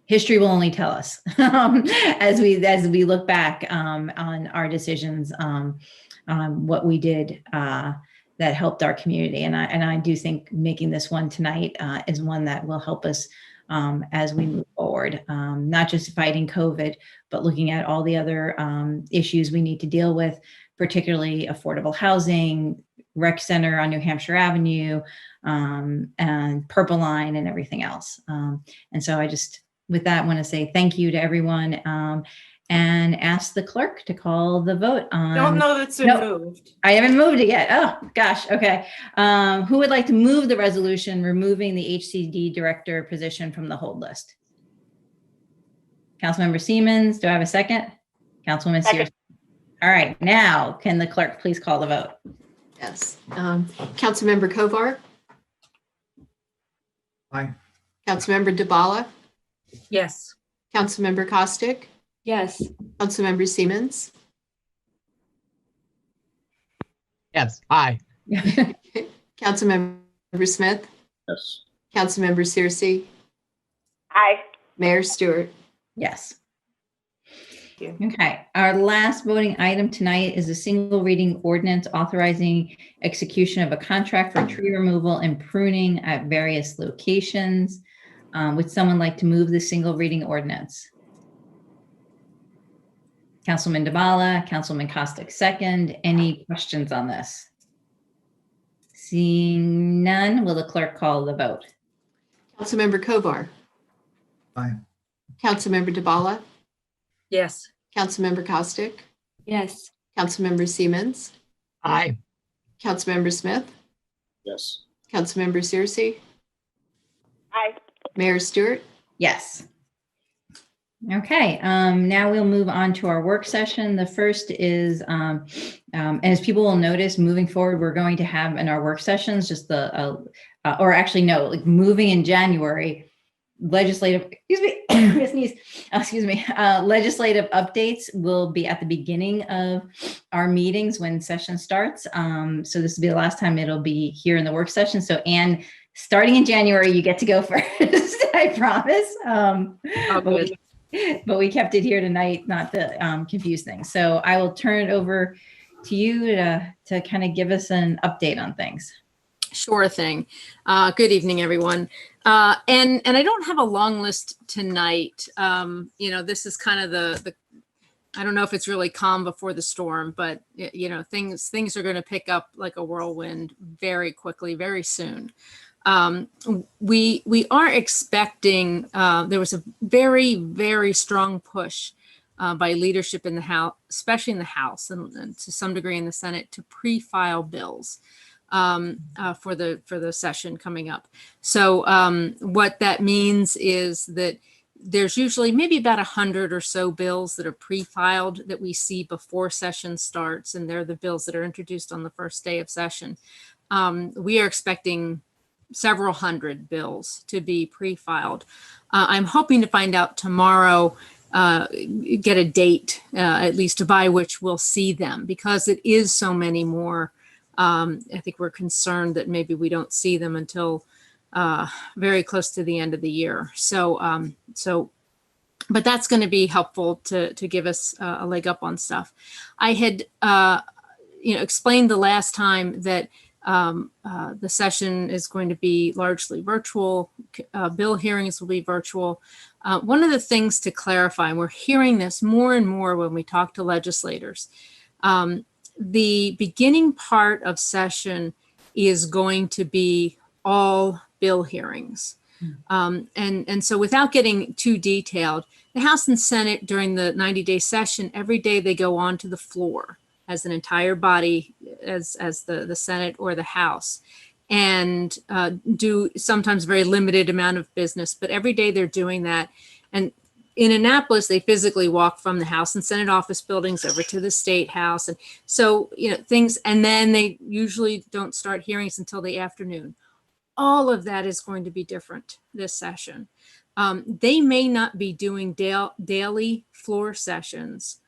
history will only tell us as we look back on our decisions, what we did that helped our community. And I do think making this one tonight is one that will help us as we move forward, not just fighting COVID, but looking at all the other issues we need to deal with, particularly affordable housing, rec center on New Hampshire Avenue, and Purple Line and everything else. And so I just, with that, want to say thank you to everyone and ask the clerk to call the vote on. Don't know that's been moved. I haven't moved it yet. Oh, gosh. Okay. Who would like to move the resolution removing the HCD director position from the hold list? Councilmember Siemens, do I have a second? Councilwoman Sears. All right. Now, can the clerk please call the vote? Yes. Councilmember Kovar, Aye. Councilmember DeBala, Yes. Councilmember Costick, Yes. Councilmember Siemens, Yes, aye. Councilmember Smith, Yes. Councilmember Searcy, Aye. Mayor Stewart. Yes. Thank Okay. Our last voting item tonight is a single reading ordinance authorizing execution of a contract for tree removal and pruning at various locations. Would someone like to move the single reading ordinance? Councilman DeBala, Councilman Costick second. Any questions on this? Seeing none, will the clerk call the vote? Councilmember Kovar, Aye. Councilmember DeBala, Yes. Councilmember Costick, Yes. Councilmember Siemens, Aye. Councilmember Smith, Yes. Councilmember Searcy, Aye. Mayor Stewart. Yes. Okay, now we'll move on to our work session. The first is, as people will notice, moving forward, we're going to have in our work sessions just or actually no, like moving in January, legislative, legislative updates will be at the beginning of our meetings when session starts. So this will be the last time it'll be here in the work session. So Anne, starting in January, you get to go first, I promise. But we kept it here tonight, not to confuse things. So I will turn it over to you to kind of give us an update on things. Sure thing. Good evening, everyone. And I don't have a long list tonight. This is kind of the I don't know if it's really calm before the storm, but things are going to pick up like a whirlwind very quickly, very soon. We are expecting, there was a very, very strong push by leadership in the House, especially in the House and to some degree in the Senate, to pre-file bills for the session coming up. So what that means is that there's usually maybe about 100 or so bills that are pre-filed that we see before session starts, and they're the bills that are introduced on the first day of session. We are expecting several hundred bills to be pre-filed. I'm hoping to find out tomorrow, get a date at least by which we'll see them, because it is so many more. I think we're concerned that maybe we don't see them until very close to the end of the year. But that's going to be helpful to give us a leg up on stuff. I had explained the last time that the session is going to be largely virtual. Bill hearings will be virtual. One of the things to clarify, and we're hearing this more and more when we talk to legislators, the beginning part of session is going to be all bill hearings. And so without getting too detailed, the House and Senate during the 90-day session, every day they go onto the floor as an entire body, as the Senate or the House, and do sometimes very limited amount of business, but every day they're doing that. And in Annapolis, they physically walk from the House and Senate office buildings over to the State House. And so, things, and then they usually don't start hearings until the afternoon. All of that is going to be different this session. They may not be doing daily floor sessions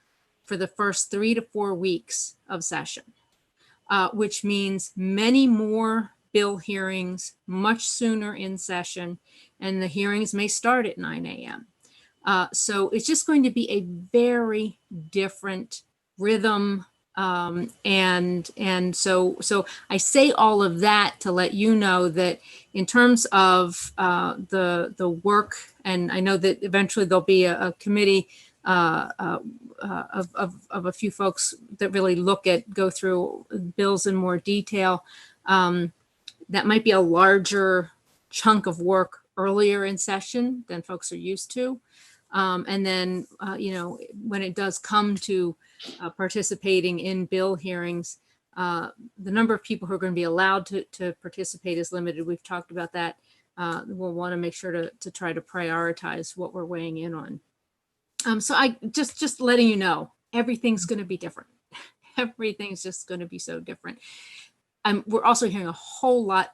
for the first 3 to 4 weeks of session, which means many more bill hearings much sooner in session, and the hearings may start at 9 a.m. So it's just going to be a very different rhythm. And so I say all of that to let you know that in terms of the work, and I know that eventually there'll be a committee of a few folks that really go through bills in more detail. That might be a larger chunk of work earlier in session than folks are used to. And then, when it does come to participating in bill hearings, the number of people who are going to be allowed to participate is limited. We've talked about that. We'll want to make sure to try to prioritize what we're weighing in on. So I just letting you know, everything's going to be different. Everything's just going to be so different. We're also hearing a whole lot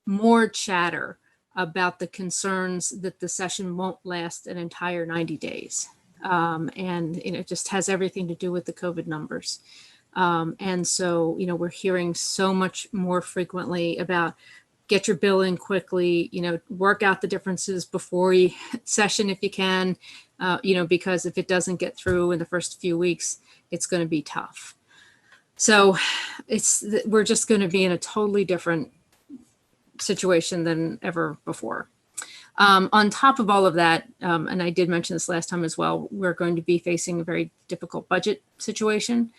more chatter about the concerns that the session won't last an entire 90 days. And it just has everything to do with the COVID numbers. And so, we're hearing so much more frequently about get your bill in quickly, work out the differences before session if you can, because if it doesn't get through in the first few weeks, it's going to be tough. So we're just going to be in a totally different situation than ever before. On top of all of that, and I did mention this last time as well, we're going to be facing a very difficult budget situation.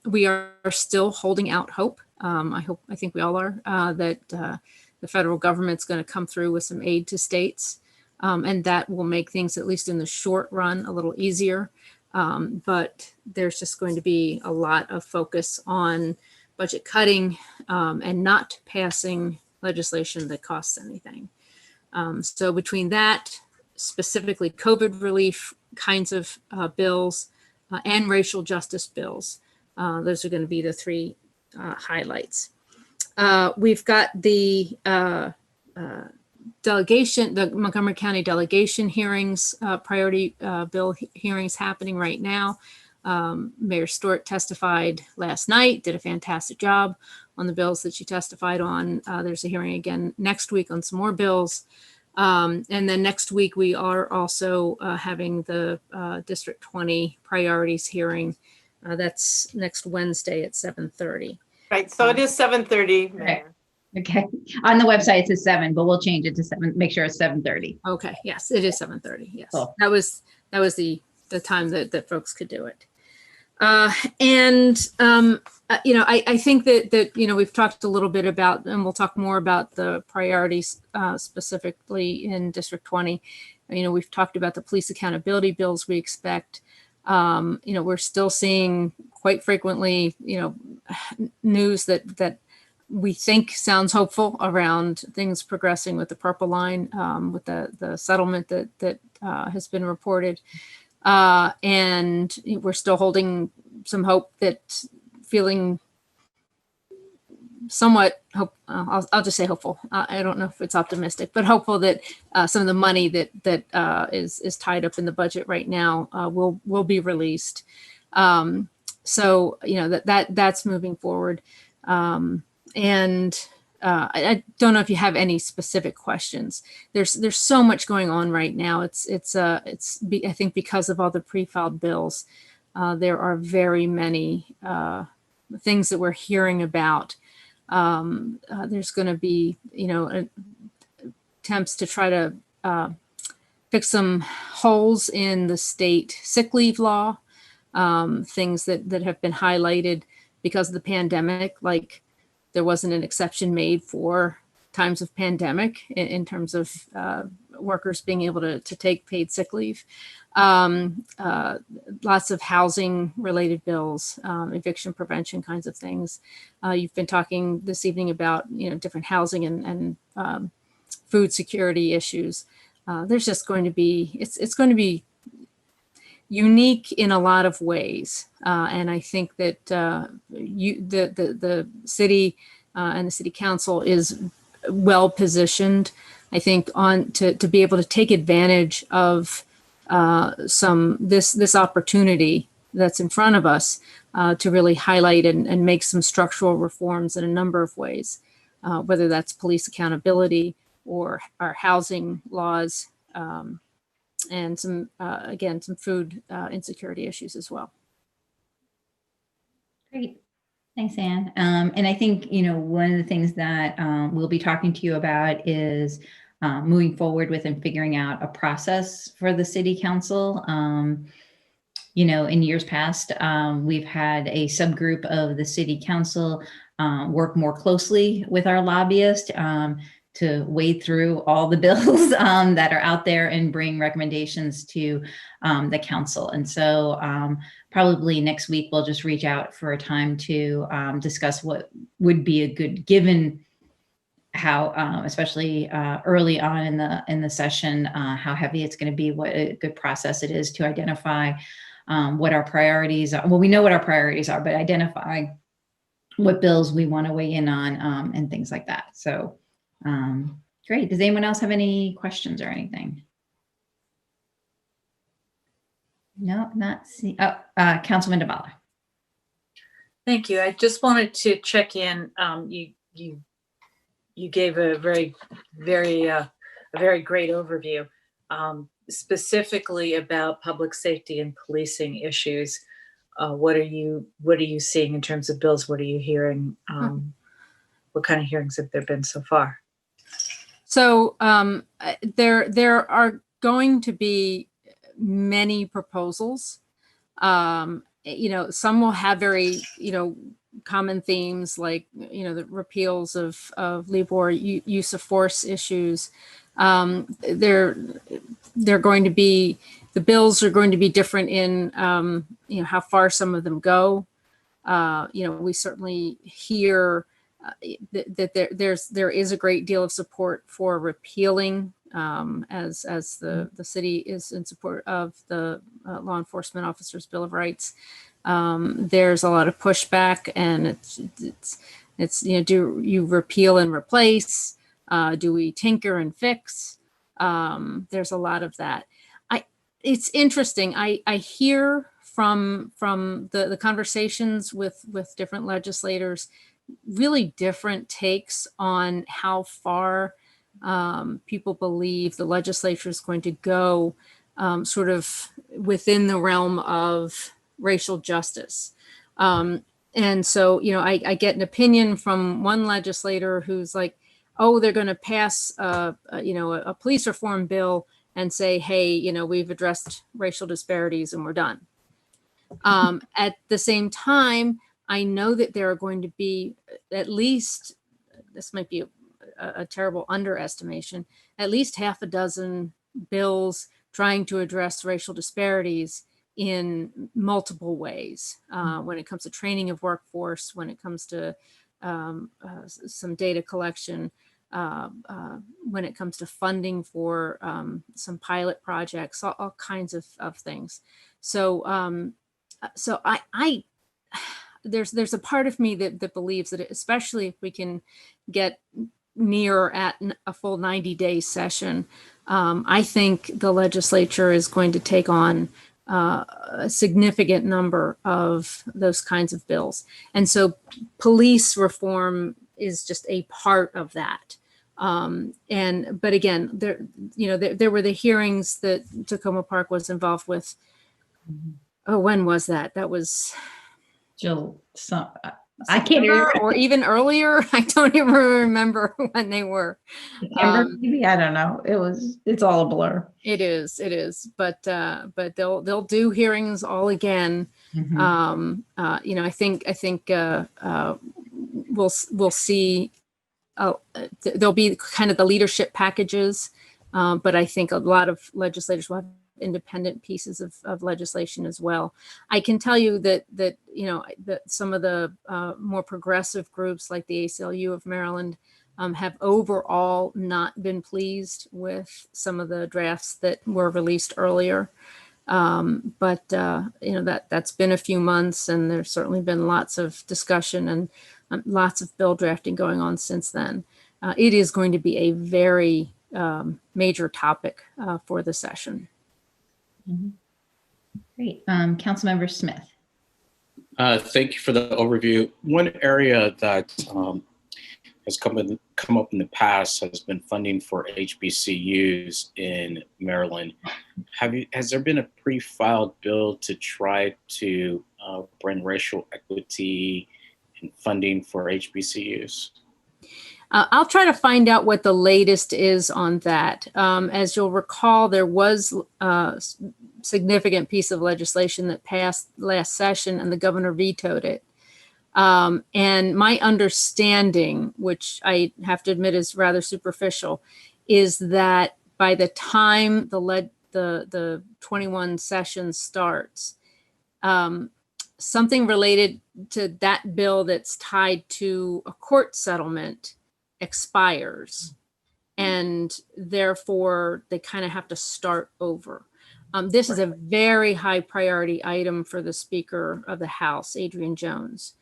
We are still holding out hope. I think we all are, that the federal government's going to come through with some aid to states, and that will make things, at least in the short run, a little easier. But there's just going to be a lot of focus on budget cutting and not passing legislation that costs anything. So between that, specifically COVID relief kinds of bills and racial justice bills, those are going to be the three highlights. We've got the delegation, the Montgomery County delegation hearings, priority bill hearings happening right now. Mayor Stewart testified last night, did a fantastic job on the bills that she testified on. There's a hearing again next week on some more bills. And then next week, we are also having the District 20 priorities hearing. That's next Wednesday at 7:30. Right, so it is 7:30, Mayor. Okay. On the website, it says 7, but we'll change it to 7, make sure it's 7:30. Okay, yes, it is 7:30, yes. Cool. That was the time that folks could do it. I think that we've talked a little bit about, and we'll talk more about the priorities specifically in District 20. We've talked about the police accountability bills we expect. We're still seeing quite frequently, news that we think sounds hopeful around things progressing with the Purple Line, with the settlement that has been reported. And we're still holding some hope, that feeling somewhat hope. I'll just say hopeful. I don't know if it's optimistic, but hopeful that some of the money that is tied up in the budget right now will be released. So that's moving forward. I don't know if you have any specific questions. There's so much going on right now. I think because of all the pre-filed bills, there are very many things that we're hearing about. There's going to be, attempts to try to fix some holes in the state sick leave law, things that have been highlighted because of the pandemic, like there wasn't an exception made for times of pandemic in terms of workers being able to take paid sick leave. Lots of housing related bills, eviction prevention kinds of things. You've been talking this evening about, different housing and food security issues. There's just going to be, it's going to be unique in a lot of ways. And I think that the city and the city council is well positioned, I think, to be able to take advantage of this opportunity that's in front of us to really highlight and make some structural reforms in a number of ways, whether that's police accountability or our housing laws, and some food insecurity issues as well. Great. Thanks, Anne. And I think, one of the things that we'll be talking to you about is moving forward with and figuring out a process for the city council. In years past, we've had a subgroup of the city council work more closely with our lobbyist to wade through all the bills that are out there and bring recommendations to the council. And so probably next week, we'll just reach out for a time to discuss what would be a good, given how, especially early on in the session, how heavy it's going to be, what a good process it is to identify what our priorities are. Well, we know what our priorities are, but identify what bills we want to weigh in on and things like that. So great. Does anyone else have any questions or anything? No, not see. Oh, Councilman Devala. Thank you. I just wanted to check in. You gave a very great overview, specifically about public safety and policing issues. What are you seeing in terms of bills? What are you hearing? What kind of hearings have there been so far? So there are going to be many proposals. Some will have very, common themes like, the repeals of leave or use of force issues. They're going to be, the bills are going to be different in, how far some of them go. We certainly hear that there is a great deal of support for repealing, as the city is in support of the Law Enforcement Officers Bill of Rights. There's a lot of pushback, and it's do you repeal and replace? Do we tinker and fix? There's a lot of that. It's interesting. I hear from the conversations with different legislators, really different takes on how far people believe the legislature is going to go, sort of within the realm of racial justice. And so, I get an opinion from one legislator who's like, oh, they're going to pass a police reform bill and say, hey, we've addressed racial disparities and we're done. At the same time, I know that there are going to be at least, this might be a terrible underestimation, at least half a dozen bills trying to address racial disparities in multiple ways, when it comes to training of workforce, when it comes to some data collection, when it comes to funding for some pilot projects, all kinds of things. So there's a part of me that believes that, especially if we can get near at a full 90-day session, I think the legislature is going to take on a significant number of those kinds of bills. And so police reform is just a part of that. But again, there were the hearings that Tacoma Park was involved with. Oh, when was that? That was Jill. I can't remember. Or even earlier. I don't even remember when they were. Maybe, I don't know. It's all a blur. It is. But they'll do hearings all again. Mm-hmm. I think we'll see there'll be kind of the leadership packages, but I think a lot of legislators will have independent pieces of legislation as well. I can tell you that some of the more progressive groups like the ACLU of Maryland have overall not been pleased with some of the drafts that were released earlier. But that's been a few months, and there's certainly been lots of discussion and lots of bill drafting going on since then. It is going to be a very major topic for the session. Mhm. Great. Councilmember Smith. Thank you for the overview. One area that has come up in the past has been funding for HBCUs in Maryland. Has there been a pre-filed bill to try to bring racial equity in funding for HBCUs? I'll try to find out what the latest is on that. As you'll recall, there was a significant piece of legislation that passed last session and the governor vetoed it. And my understanding, which I have to admit is rather superficial, is that by the time the 21 session starts, something related to that bill that's tied to a court settlement expires, and therefore they kind of have to start over. This is a very high priority item for the Speaker of the House, Adrian Jones.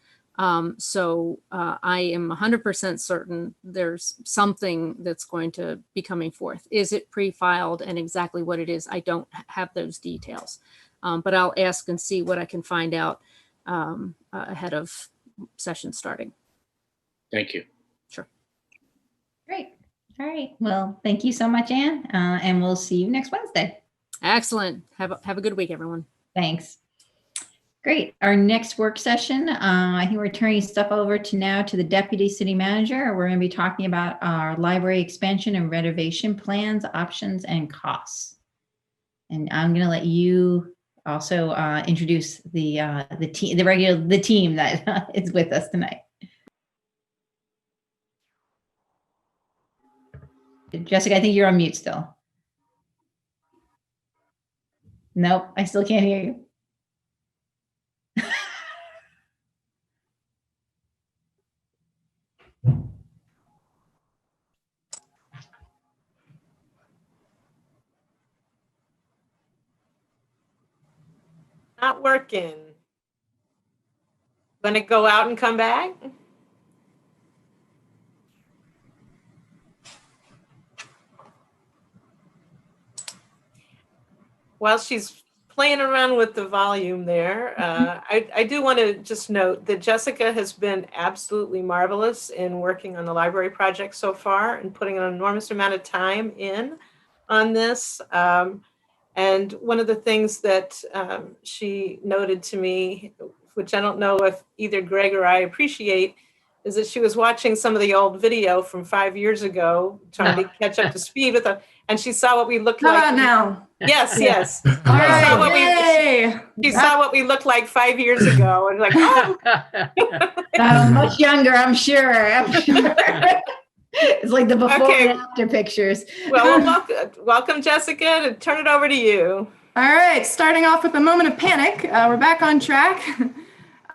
So I am 100% certain there's something that's going to be coming forth. Is it pre-filed, and exactly what it is, I don't have those details. But I'll ask and see what I can find out ahead of session starting. Thank you. Sure. Great. All right. Well, thank you so much, Ann. And we'll see you next Wednesday. Excellent. Have a good week, everyone. Thanks. Great. Our next work session, I think we're turning stuff over to the Deputy City Manager. We're going to be talking about our library expansion and renovation plans, options, and costs. And I'm going to let you also introduce the team that is with us tonight. Jessica, I think you're on mute still. Nope, I still can't hear you. Not working. Gonna go out and come back? While she's playing around with the volume there, I do want to just note that Jessica has been absolutely marvelous in working on the library project so far and putting an enormous amount of time in on this. And one of the things that she noted to me, which I don't know if either Greg or I appreciate, is that she was watching some of the old video from 5 years ago, trying to catch up to speed with them, and she saw what we looked like. How about now? Yes, yes. All right, she saw what we looked like 5 years ago, and like, oh. Much younger, I'm sure. It's like the before and after pictures. Well, welcome, Jessica. To turn it over to you. All right, starting off with a moment of panic. We're back on track.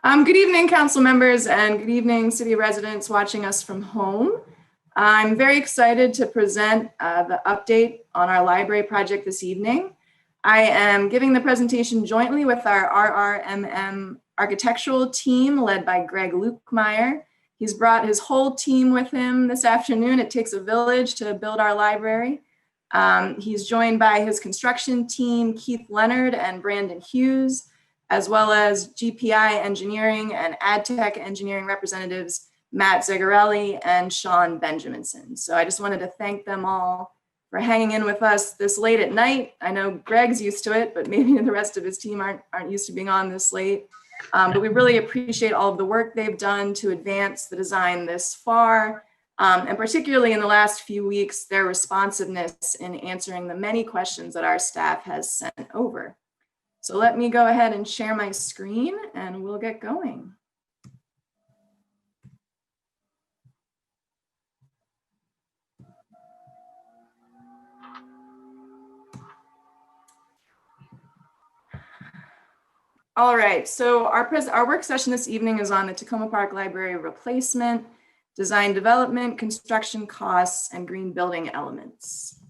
Good evening, council members, and good evening, city residents watching us from home. I'm very excited to present the update on our library project this evening. I am giving the presentation jointly with our RRMM architectural team led by Greg Lukemire. He's brought his whole team with him this afternoon. It takes a village to build our library. He's joined by his construction team, Keith Leonard and Brandon Hughes, as well as GPI engineering and AdTech engineering representatives, Matt Zegarelli and Sean Benjaminson. So I just wanted to thank them all for hanging in with us this late at night. I know Greg's used to it, but maybe the rest of his team aren't used to being on this late. But we really appreciate all of the work they've done to advance the design this far, and particularly in the last few weeks, their responsiveness in answering the many questions that our staff has sent over. So let me go ahead and share my screen and we'll get going. All right, so our work session this evening is on the Tacoma Park Library replacement, design development, construction costs, and green building elements.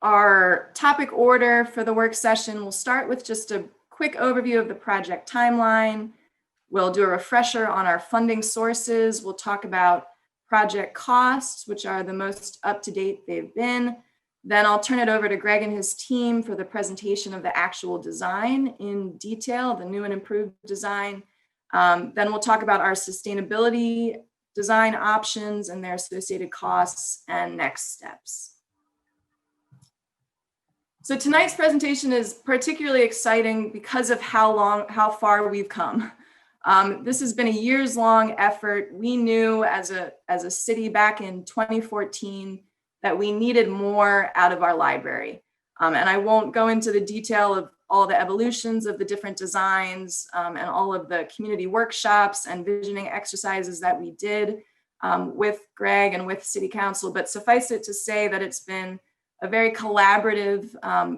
Our topic order for the work session will start with just a quick overview of the project timeline. We'll do a refresher on our funding sources. We'll talk about project costs, which are the most up-to-date they've been. Then I'll turn it over to Greg and his team for the presentation of the actual design in detail, the new and improved design. Then we'll talk about our sustainability design options and their associated costs and next steps. So tonight's presentation is particularly exciting because of how far we've come. This has been a years-long effort. We knew as a city back in 2014 that we needed more out of our library. And I won't go into the detail of all the evolutions of the different designs and all of the community workshops and visioning exercises that we did with Greg and with City Council, but suffice it to say that it's been a very collaborative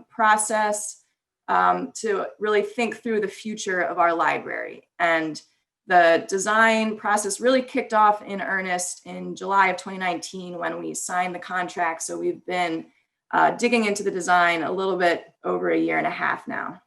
process to really think through the future of our library. And the design process really kicked off in earnest in July of 2019 when we signed the contract. So we've been digging into the design a little bit over a year and a half now.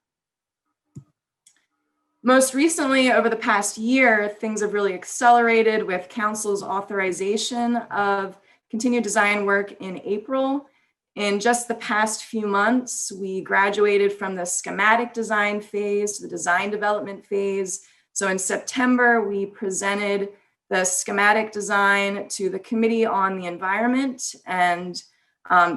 Most recently, over the past year, things have really accelerated with Council's authorization of continued design work in April. In just the past few months, we graduated from the schematic design phase to the design development phase. So in September, we presented the schematic design to the Committee on the Environment, and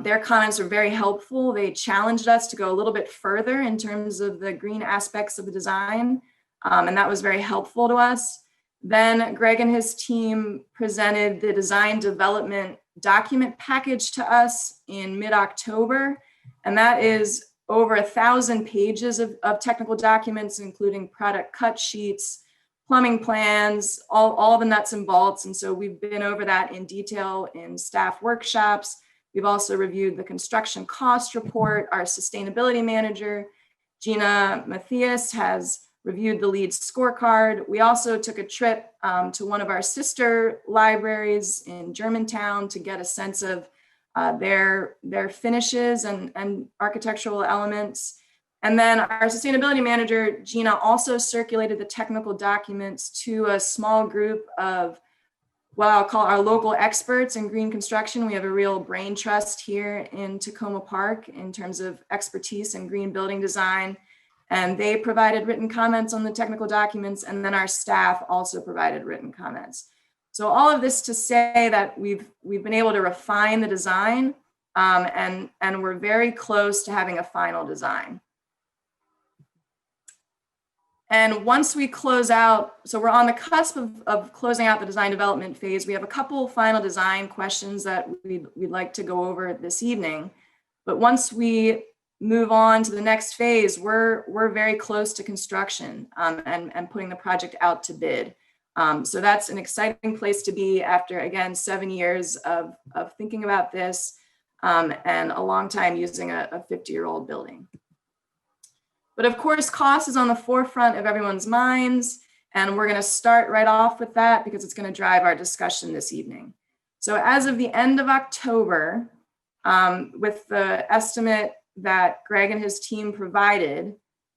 their comments were very helpful. They challenged us to go a little bit further in terms of the green aspects of the design, and that was very helpful to us. Then Greg and his team presented the design development document package to us in mid-October, and that is over 1,000 pages of technical documents, including product cut sheets, plumbing plans, all the nuts and bolts. And so we've been over that in detail in staff workshops. We've also reviewed the construction cost report. Our sustainability manager, Gina Matthias, has reviewed the LEED scorecard. We also took a trip to one of our sister libraries in Germantown to get a sense of their finishes and architectural elements. And then our sustainability manager, Gina, also circulated the technical documents to a small group of what I'll call our local experts in green construction. We have a real brain trust here in Tacoma Park in terms of expertise in green building design. And they provided written comments on the technical documents, and then our staff also provided written comments. So all of this to say that we've been able to refine the design and we're very close to having a final design. And once we close out, so we're on the cusp of closing out the design development phase. We have a couple final design questions that we'd like to go over this evening. But once we move on to the next phase, we're very close to construction and putting the project out to bid. So that's an exciting place to be after, again, 7 years of thinking about this and a long time using a 50-year-old building. But of course, cost is on the forefront of everyone's minds, and we're going to start right off with that because it's going to drive our discussion this evening. So as of the end of October, with the estimate that Greg and his team provided,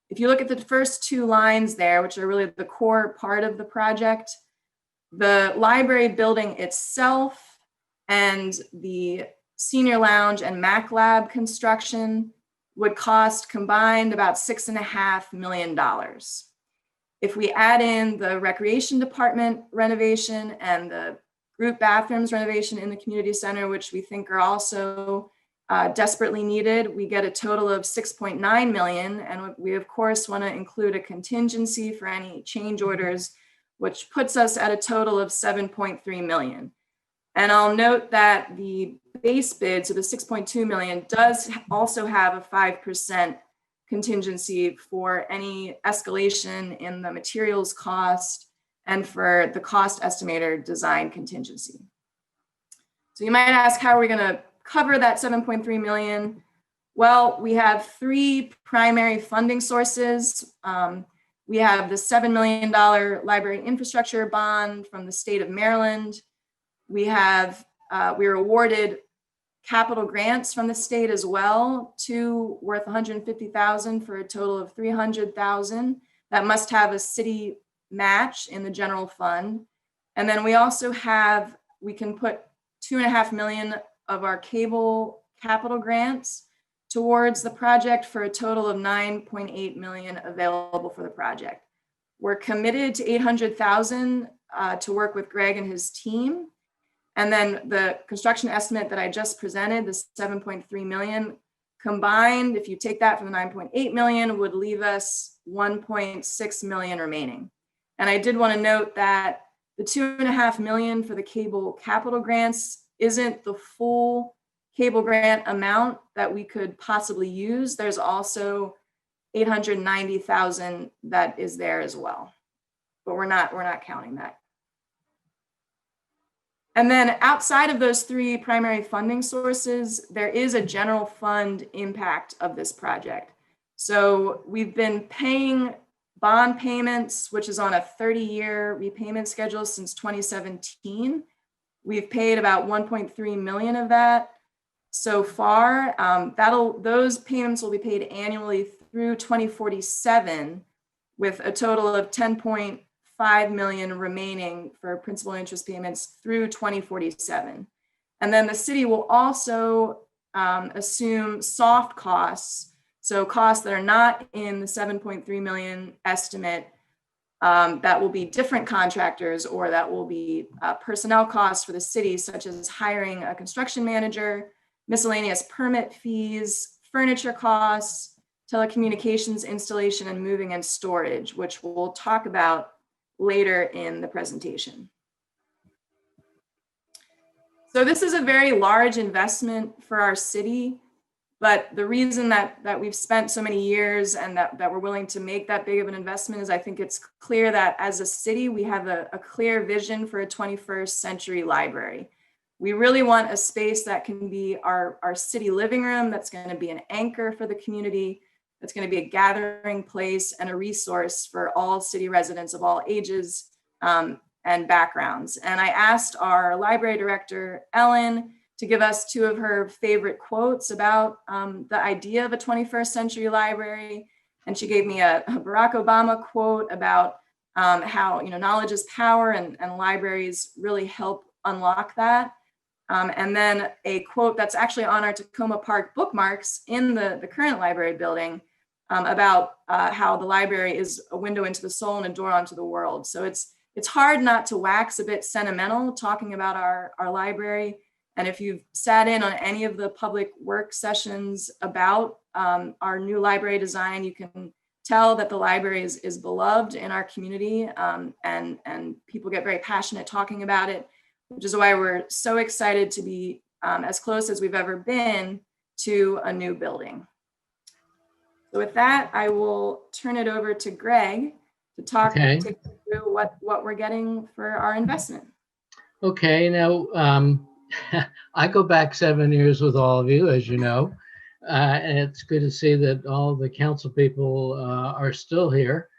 if you look at the first two lines there, which are really the core part of the project, the library building itself and the senior lounge and Mac Lab construction would cost combined about $6.5 million. If we add in the recreation department renovation and the group bathrooms renovation in the community center, which we think are also desperately needed, we get a total of $6.9 million. And we of course want to include a contingency for any change orders, which puts us at a total of $7.3 million. And I'll note that the base bid, so the $6.2 million, does also have a 5% contingency for any escalation in the materials cost and for the cost estimator design contingency. So you might ask, how are we going to cover that $7.3 million? Well, we have three primary funding sources. We have the $7 million library infrastructure bond from the state of Maryland. We were awarded capital grants from the state as well, two worth $150,000 for a total of $300,000 that must have a city match in the general fund. And then we also we can put $2.5 million of our cable capital grants towards the project for a total of $9.8 million available for the project. We're committed to $800,000 to work with Greg and his team. And then the construction estimate that I just presented, the $7.3 million combined, if you take that from the $9.8 million, would leave us $1.6 million remaining. And I did want to note that the $2.5 million for the cable capital grants isn't the full cable grant amount that we could possibly use. There's also $890,000 that is there as well, but we're not counting that. And then outside of those three primary funding sources, there is a general fund impact of this project. So we've been paying bond payments, which is on a 30-year repayment schedule since 2017. We've paid about 1.3 million of that so far. Those payments will be paid annually through 2047, with a total of 10.5 million remaining for principal and interest payments through 2047. And then the city will also assume soft costs, so costs that are not in the 7.3 million estimate, that will be different contractors, or that will be personnel costs for the city, such as hiring a construction manager, miscellaneous permit fees, furniture costs, telecommunications installation, and moving and storage, which we'll talk about later in the presentation. So this is a very large investment for our city, but the reason that we've spent so many years and that we're willing to make that big of an investment is I think it's clear that as a city, we have a clear vision for a 21st century library. We really want a space that can be our city living room, that's going to be an anchor for the community, that's going to be a gathering place and a resource for all city residents of all ages and backgrounds. And I asked our library director, Ellen, to give us two of her favorite quotes about the idea of a 21st century library. And she gave me a Barack Obama quote about how knowledge is power, and libraries really help unlock that. And then a quote that's actually on our Tacoma Park bookmarks in the current library building about how the library is a window into the soul and a door onto the world. So it's hard not to wax a bit sentimental talking about our library. And if you've sat in on any of the public work sessions about our new library design, you can tell that the library is beloved in our community, and people get very passionate talking about it, which is why we're so excited to be as close as we've ever been to a new building. So with that, I will turn it over to Greg to take you through what we're getting for our investment. Okay, now I go back 7 years with all of you, as you know, and it's good to see that all the council people are still here.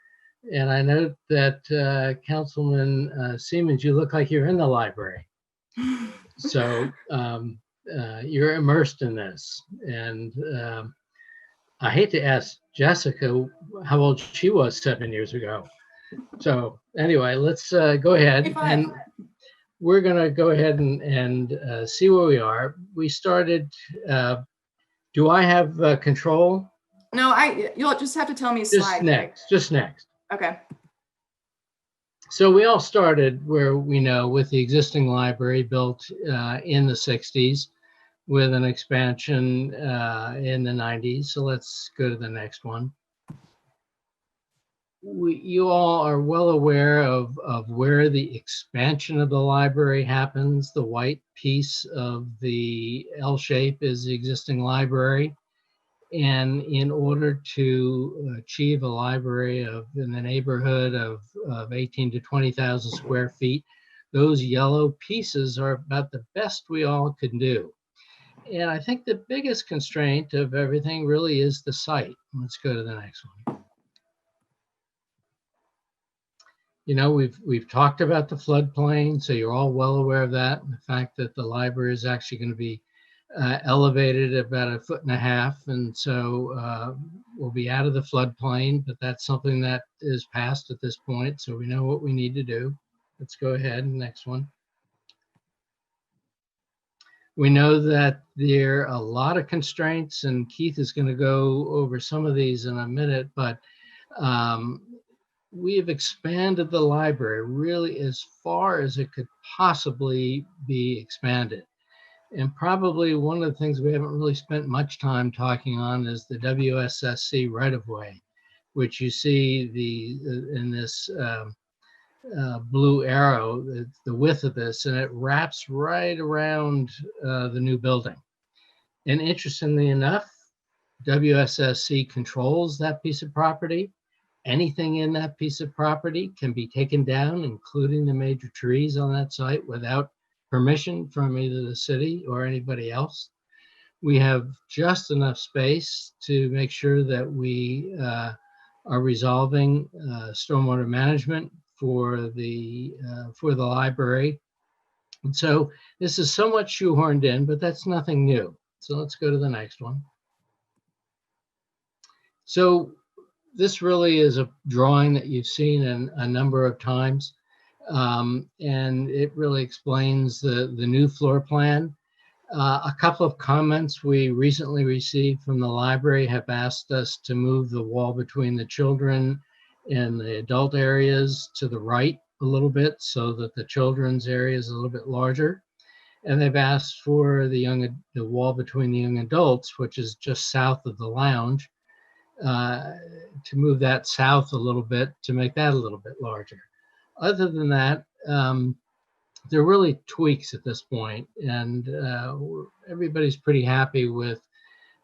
And I know that Councilman Siemens, you look like you're in the library. So you're immersed in this. And I hate to ask Jessica how old she was 7 years ago. So anyway, let's go ahead. And we're going to go ahead and see where we are. We started, do I have control? No, you'll just have to tell me a slide. Just next. Okay. So we all started where we know with the existing library built in the 60s with an expansion in the 90s. So let's go to the next one. You all are well aware of where the expansion of the library happens. The white piece of the L shape is the existing library. And in order to achieve a library in the neighborhood of 18 to 20,000 square feet, those yellow pieces are about the best we all can do. And I think the biggest constraint of everything really is the site. Let's go to the next one. You know, we've talked about the floodplain, so you're all well aware of that. And the fact that the library is actually going to be elevated about 1.5 feet. And so we'll be out of the floodplain, but that's something that is passed at this point. So we know what we need to do. Let's go ahead. Next one. We know that there are a lot of constraints, and Keith is going to go over some of these in a minute, but we have expanded the library really as far as it could possibly be expanded. And probably one of the things we haven't really spent much time talking on is the WSSC right-of-way, which you see in this blue arrow, the width of this, and it wraps right around the new building. And interestingly enough, WSSC controls that piece of property. Anything in that piece of property can be taken down, including the major trees on that site, without permission from either the city or anybody else. We have just enough space to make sure that we are resolving stormwater management for the library. And so this is somewhat shoehorned in, but that's nothing new. So let's go to the next one. So this really is a drawing that you've seen a number of times, and it really explains the new floor plan. A couple of comments we recently received from the library have asked us to move the wall between the children and the adult areas to the right a little bit so that the children's area is a little bit larger. And they've asked for the wall between the young adults, which is just south of the lounge, to move that south a little bit to make that a little bit larger. Other than that, they're really tweaks at this point, and everybody's pretty happy with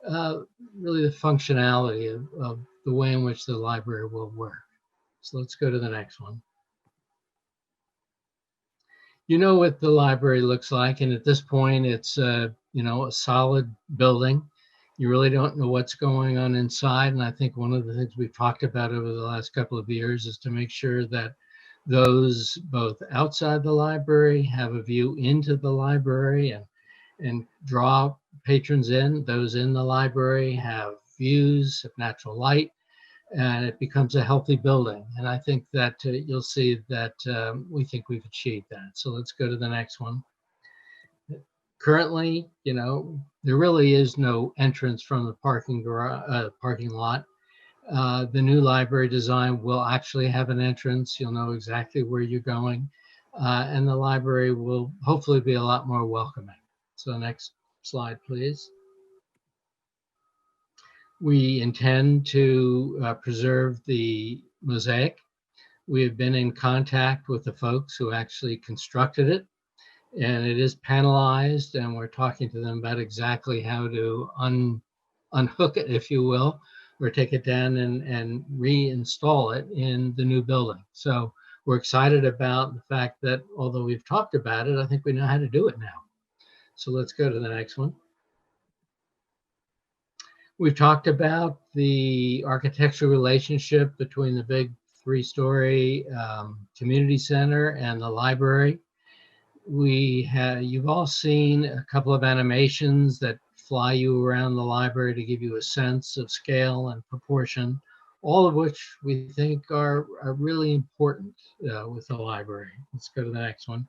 really the functionality of the way in which the library will work. So let's go to the next one. You know what the library looks like, and at this point, it's a solid building. You really don't know what's going on inside, and I think one of the things we've talked about over the last couple of years is to make sure that those both outside the library have a view into the library and draw patrons in. Those in the library have views of natural light, and it becomes a healthy building. And I think that you'll see that we think we've achieved that. So let's go to the next one. Currently, there really is no entrance from the parking lot. The new library design will actually have an entrance. You'll know exactly where you're going, and the library will hopefully be a lot more welcoming. So next slide, please. We intend to preserve the mosaic. We have been in contact with the folks who actually constructed it, and it is panelized, and we're talking to them about exactly how to unhook it, if you will, or take it down and reinstall it in the new building. So we're excited about the fact that although we've talked about it, I think we know how to do it now. So let's go to the next one. We've talked about the architectural relationship between the big 3-story community center and the library. You've all seen a couple of animations that fly you around the library to give you a sense of scale and proportion, all of which we think are really important with the library. Let's go to the next one.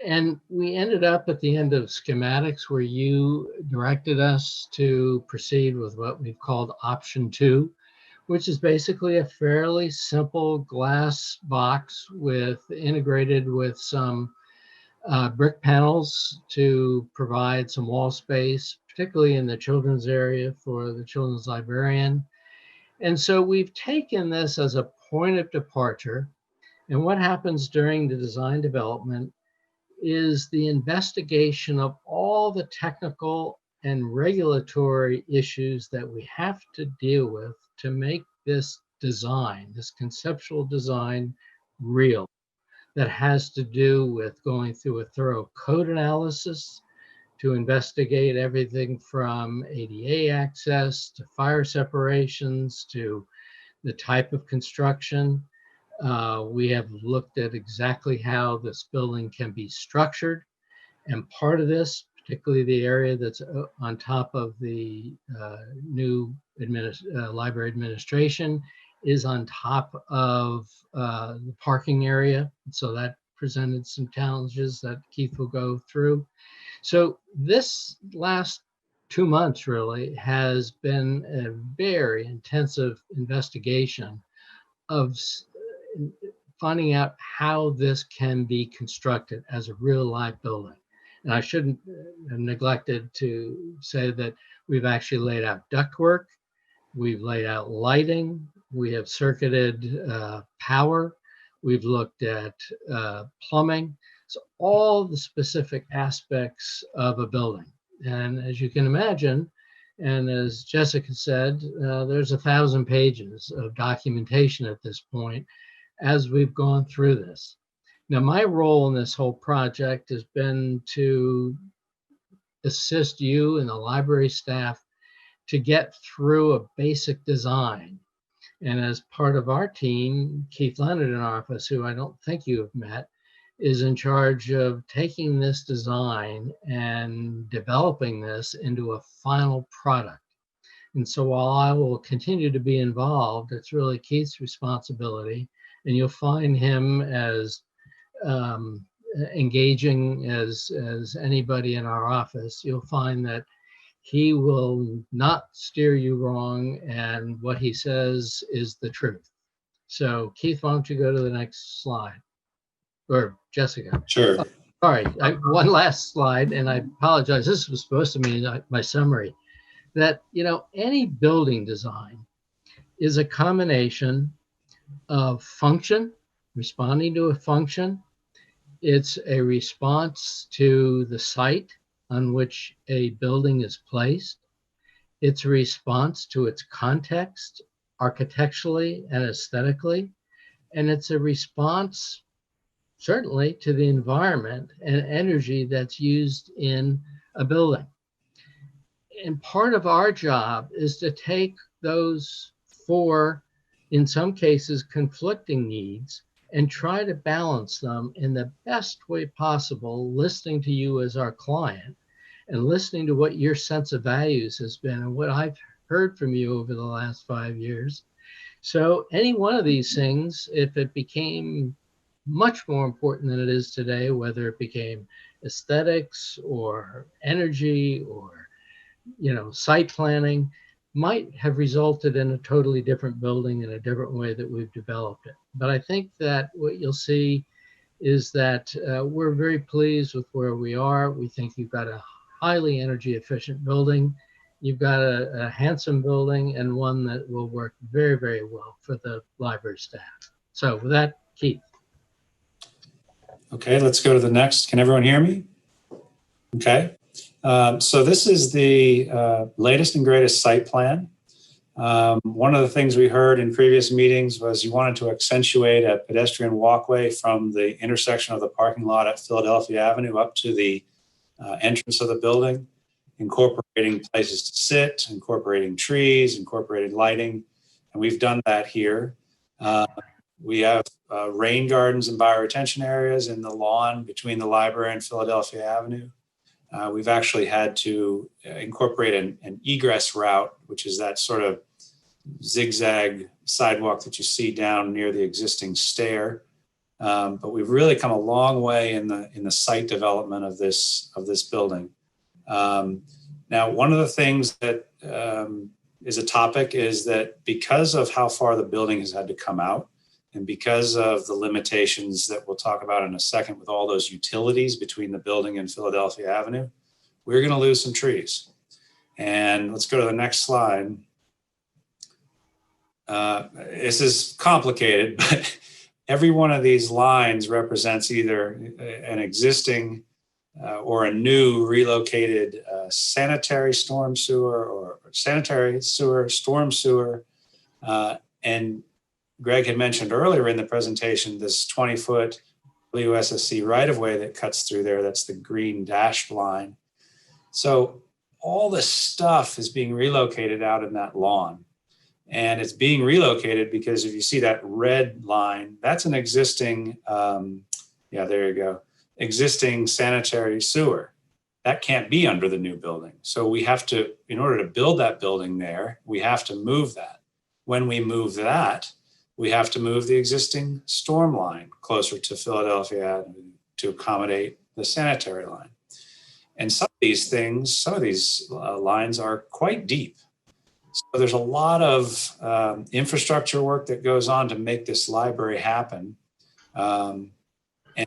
And we ended up at the end of schematics where you directed us to proceed with what we've called option 2, which is basically a fairly simple glass box integrated with some brick panels to provide some wall space, particularly in the children's area for the children's librarian. And so we've taken this as a point of departure. And what happens during the design development is the investigation of all the technical and regulatory issues that we have to deal with to make this design, this conceptual design, real. That has to do with going through a thorough code analysis, to investigate everything from ADA access to fire separations to the type of construction. We have looked at exactly how this building can be structured. And part of this, particularly the area that's on top of the new library administration, is on top of the parking area. So that presented some challenges that Keith will go through. So this last 2 months really has been a very intensive investigation of finding out how this can be constructed as a real live building. And I shouldn't have neglected to say that we've actually laid out ductwork, we've laid out lighting, we have circuited power, we've looked at plumbing. So all the specific aspects of a building. And as you can imagine, and as Jessica said, there's 1,000 pages of documentation at this point as we've gone through this. Now, my role in this whole project has been to assist you and the library staff to get through a basic design. And as part of our team, Keith Leonard in our office, who I don't think you have met, is in charge of taking this design and developing this into a final product. And so while I will continue to be involved, it's really Keith's responsibility. And you'll find him as engaging as anybody in our office. You'll find that he will not steer you wrong, and what he says is the truth. So Keith, why don't you go to the next slide? Or Jessica. Sure. Sorry, one last slide, and I apologize. This was supposed to be my summary. That, any building design is a combination of function, responding to a function. It's a response to the site on which a building is placed. It's a response to its context, architecturally and aesthetically. And it's a response certainly to the environment and energy that's used in a building. And part of our job is to take those four, in some cases, conflicting needs and try to balance them in the best way possible, listening to you as our client and listening to what your sense of values has been and what I've heard from you over the last 5 years. So any one of these things, if it became much more important than it is today, whether it became aesthetics or energy or, site planning, might have resulted in a totally different building in a different way that we've developed it. But I think that what you'll see is that we're very pleased with where we are. We think you've got a highly energy efficient building. You've got a handsome building and one that will work very, very well for the library staff. So with that, Keith. Okay, let's go to the next. Can everyone hear me? Okay. So this is the latest and greatest site plan. One of the things we heard in previous meetings was you wanted to accentuate a pedestrian walkway from the intersection of the parking lot at Philadelphia Avenue up to the entrance of the building, incorporating places to sit, incorporating trees, incorporating lighting, and we've done that here. We have rain gardens and bioretention areas in the lawn between the library and Philadelphia Avenue. We've actually had to incorporate an egress route, which is that sort of zigzag sidewalk that you see down near the existing stair. But we've really come a long way in the site development of this building. Now, one of the things that is a topic is that because of how far the building has had to come out, and because of the limitations that we'll talk about in a second with all those utilities between the building and Philadelphia Avenue, we're going to lose some trees. And let's go to the next slide. This is complicated, but every one of these lines represents either an existing or a new relocated sanitary storm sewer or sanitary sewer, storm sewer, and Greg had mentioned earlier in the presentation this 20-foot WSSC right-of-way that cuts through there. That's the green dashed line. So all this stuff is being relocated out in that lawn. And it's being relocated because if you see that red line, that's an existing, there you go, existing sanitary sewer. That can't be under the new building. So we have to, in order to build that building there, we have to move that. When we move that, we have to move the existing storm line closer to Philadelphia to accommodate the sanitary line. And some of these things, some of these lines are quite deep. So there's a lot of infrastructure work that goes on to make this library happen. And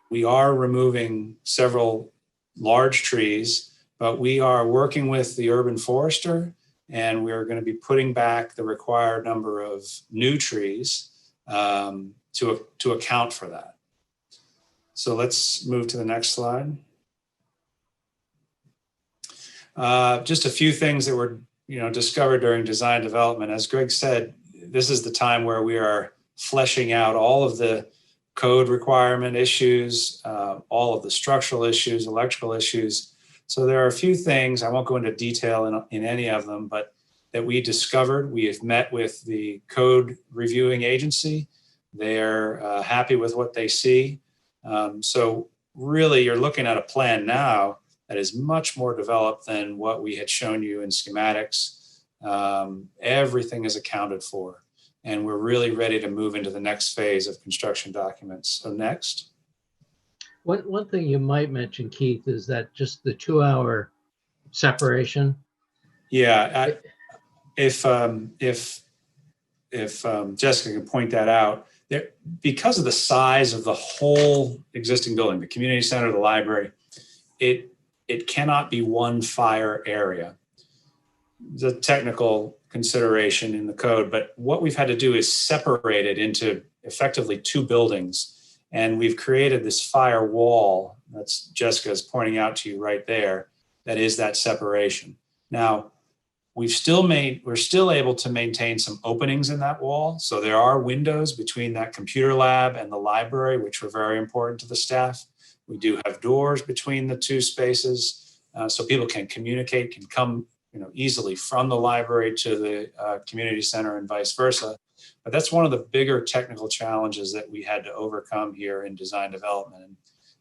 we are removing several large trees, but we are working with the urban forester, and we're going to be putting back the required number of new trees to account for that. So let's move to the next slide. Just a few things that were discovered during design development. As Greg said, this is the time where we are fleshing out all of the code requirement issues, all of the structural issues, electrical issues. So there are a few things, I won't go into detail in any of them, but that we discovered. We have met with the code reviewing agency. They're happy with what they see. So really you're looking at a plan now that is much more developed than what we had shown you in schematics. Everything is accounted for, and we're really ready to move into the next phase of construction documents. So next. One thing you might mention, Keith, is that just the 2-hour separation. Yeah, if Jessica can point that out, because of the size of the whole existing building, the community center, the library, it cannot be one fire area. The technical consideration in the code, but what we've had to do is separate it into effectively 2 buildings. And we've created this fire wall that's Jessica's pointing out to you right there. That is that separation. Now, we're still able to maintain some openings in that wall. So there are windows between that computer lab and the library, which were very important to the staff. We do have doors between the 2 spaces, so people can communicate, can come easily from the library to the community center and vice versa. But that's one of the bigger technical challenges that we had to overcome here in design development.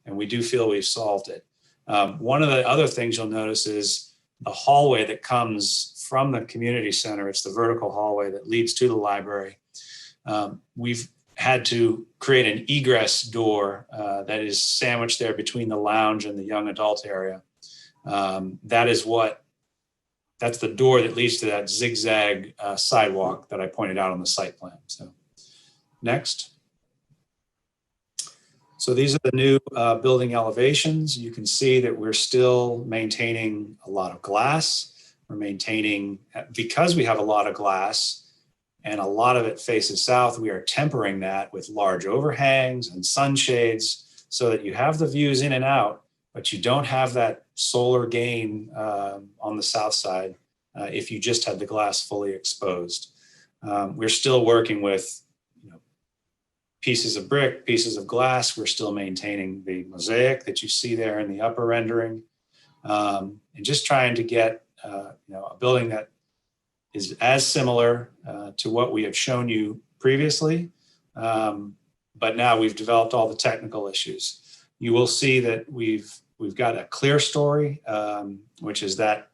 And we do feel we've solved it. One of the other things you'll notice is the hallway that comes from the community center. It's the vertical hallway that leads to the library. We've had to create an egress door that is sandwiched there between the lounge and the young adult area. That's the door that leads to that zigzag sidewalk that I pointed out on the site plan. So next. So these are the new building elevations. You can see that we're still maintaining a lot of glass. We're maintaining, because we have a lot of glass and a lot of it faces south, we are tempering that with large overhangs and sunshades so that you have the views in and out, but you don't have that solar gain on the south side if you just had the glass fully exposed. We're still working with pieces of brick, pieces of glass. We're still maintaining the mosaic that you see there in the upper rendering, and just trying to get a building that is as similar to what we have shown you previously, but now we've developed all the technical issues. You will see that we've got a clear story, which is that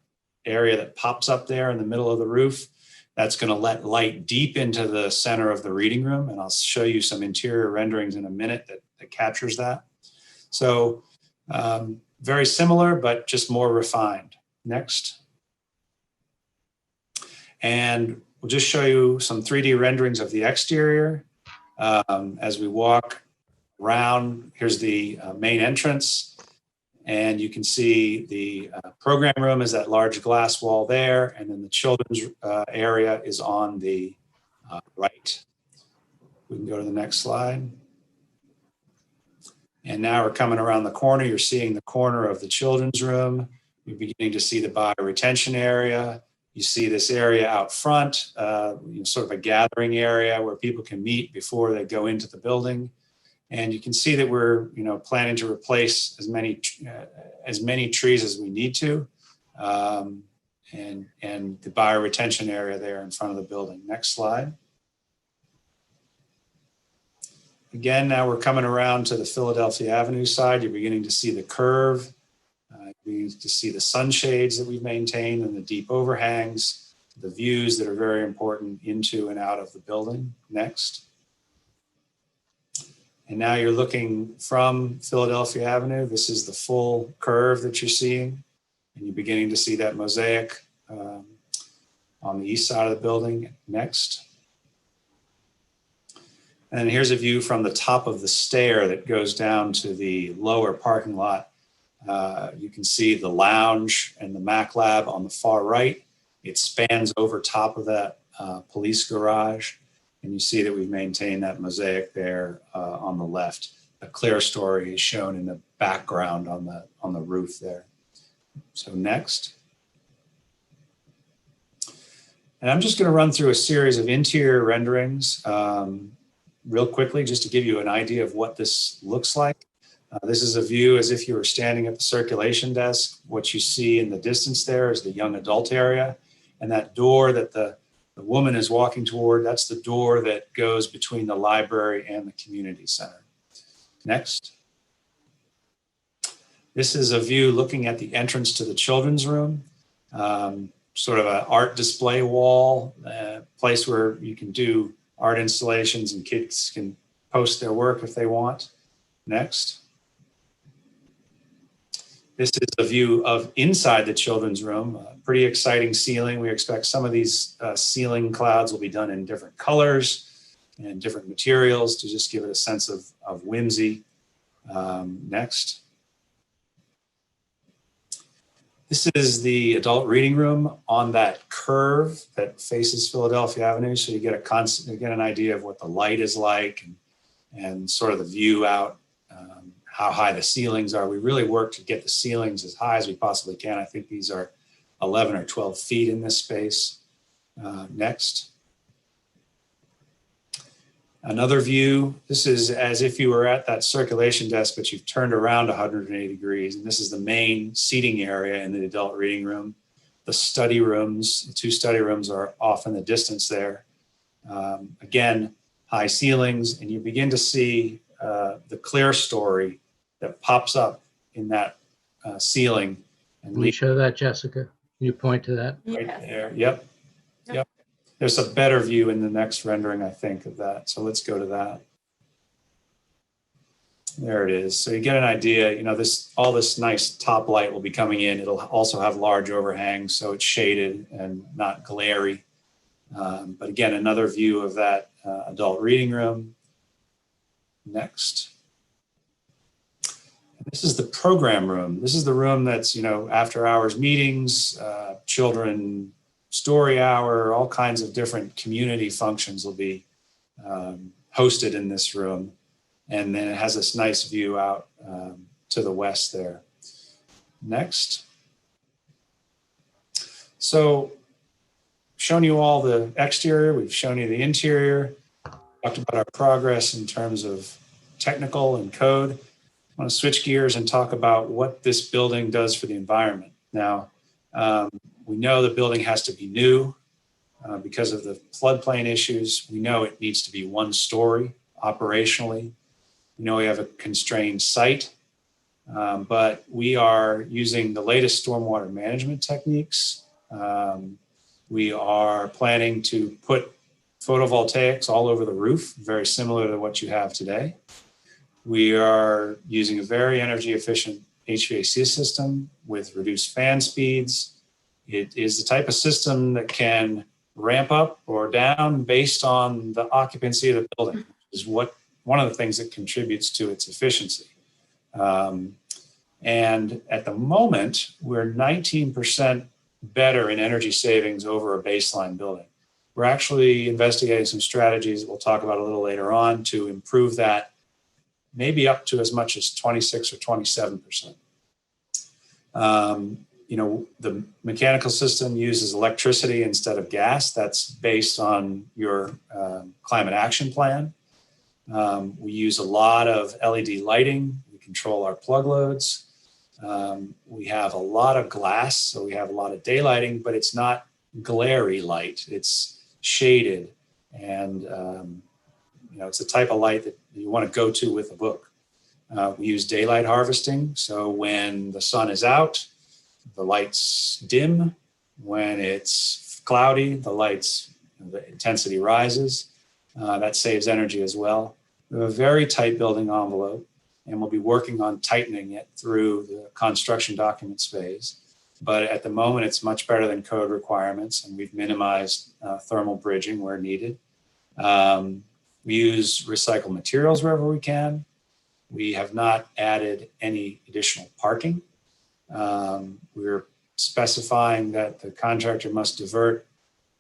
area that pops up there in the middle of the roof. That's going to let light deep into the center of the reading room. And I'll show you some interior renderings in a minute that captures that. So very similar, but just more refined. Next. And we'll just show you some 3D renderings of the exterior. As we walk around, here's the main entrance. And you can see the program room is that large glass wall there. And then the children's area is on the right. We can go to the next slide. And now we're coming around the corner. You're seeing the corner of the children's room. You're beginning to see the bio retention area. You see this area out front, sort of a gathering area where people can meet before they go into the building. And you can see that we're, planning to replace as many trees as we need to. and the buyer retention area there in front of the building. Next slide. Again, now we're coming around to the Philadelphia Avenue side. You're beginning to see the curve. You're beginning to see the sunshades that we've maintained and the deep overhangs, the views that are very important into and out of the building. Next. And now you're looking from Philadelphia Avenue. This is the full curve that you're seeing. And you're beginning to see that mosaic on the east side of the building. Next. And here's a view from the top of the stair that goes down to the lower parking lot. You can see the lounge and the Mac Lab on the far right. It spans over top of that police garage. And you see that we've maintained that mosaic there on the left. A clear story is shown in the background on the roof there. So next. And I'm just going to run through a series of interior renderings real quickly, just to give you an idea of what this looks like. This is a view as if you were standing at the circulation desk. What you see in the distance there is the young adult area. And that door that the woman is walking toward, that's the door that goes between the library and the community center. Next. This is a view looking at the entrance to the children's room. Sort of an art display wall, place where you can do art installations and kids can post their work if they want. Next. This is a view of inside the children's room. Pretty exciting ceiling. We expect some of these ceiling clouds will be done in different colors and different materials to just give it a sense of whimsy. Next. This is the adult reading room on that curve that faces Philadelphia Avenue. So you get an idea of what the light is like and sort of the view out, how high the ceilings are. We really work to get the ceilings as high as we possibly can. I think these are 11 or 12 feet in this space. Next. Another view, this is as if you were at that circulation desk, but you've turned around 180 degrees. And this is the main seating area in the adult reading room. The study rooms, the two study rooms are off in the distance there. Again, high ceilings, and you begin to see the clear story that pops up in that ceiling. And Can you show that, Jessica? Can you point to that? Right there, yep. There's a better view in the next rendering, I think, of that. So let's go to that. There it is. So you get an idea, all this nice top light will be coming in. It'll also have large overhangs, so it's shaded and not glary. But again, another view of that adult reading room. Next. This is the program room. This is the room that's, after hours meetings, children story hour, all kinds of different community functions will be hosted in this room. And then it has this nice view out to the west there. Next. So, shown you all the exterior, we've shown you the interior, talked about our progress in terms of technical and code. I want to switch gears and talk about what this building does for the environment. Now, we know the building has to be new because of the floodplain issues. We know it needs to be one story operationally. We know we have a constrained site, but we are using the latest stormwater management techniques. We are planning to put photovoltaics all over the roof, very similar to what you have today. We are using a very energy efficient HVAC system with reduced fan speeds. It is the type of system that can ramp up or down based on the occupancy of the building, which is one of the things that contributes to its efficiency. And at the moment, we're 19% better in energy savings over a baseline building. We're actually investigating some strategies that we'll talk about a little later on to improve that, maybe up to as much as 26 or 27%. The mechanical system uses electricity instead of gas. That's based on your climate action plan. We use a lot of LED lighting. We control our plug loads. We have a lot of glass, so we have a lot of daylighting, but it's not glary light. It's shaded, and it's the type of light that you want to go to with a book. We use daylight harvesting, so when the sun is out, the lights dim. When it's cloudy, the intensity rises. That saves energy as well. We have a very tight building envelope, and we'll be working on tightening it through the construction documents phase. But at the moment, it's much better than code requirements, and we've minimized thermal bridging where needed. We use recycled materials wherever we can. We have not added any additional parking. We're specifying that the contractor must divert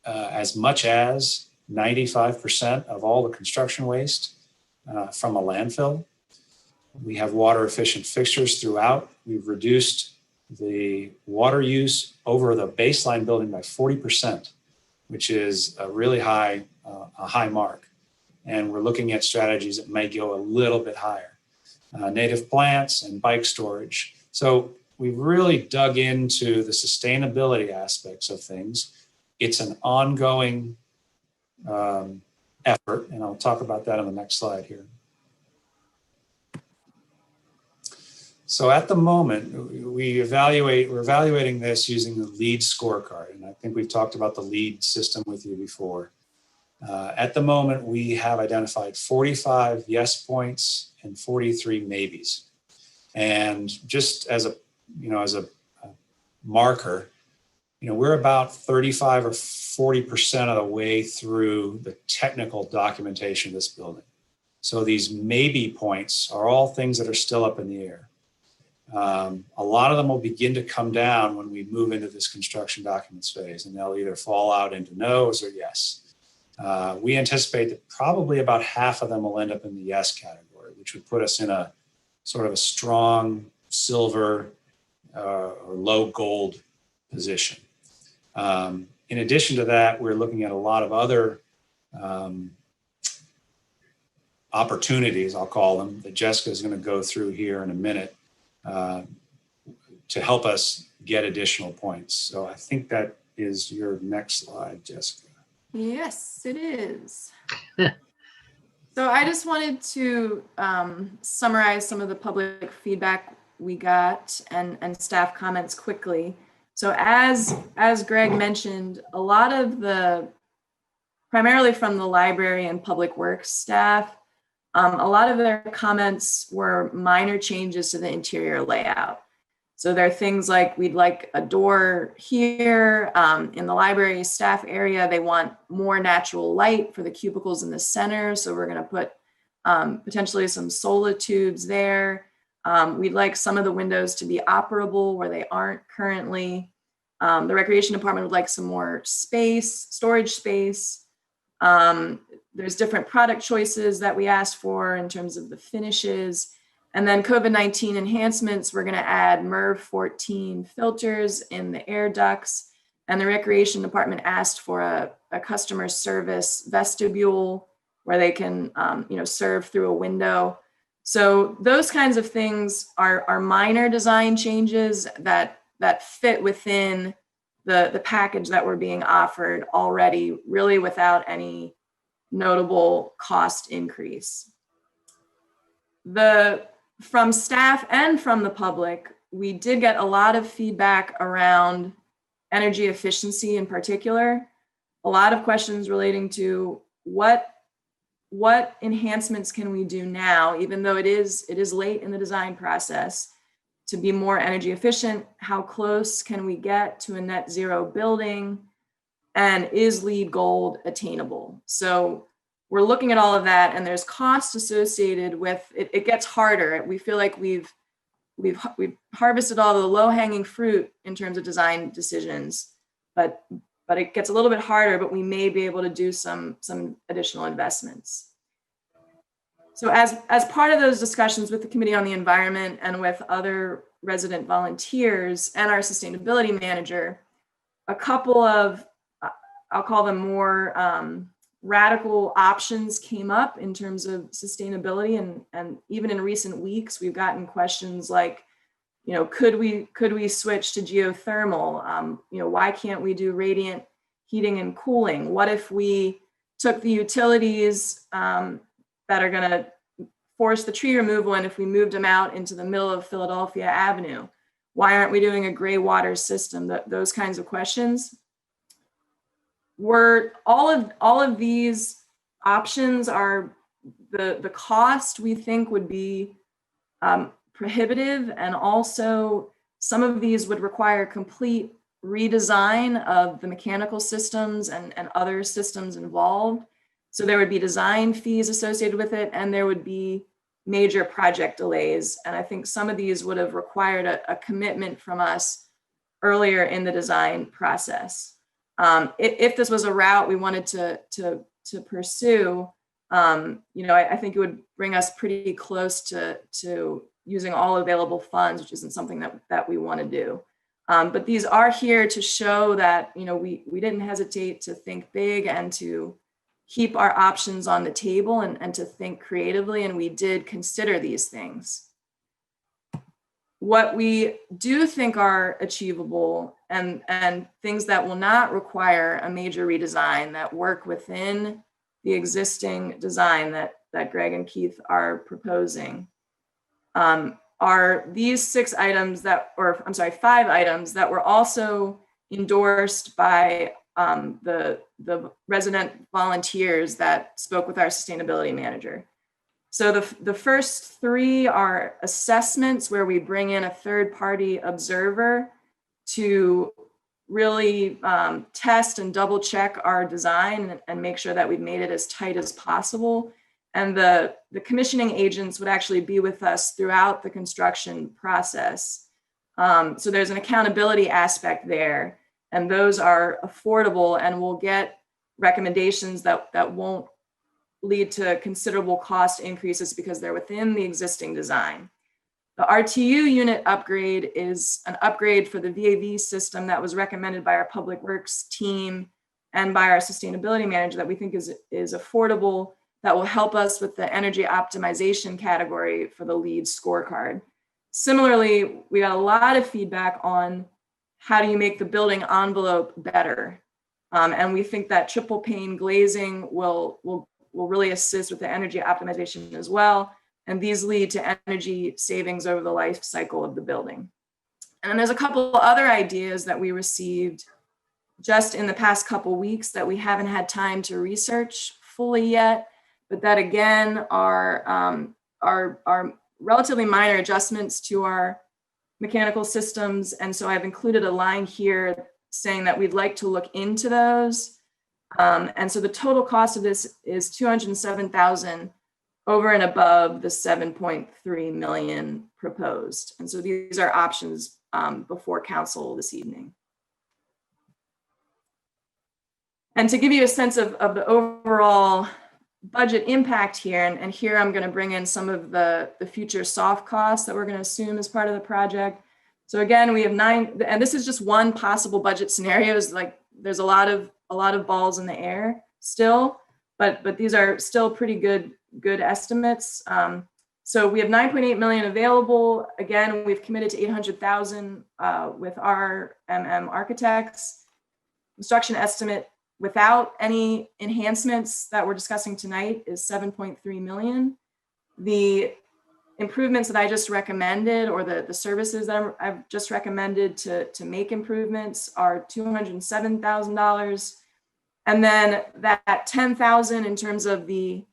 as much as 95% of all the construction waste from a landfill. We have water efficient fixtures throughout. We've reduced the water use over the baseline building by 40%, which is a really high mark. And we're looking at strategies that may go a little bit higher. Native plants and bike storage. So we've really dug into the sustainability aspects of things. It's an ongoing effort, and I'll talk about that on the next slide here. So at the moment, we're evaluating this using the LEED scorecard, and I think we've talked about the LEED system with you before. At the moment, we have identified 45 yes points and 43 maybes. And just as a marker, we're about 35 or 40% of the way through the technical documentation of this building. So these maybe points are all things that are still up in the air. A lot of them will begin to come down when we move into this construction documents phase, and they'll either fall out into no's or yes. We anticipate that probably about half of them will end up in the yes category, which would put us in a sort of a strong silver or low gold position. In addition to that, we're looking at a lot of other opportunities, I'll call them, that Jessica is going to go through here in a minute to help us get additional points. So I think that is your next slide, Jessica. Yes, it is. So I just wanted to summarize some of the public feedback we got and staff comments quickly. So as Greg mentioned, a lot of primarily from the library and public works staff, a lot of their comments were minor changes to the interior layout. So there are things like, we'd like a door here in the library staff area. They want more natural light for the cubicles in the center. So we're going to put potentially some solar tubes there. We'd like some of the windows to be operable where they aren't currently. The recreation department would like some more space, storage space. There's different product choices that we asked for in terms of the finishes. And then COVID-19 enhancements, we're going to add MERV 14 filters in the air ducts. And the recreation department asked for a customer service vestibule where they can serve through a window. So those kinds of things are minor design changes that fit within the package that we're being offered already, really without any notable cost increase. From staff and from the public, we did get a lot of feedback around energy efficiency in particular. A lot of questions relating to what enhancements can we do now, even though it is late in the design process, to be more energy efficient? How close can we get to a net zero building? And is LEED Gold attainable? So we're looking at all of that, and there's costs associated with it. It gets harder. We feel like we've harvested all the low-hanging fruit in terms of design decisions, but it gets a little bit harder, but we may be able to do some additional investments. So as part of those discussions with the Committee on the Environment and with other resident volunteers and our sustainability manager, a couple of, I'll call them more radical options came up in terms of sustainability. And even in recent weeks, we've gotten questions like, could we switch to geothermal? Why can't we do radiant heating and cooling? What if we took the utilities that are going to force the tree removal, and if we moved them out into the middle of Philadelphia Avenue? Why aren't we doing a gray water system? Those kinds of questions. All of these options are the cost we think would be prohibitive, and also some of these would require complete redesign of the mechanical systems and other systems involved. So there would be design fees associated with it, and there would be major project delays. And I think some of these would have required a commitment from us earlier in the design process. If this was a route we wanted to pursue, I think it would bring us pretty close to using all available funds, which isn't something that we want to do. But these are here to show that, we didn't hesitate to think big and to keep our options on the table and to think creatively, and we did consider these things. What we do think are achievable and things that will not require a major redesign, that work within the existing design that Greg and Keith are proposing, are these 5 items that were also endorsed by the resident volunteers that spoke with our sustainability manager. So the first 3 are assessments where we bring in a third-party observer to really test and double check our design and make sure that we've made it as tight as possible. And the commissioning agents would actually be with us throughout the construction process. So there's an accountability aspect there, and those are affordable, and we'll get recommendations that won't lead to considerable cost increases because they're within the existing design. The RTU unit upgrade is an upgrade for the VAV system that was recommended by our Public Works team and by our sustainability manager that we think is affordable, that will help us with the energy optimization category for the LEED scorecard. Similarly, we got a lot of feedback on how do you make the building envelope better. And we think that triple pane glazing will really assist with the energy optimization as well. And these lead to energy savings over the life cycle of the building. And then there's a couple other ideas that we received just in the past couple weeks that we haven't had time to research fully yet, but that again are relatively minor adjustments to our mechanical systems. And so I've included a line here saying that we'd like to look into those. And so the total cost of this is $207,000 over and above the $7.3 million proposed. And so these are options before council this evening. And to give you a sense of the overall budget impact here, and here I'm going to bring in some of the future soft costs that we're going to assume as part of the project. So again, we have 9, and this is just one possible budget scenario. Is like there's a lot of balls in the air still, but these are still pretty good estimates. So we have 9.8 million available. Again, we've committed to 800,000 with our architects. Construction estimate without any enhancements that we're discussing tonight is 7.3 million. The improvements that I just recommended, or the services that I've just recommended to make improvements, are $207,000. And then that 10,000 in terms of the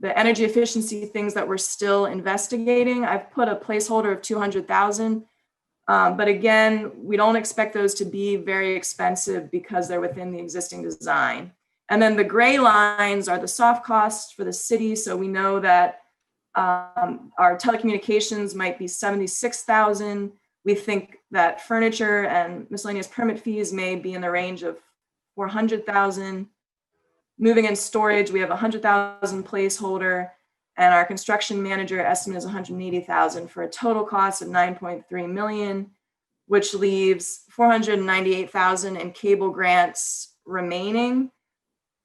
energy efficiency things that we're still investigating, I've put a placeholder of 200,000. But again, we don't expect those to be very expensive because they're within the existing design. And then the gray lines are the soft costs for the city. So we know that our telecommunications might be 76,000. We think that furniture and miscellaneous permit fees may be in the range of 400,000. Moving and storage, we have 100,000 placeholder, and our construction manager estimate is 180,000 for a total cost of 9.3 million, which leaves 498,000 in cable grants remaining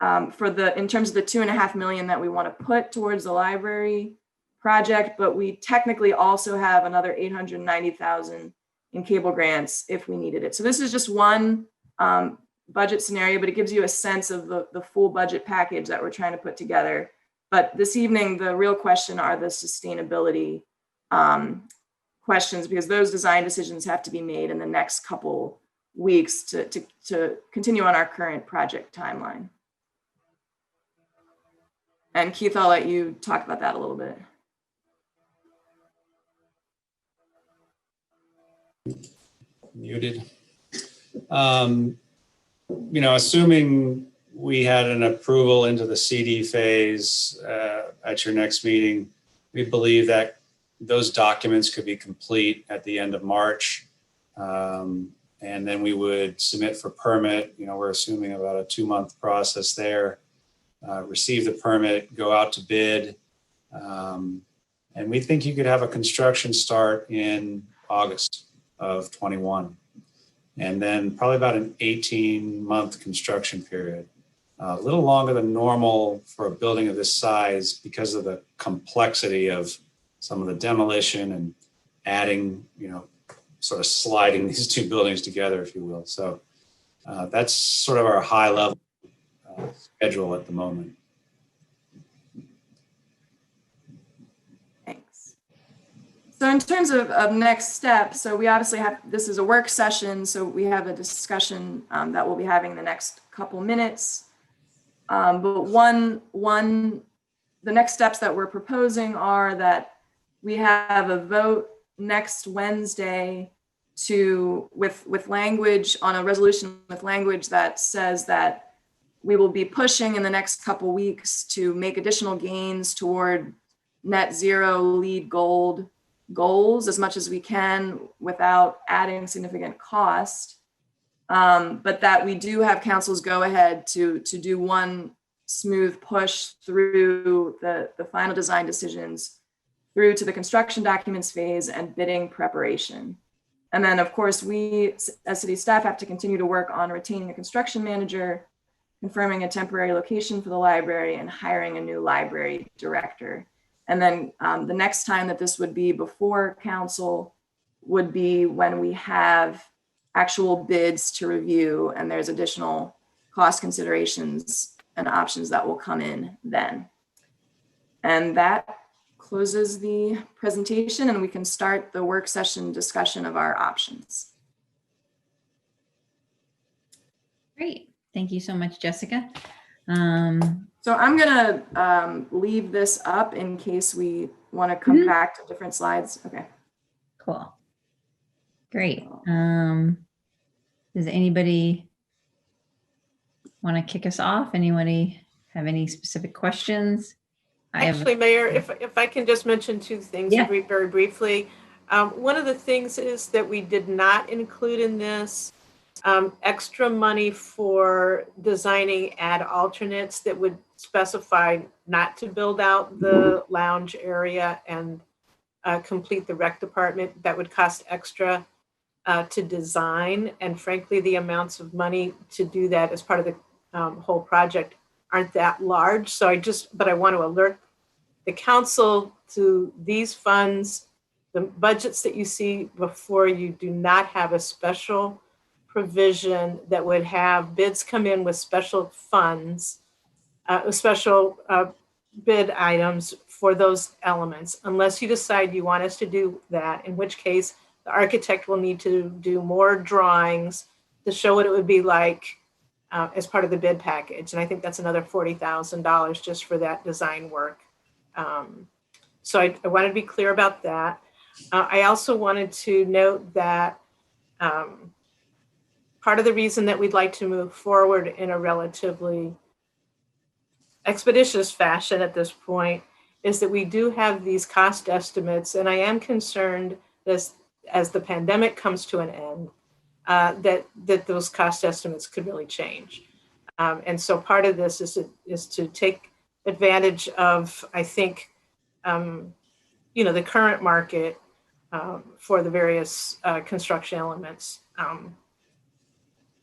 in terms of the 2.5 million that we want to put towards the library project, but we technically also have another 890,000 in cable grants if we needed it. So this is just one budget scenario, but it gives you a sense of the full budget package that we're trying to put together. But this evening, the real question are the sustainability questions, because those design decisions have to be made in the next couple weeks to continue on our current project timeline. And Keith, I'll let you talk about that a little bit. Muted. Assuming we had an approval into the CD phase at your next meeting, we believe that those documents could be complete at the end of March. And then we would submit for permit. We're assuming about a 2-month process there. Receive the permit, go out to bid. And we think you could have a construction start in August of 21. And then probably about an 18-month construction period. A little longer than normal for a building of this size because of the complexity of some of the demolition and adding, sort of sliding these two buildings together, if you will. So that's sort of our high level schedule at the moment. Thanks. So in terms of next steps, so we obviously have, this is a work session, so we have a discussion that we'll be having the next couple minutes. But the next steps that we're proposing are that we have a vote next Wednesday with language on a resolution with language that says that we will be pushing in the next couple weeks to make additional gains toward net zero LEED Gold goals as much as we can without adding significant cost. But that we do have council's go ahead to do one smooth push through the final design decisions through to the construction documents phase and bidding preparation. And then of course, we as city staff have to continue to work on retaining a construction manager, confirming a temporary location for the library, and hiring a new library director. And then the next time that this would be before council would be when we have actual bids to review and there's additional cost considerations and options that will come in then. And that closes the presentation and we can start the work session discussion of our options. Great. Thank you so much, Jessica. So I'm gonna leave this up in case we want to come back to different slides. Okay. Cool. Great. Does anybody want to kick us off? Anybody have any specific questions? Actually, Mayor, if I can just mention two things very briefly. One of the things is that we did not include in this extra money for designing ad alternates that would specify not to build out the lounge area and complete the rec department. That would cost extra to design. And frankly, the amounts of money to do that as part of the whole project aren't that large. So I want to alert the council to these funds. The budgets that you see before you do not have a special provision that would have bids come in with special funds, special bid items for those elements, unless you decide you want us to do that, in which case the architect will need to do more drawings to show what it would be like as part of the bid package. And I think that's another $40,000 just for that design work. So I wanted to be clear about that. I also wanted to note that part of the reason that we'd like to move forward in a relatively expeditious fashion at this point is that we do have these cost estimates, and I am concerned as the pandemic comes to an end, that those cost estimates could really change. And so part of this is to take advantage of, I think, the current market for the various construction elements,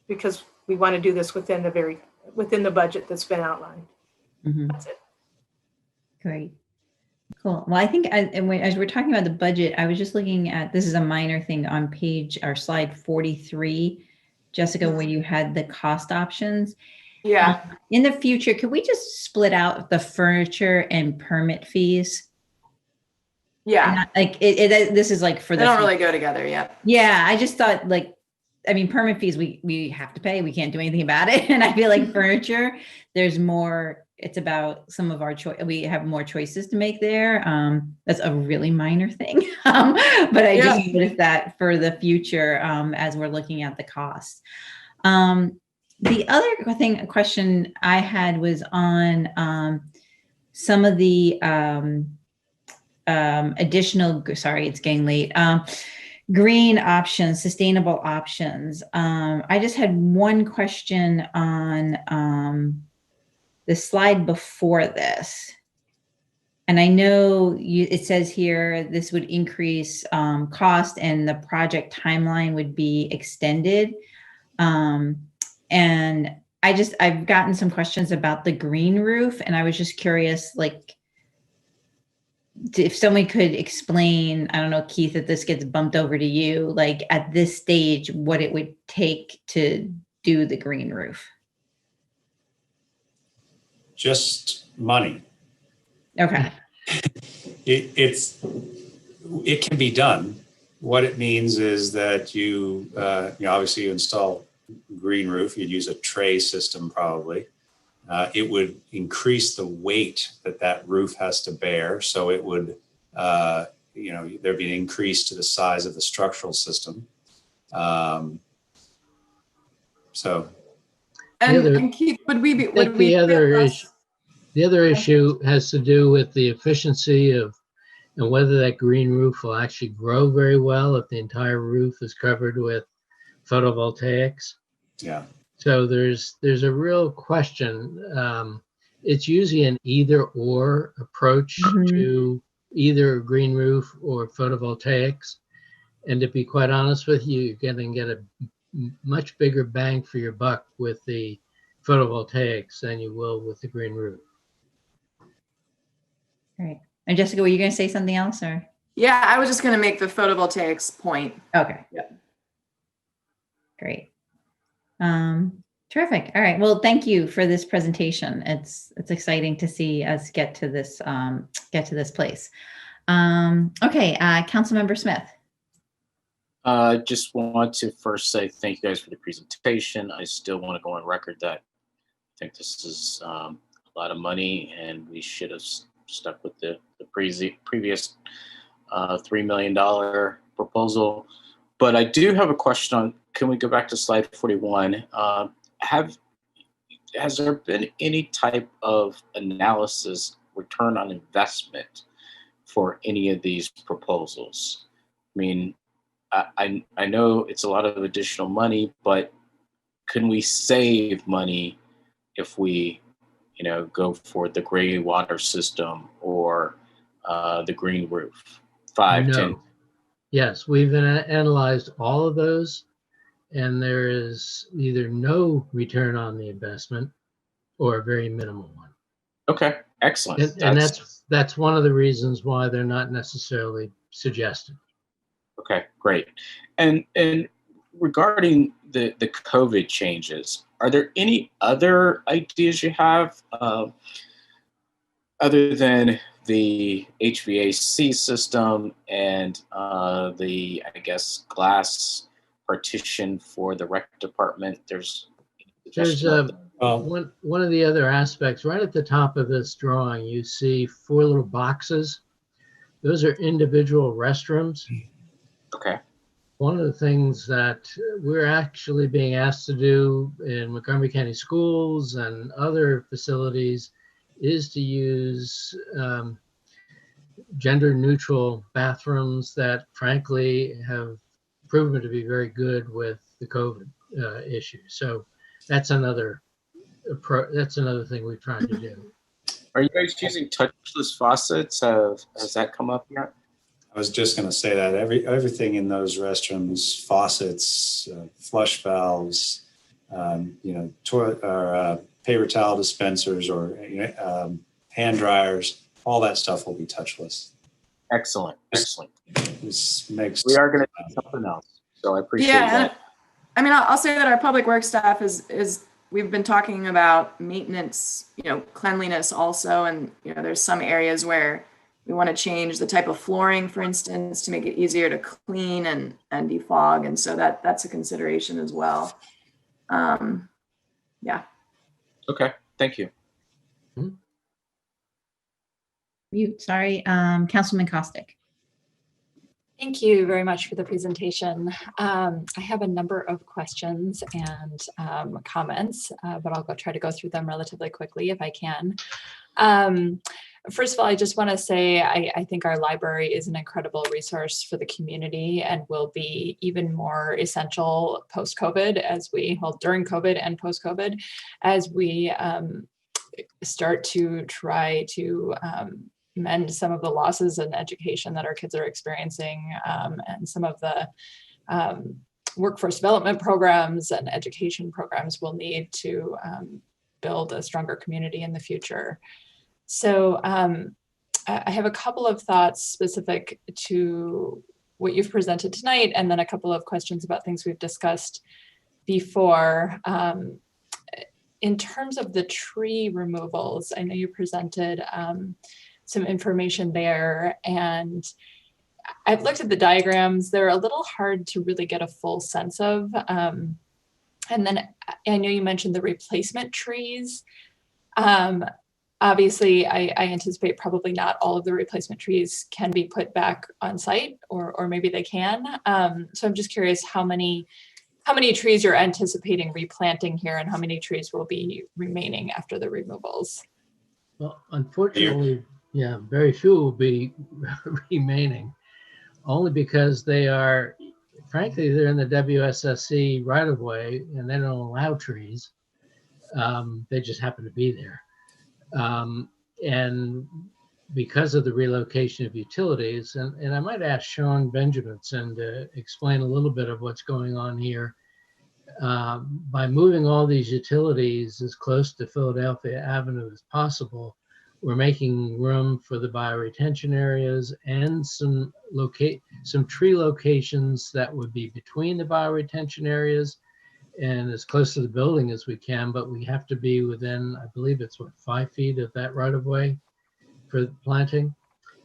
because we want to do this within the budget that's been outlined. Mm-hmm. That's it. Great. Cool. Well, I think as we're talking about the budget, I was just looking at, this is a minor thing on page or slide 43, Jessica, where you had the cost options. Yeah. In the future, could we just split out the furniture and permit fees? Yeah. Not, like this is like for They the don't really go together yet. Yeah, I just thought like, I mean, permit fees, we have to pay. We can't do anything about it. And I feel like furniture, there's more, it's about some of our choice. We have more choices to make there. That's a really minor thing. But I just noticed that for the future, as we're looking at the cost. The other question I had was on some of the additional, sorry, it's getting late. Green options, sustainable options. I just had one question on the slide before this. And I know it says here this would increase cost and the project timeline would be extended. And I've gotten some questions about the green roof, and I was just curious, like, if someone could explain, I don't know, Keith, if this gets bumped over to you, like at this stage, what it would take to do the green roof. Just money. Okay. It can be done. What it means is that you obviously you install green roof, you'd use a tray system probably. It would increase the weight that roof has to bear. So it would, there'd be an increase to the size of the structural system. And Keith, the other issue has to do with the efficiency of, and whether that green roof will actually grow very well if the entire roof is covered with photovoltaics. Yeah. So there's a real question. It's usually an either or approach to either a green roof or photovoltaics. And to be quite honest with you, you're going to get a much bigger bang for your buck with the photovoltaics than you will with the green roof. Right. And Jessica, were you going to say something else, or? Yeah, I was just going to make the photovoltaics point. Okay. Yeah. Great. Terrific. All right. Well, thank you for this presentation. It's exciting to see us get to this place. Okay. Councilmember Smith. Just want to first say thank you guys for the presentation. I still want to go on record that I think this is a lot of money, and we should have stuck with the previous $3 million proposal. But I do have a question on, can we go back to slide 41? Has there been any type of analysis, return on investment for any of these proposals? I mean, I know it's a lot of additional money, but can we save money if we, go for the gray water system or the green roof? 10. Yes, we've analyzed all of those, and there is either no return on the investment or a very minimal one. Okay, excellent. And that's one of the reasons why they're not necessarily suggested. Okay, great. And regarding the COVID changes, are there any other ideas you have other than the HVAC system and the, I guess, glass partition for the rec department? There's one of the other aspects right at the top of this drawing, you see 4 little boxes. Those are individual restrooms. Okay. One of the things that we're actually being asked to do in Montgomery County Schools and other facilities is to use gender-neutral bathrooms that, frankly, have proven to be very good with the COVID issue. So that's another thing we're trying to do. Are you guys using touchless faucets? Has that come up yet? I was just going to say that everything in those restrooms, faucets, flush valves, toilet or paper towel dispensers or hand dryers, all that stuff will be touchless. Excellent. Excellent. This makes We are going to do something else. So I appreciate Yeah, that. and I mean, I'll say that our public works staff is we've been talking about maintenance, cleanliness also, and there's some areas where we want to change the type of flooring, for instance, to make it easier to clean and defog, and so that's a consideration as well. Yeah. Okay. Thank you. Mute. Sorry, Councilman Costick. Thank you very much for the presentation. I have a number of questions and comments, but I'll try to go through them relatively quickly if I can. First of all, I just want to say I think our library is an incredible resource for the community and will be even more essential post-COVID during COVID and post-COVID, as we start to try to mend some of the losses in education that our kids are experiencing, and some of the workforce development programs and education programs we'll need to build a stronger community in the future. So I have a couple of thoughts specific to what you've presented tonight, and then a couple of questions about things we've discussed before. In terms of the tree removals, I know you presented some information there, and I've looked at the diagrams. They're a little hard to really get a full sense of. And then I know you mentioned the replacement trees. Obviously, I anticipate probably not all of the replacement trees can be put back on site, or maybe they can. So I'm just curious how many trees you're anticipating replanting here, and how many trees will be remaining after the removals. Well, unfortunately, yeah, very few will be remaining, only because they're in the WSSC right of way and they don't allow trees. They just happen to be there. And because of the relocation of utilities, and I might ask Sean Benjaminson to explain a little bit of what's going on here. By moving all these utilities as close to Philadelphia Avenue as possible, we're making room for the bioretention areas and some tree locations that would be between the bioretention areas and as close to the building as we can, but we have to be within, I believe it's 5 feet of that right of way for planting.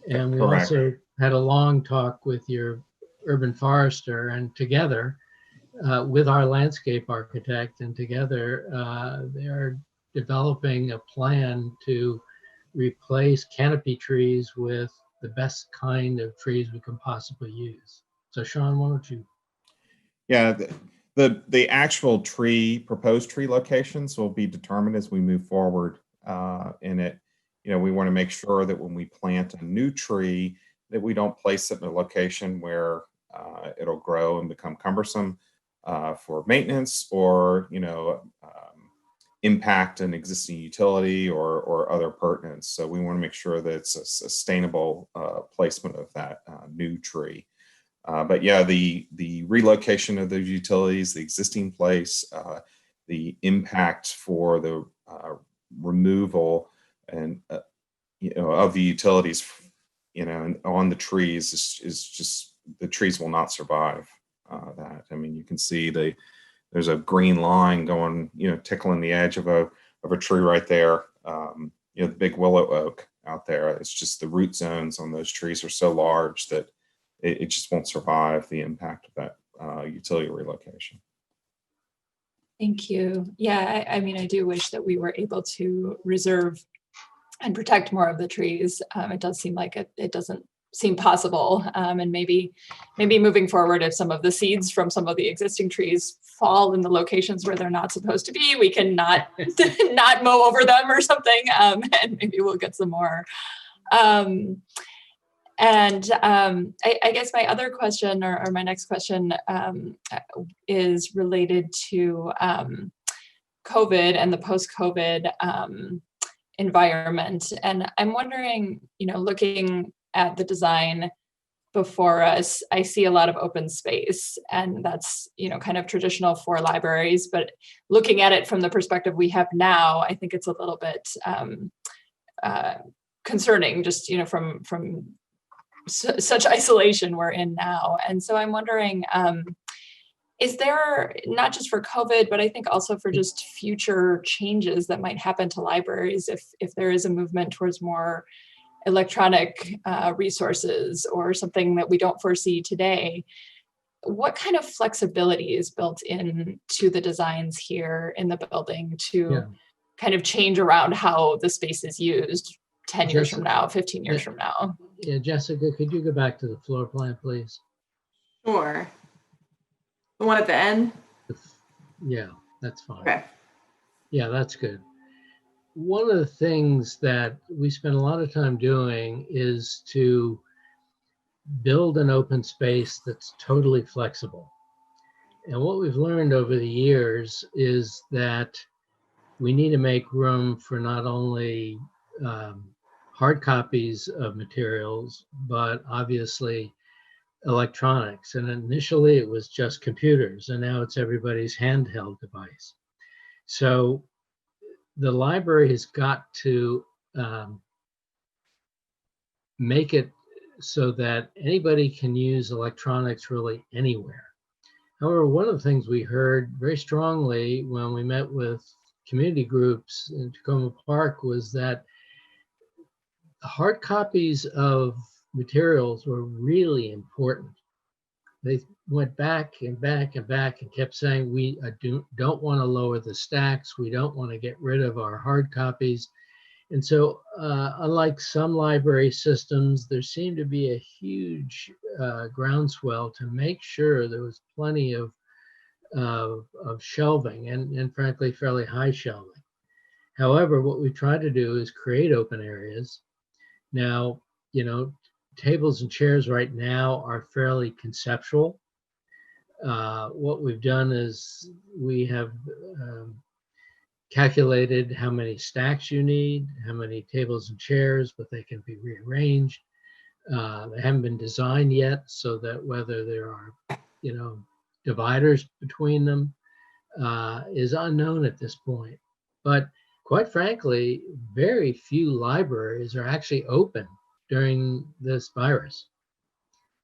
And we also had a long talk with your urban forester, and together with our landscape architect, and together they're developing a plan to replace canopy trees with the best kind of trees we can possibly use. So Sean, why don't you? Yeah, the actual proposed tree locations will be determined as we move forward in it. We want to make sure that when we plant a new tree, that we don't place it in a location where it'll grow and become cumbersome for maintenance, or impact an existing utility or other pertinence. So we want to make sure that it's a sustainable placement of that new tree. But yeah, the relocation of those utilities, the existing place, the impact for the removal and of the utilities, and on the trees is just, the trees will not survive that. I mean, you can see there's a green line going, tickling the edge of a tree right there. The big willow oak out there. It's just the root zones on those trees are so large that it just won't survive the impact of that utility relocation. Thank you. Yeah, I mean, I do wish that we were able to reserve and protect more of the trees. It does seem like it doesn't seem possible. And maybe moving forward, if some of the seeds from some of the existing trees fall in the locations where they're not supposed to be, we can not mow over them or something, and maybe we'll get some more. I guess my other question, or my next question, is related to COVID and the post-COVID environment. And I'm wondering, looking at the design before us, I see a lot of open space, and that's, kind of traditional for libraries, but looking at it from the perspective we have now, I think it's a little bit concerning, just, from such isolation we're in now. And so I'm wondering, is there, not just for COVID, but I think also for just future changes that might happen to libraries, if there is a movement towards more electronic resources or something that we don't foresee today, what kind of flexibility is built into the designs here in the building to kind of change around how the space is used 10 years from now, 15 years from now? Yeah, Jessica, could you go back to the floor plan, please? Sure. The one at the end? Yeah, that's fine. Okay. Yeah, that's good. One of the things that we spend a lot of time doing is to build an open space that's totally flexible. And what we've learned over the years is that we need to make room for not only hard copies of materials, but obviously electronics. And initially it was just computers, and now it's everybody's handheld device. So the library has got to make it so that anybody can use electronics really anywhere. However, one of the things we heard very strongly when we met with community groups in Tacoma Park was that hard copies of materials were really important. They went back and back and back and kept saying, we don't want to lower the stacks. We don't want to get rid of our hard copies. And so unlike some library systems, there seemed to be a huge groundswell to make sure there was plenty of shelving and frankly, fairly high shelving. However, what we try to do is create open areas. Now, tables and chairs right now are fairly conceptual. What we've done is we have calculated how many stacks you need, how many tables and chairs, but they can be rearranged. They haven't been designed yet, so that whether there are, dividers between them is unknown at this point. But quite frankly, very few libraries are actually open during this virus.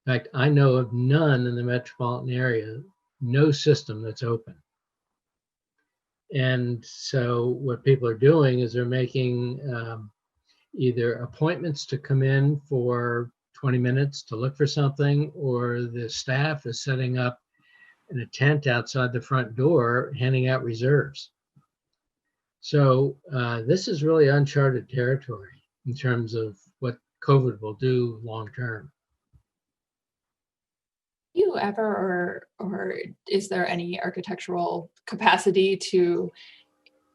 In fact, I know of none in the metropolitan area, no system that's open. And so what people are doing is they're making either appointments to come in for 20 minutes to look for something, or the staff is setting up in a tent outside the front door, handing out reserves. So this is really uncharted territory in terms of what COVID will do long term. You ever, or is there any architectural capacity to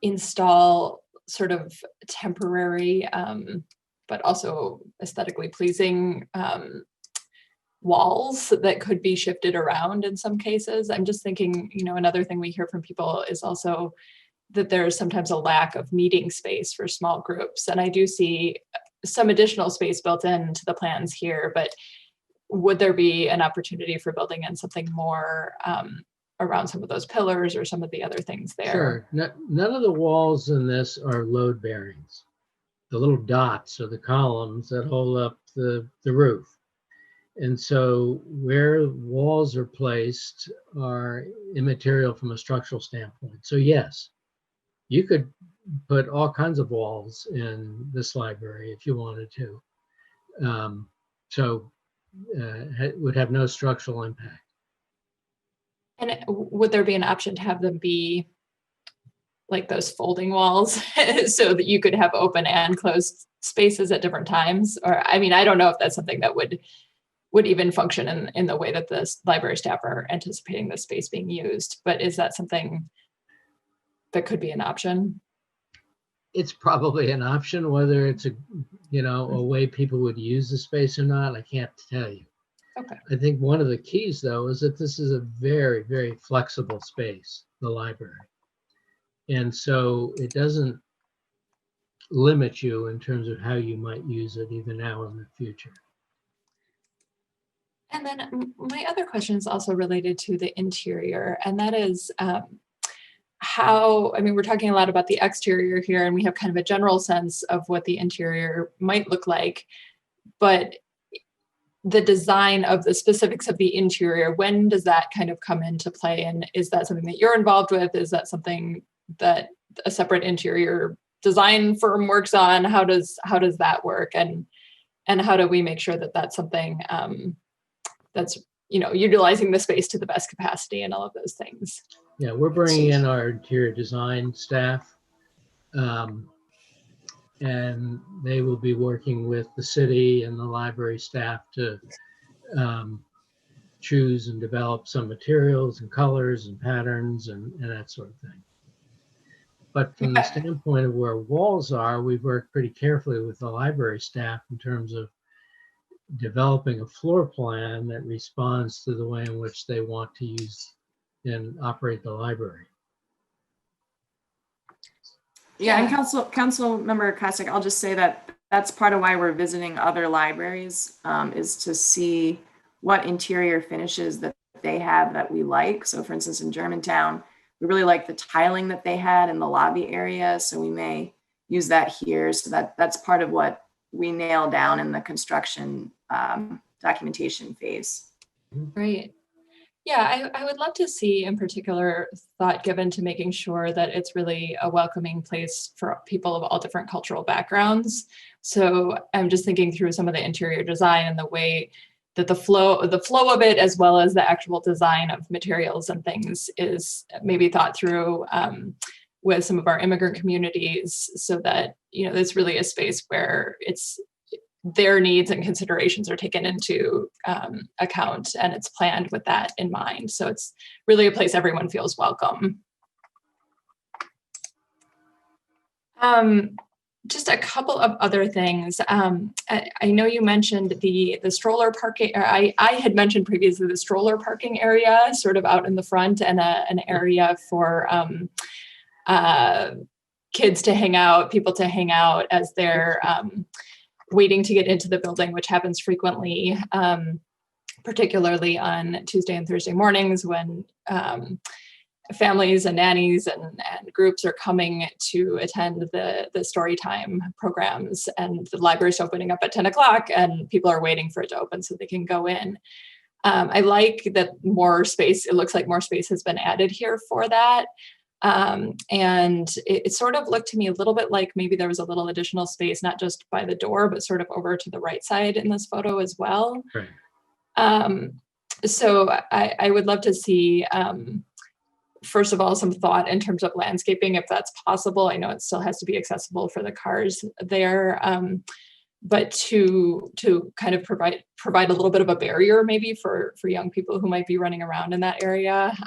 install sort of temporary, but also aesthetically pleasing walls that could be shifted around in some cases? I'm just thinking, another thing we hear from people is also that there's sometimes a lack of meeting space for small groups. And I do see some additional space built into the plans here, but would there be an opportunity for building in something more around some of those pillars or some of the other things there? Sure. None of the walls in this are load bearings. The little dots are the columns that hold up the roof. And so where walls are placed are immaterial from a structural standpoint. So yes, you could put all kinds of walls in this library if you wanted to. It would have no structural impact. And would there be an option to have them be like those folding walls so that you could have open and closed spaces at different times? Or, I don't know if that's something that would even function in the way that the library staff are anticipating the space being used, but is that something that could be an option? It's probably an option. Whether it's a way people would use the space or not, I can't tell you. Okay. I think one of the keys, though, is that this is a very, very flexible space, the library. And so it doesn't limit you in terms of how you might use it either now or in the future. And then my other question is also related to the interior, and that is, how, I mean, we're talking a lot about the exterior here, and we have kind of a general sense of what the interior might look like, but the design of the specifics of the interior, when does that kind of come into play? And is that something that you're involved with? Is that something that a separate interior design firm works on? How does that work? And how do we make sure that that's something that's, you know, utilizing the space to the best capacity and all of those things? Yeah, we're bringing in our interior design staff, and they will be working with the city and the library staff to choose and develop some materials and colors and patterns and that sort of thing. But from the standpoint of where walls are, we've worked pretty carefully with the library staff in terms of developing a floor plan that responds to the way in which they want to use and operate the library. Yeah, and Council Member Kosick, I'll just say that that's part of why we're visiting other libraries, is to see what interior finishes that they have that we like. So for instance, in Germantown, we really like the tiling that they had in the lobby area. So we may use that here. So that's part of what we nail down in the construction documentation phase. Great. Yeah, I would love to see in particular thought given to making sure that it's really a welcoming place for people of all different cultural backgrounds. So I'm just thinking through some of the interior design and the way that the flow of it, as well as the actual design of materials and things, is maybe thought through with some of our immigrant communities, so that, you know, it's really a space where it's their needs and considerations are taken into account, and it's planned with that in mind. So it's really a place everyone feels welcome. Just a couple of other things. I know you mentioned the stroller parking, or I had mentioned previously the stroller parking area sort of out in the front, and an area for kids to hang out, people to hang out as they're waiting to get into the building, which happens frequently, particularly on Tuesday and Thursday mornings when families and nannies and groups are coming to attend the story time programs, and the library's opening up at 10 o'clock and people are waiting for it to open so they can go in. I like that more space, it looks like more space has been added here for that. And it sort of looked to me a little bit like maybe there was a little additional space, not just by the door, but sort of over to the right side in this photo as well. Right. So I would love to see, first of all, some thought in terms of landscaping, if that's possible. I know it still has to be accessible for the cars there, but to kind of provide a little bit of a barrier maybe for young people who might be running around in that area.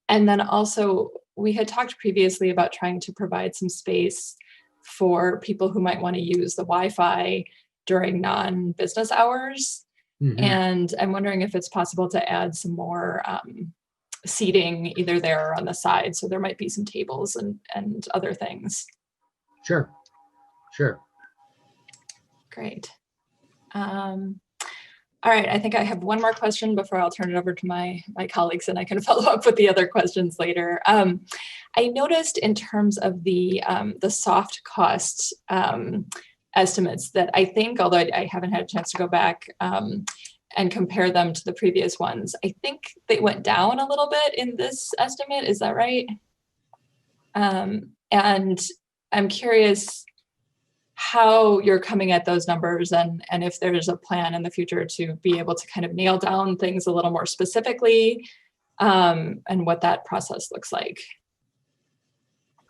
And then also, we had talked previously about trying to provide some space for people who might want to use the Wi-Fi during non-business hours. Mm-hmm. And I'm wondering if it's possible to add some more seating either there or on the side. So there might be some tables and other things. Sure. Great. All right, I think I have one more question before I'll turn it over to my colleagues, and I can follow up with the other questions later. I noticed in terms of the soft costs estimates that I think, although I haven't had a chance to go back and compare them to the previous ones, I think they went down a little bit in this estimate. Is that right? And I'm curious how you're coming at those numbers, and if there's a plan in the future to be able to kind of nail down things a little more specifically, and what that process looks like.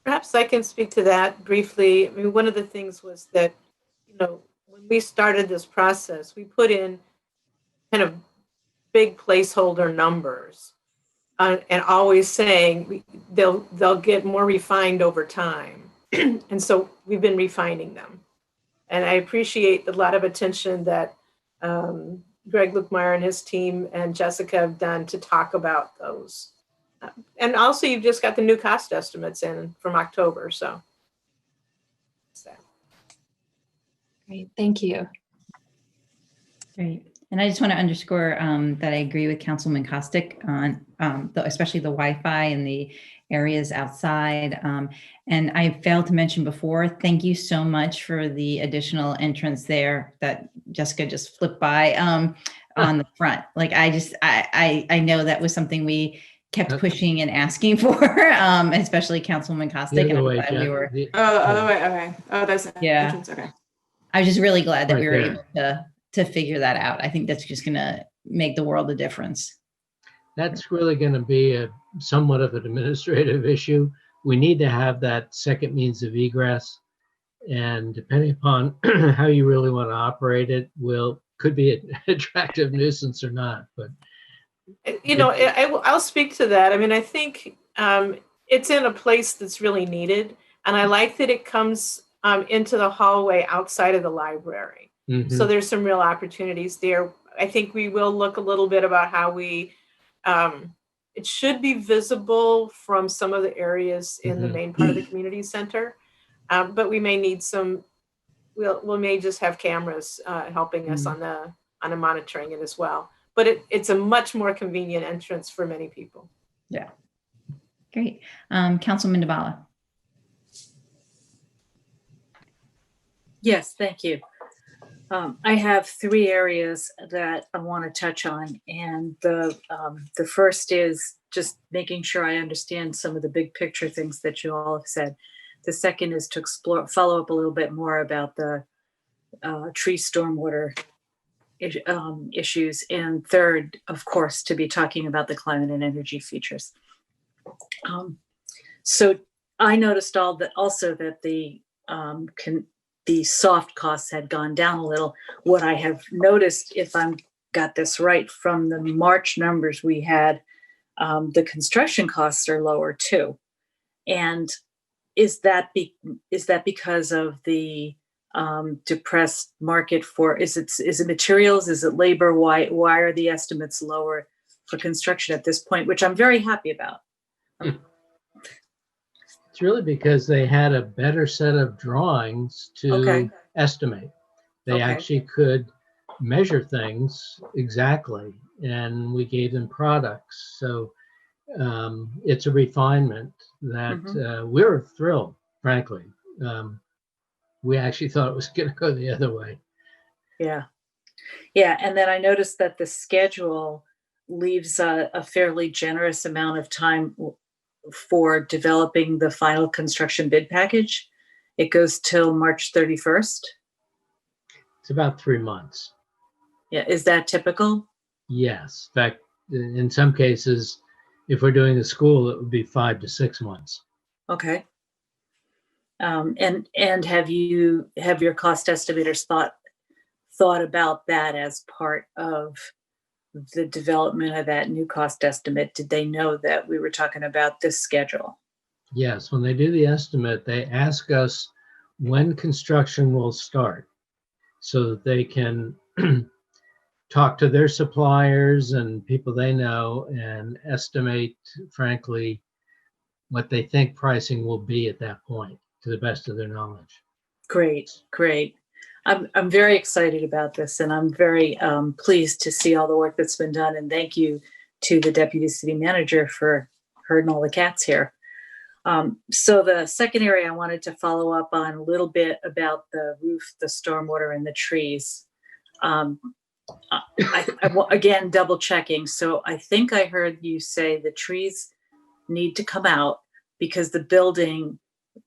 Perhaps I can speak to that briefly. I mean, one of the things was that, you know, when we started this process, we put in kind of big placeholder numbers, and always saying they'll get more refined over time. And so we've been refining them. And I appreciate a lot of attention that Greg Luckmeyer and his team and Jessica have done to talk about those. And also, you've just got the new cost estimates in from October. So. Great, thank you. Great. And I just want to underscore that I agree with Councilman Costick on especially the Wi-Fi in the areas outside. And I failed to mention before, thank you so much for the additional entrance there that Jessica just flipped by on the front. Like I know that was something we kept pushing and asking for, especially Councilman Costick. The other I'm way, glad we Jen, were. Oh, the other way. Okay. Oh, that's Yeah. entrance. Okay. I was just really glad that Right we were there. able to figure that out. I think that's just going to make the world a difference. That's really going to be a somewhat of an administrative issue. We need to have that second means of egress, and depending upon how you really want to operate it, could be an attractive nuisance or not. But I'll speak to that. I mean, I think it's in a place that's really needed, and I like that it comes into the hallway outside of the library. So there's some real opportunities there. I think we will look a little bit about how we, it should be visible from some of the areas in the main part of the community center, but we may need we may just have cameras helping us on the monitoring it as well. But it's a much more convenient entrance for many people. Yeah. Great. Councilman Duvall. Yes, thank you. I have 3 areas that I want to touch on, and the first is just making sure I understand some of the big picture things that you all have said. The second is to follow up a little bit more about the tree stormwater issues, and third, of course, to be talking about the climate and energy features. So I noticed also that the soft costs had gone down a little. What I have noticed, if I'm got this right, from the March numbers we had, the construction costs are lower too. And is that because of the depressed market for, is it materials? Is it labor? Why are the estimates lower for construction at this point, which I'm very happy about? it's really because they had a better set of drawings to estimate. They actually could measure things exactly, and we gave them products. So it's a refinement that we were thrilled, frankly. We actually thought it was going to go the other way. Yeah. And then I noticed that the schedule leaves a fairly generous amount of time for developing the final construction bid package. It goes till March 31st. It's about 3 months. Yeah. Is that typical? Yes. In fact, in some cases, if we're doing the school, it would be 5 to 6 months. Okay. And have your cost estimators thought about that as part of the development of that new cost estimate? Did they know that we were talking about this schedule? Yes, when they do the estimate, they ask us when construction will start so that they can talk to their suppliers and people they know and estimate, frankly, what they think pricing will be at that point to the best of their knowledge. Great. I'm very excited about this, and I'm very pleased to see all the work that's been done. And thank you to the Deputy City Manager for herding all the cats here. So the second area I wanted to follow up on a little bit about the roof, the stormwater, and the trees. Again, double checking. So I think I heard you say the trees need to come out because the building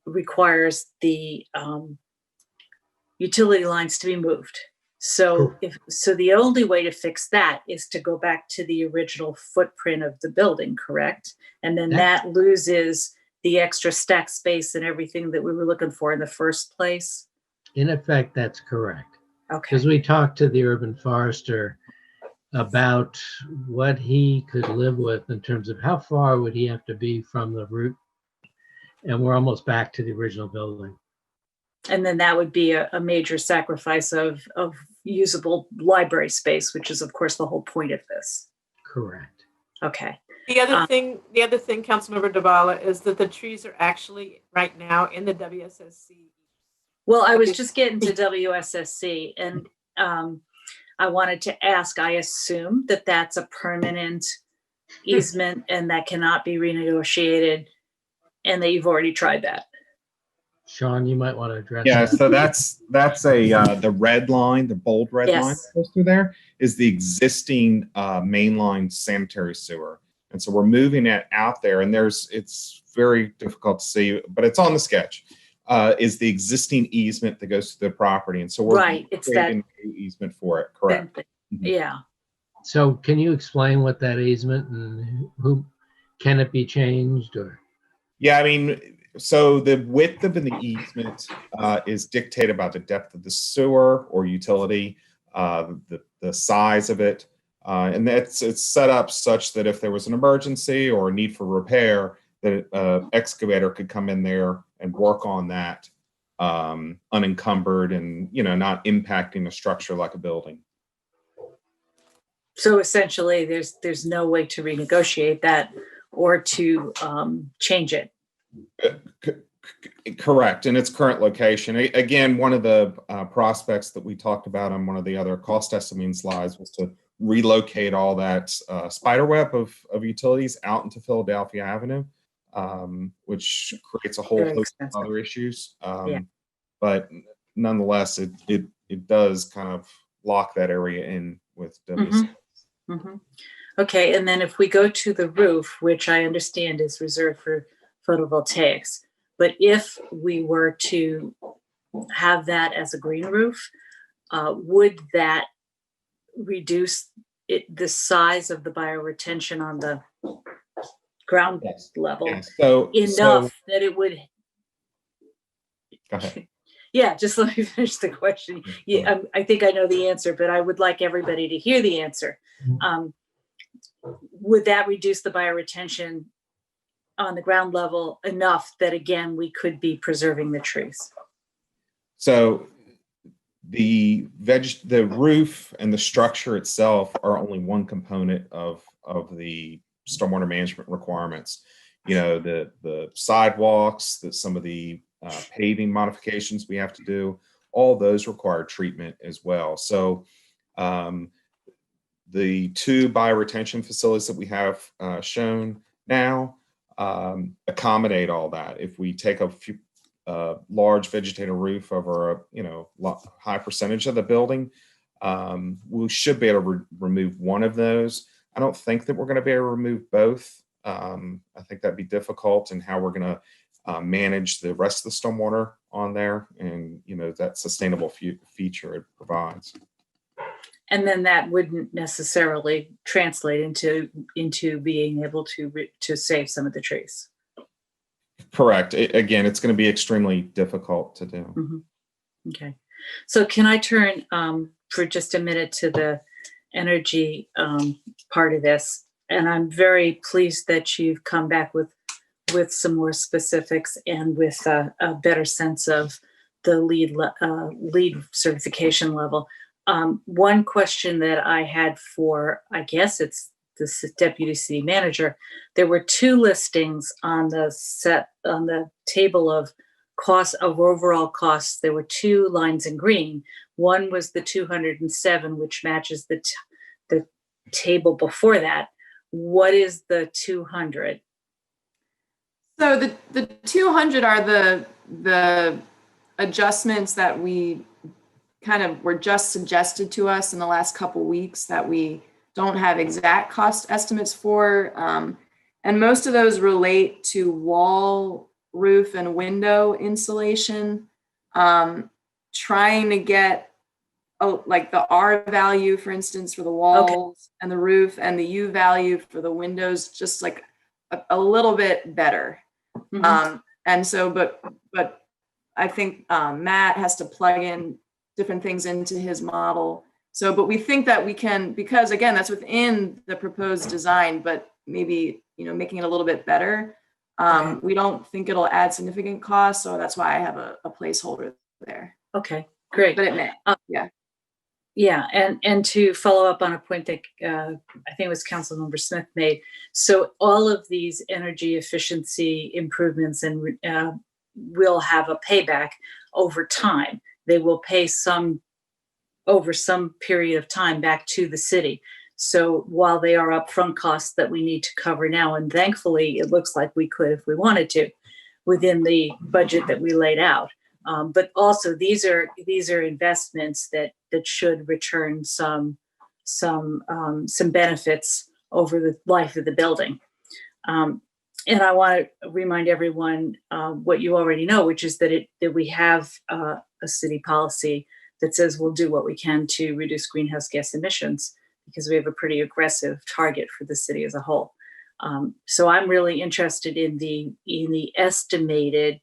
requires the utility lines to be moved. So the only way to fix that is to go back to the original footprint of the building, correct? And then that loses the extra stack space and everything that we were looking for in the first place. In effect, that's correct. Okay. Because we talked to the urban forester about what he could live with in terms of how far would he have to be from the root. And we're almost back to the original building. And then that would be a major sacrifice of usable library space, which is, of course, the whole point of this. Correct. Okay. The other thing, Councilmember Dabala, is that the trees are actually right now in the WSSC. Well, I was just getting to WSSC, and I wanted to ask, I assume that that's a permanent easement and that cannot be renegotiated, and that you've already tried that. Sean, you might want to address Yeah, that. so that's the red line, the bold red line Yes. that goes through there is the existing mainline sanitary sewer. And so we're moving it out there, and it's very difficult to see, but it's on the sketch, is the existing easement that goes to the property. And so we're Right, it's that- creating a new easement for it, correct? Yeah. So can you explain what that easement and who, can it be changed or? Yeah, I mean, so the width of the easement is dictated by the depth of the sewer or utility, the size of it, and it's set up such that if there was an emergency or a need for repair, that an excavator could come in there and work on that unencumbered and not impacting a structure like a building. So essentially, there's no way to renegotiate that or to change it. Correct, in its current location. Again, one of the prospects that we talked about on one of the other cost estimating slides was to relocate all that spiderweb of utilities out into Philadelphia Avenue, which creates a whole Very host expensive. of other issues. Yeah. But nonetheless, it does kind of lock that area in with WC. Mhm. Okay, and then if we go to the roof, which I understand is reserved for photovoltaics, but if we were to have that as a green roof, would that reduce the size of the bioretention on the ground level So enough that it would? Go ahead. Yeah, just let me finish the question. Yeah, I think I know the answer, but I would like everybody to hear the answer. Would that reduce the bioretention on the ground level enough that, again, we could be preserving the trees? So the roof and the structure itself are only one component of the stormwater management requirements. The sidewalks, some of the paving modifications we have to do, all those require treatment as well. So the two bioretention facilities that we have shown now accommodate all that. If we take a few large vegetative roof over a high percentage of the building, we should be able to remove one of those. I don't think that we're going to be able to remove both. I think that'd be difficult in how we're going to manage the rest of the stormwater on there, and that sustainable feature it provides. And then that wouldn't necessarily translate into being able to save some of the trees. Correct. Again, it's going to be extremely difficult to do. Mm-hmm. Okay. So can I turn for just a minute to the energy part of this? And I'm very pleased that you've come back with some more specifics and with a better sense of the lead certification level. One question that I had for, I guess it's the deputy city manager, there were two listings on the table of costs of overall costs. There were two lines in green. One was the 207, which matches the table before that. What is the 200? So the 200 are the adjustments that we kind of were just suggested to us in the last couple weeks that we don't have exact cost estimates for. And most of those relate to wall, roof, and window insulation. Trying to get like the R value, for instance, for the walls and the roof, and the U value for the windows, just like a little bit better. Mm-hmm. And so, but I think Matt has to plug in different things into his model. So, but we think that we can, because again, that's within the proposed design, but maybe, making it a little bit better. We don't think it'll add significant costs. So that's why I have a placeholder there. Okay, great. But it may, yeah. Yeah, and to follow up on a point that I think it was Councilmember Smith made. So all of these energy efficiency improvements and will have a payback over time. They will pay some over some period of time back to the city. So while they are upfront costs that we need to cover now, and thankfully it looks like we could if we wanted to within the budget that we laid out. But also these are investments that should return some benefits over the life of the building. And I want to remind everyone what you already know, which is that we have a city policy that says we'll do what we can to reduce greenhouse gas emissions, because we have a pretty aggressive target for the city as a whole. So I'm really interested in the estimated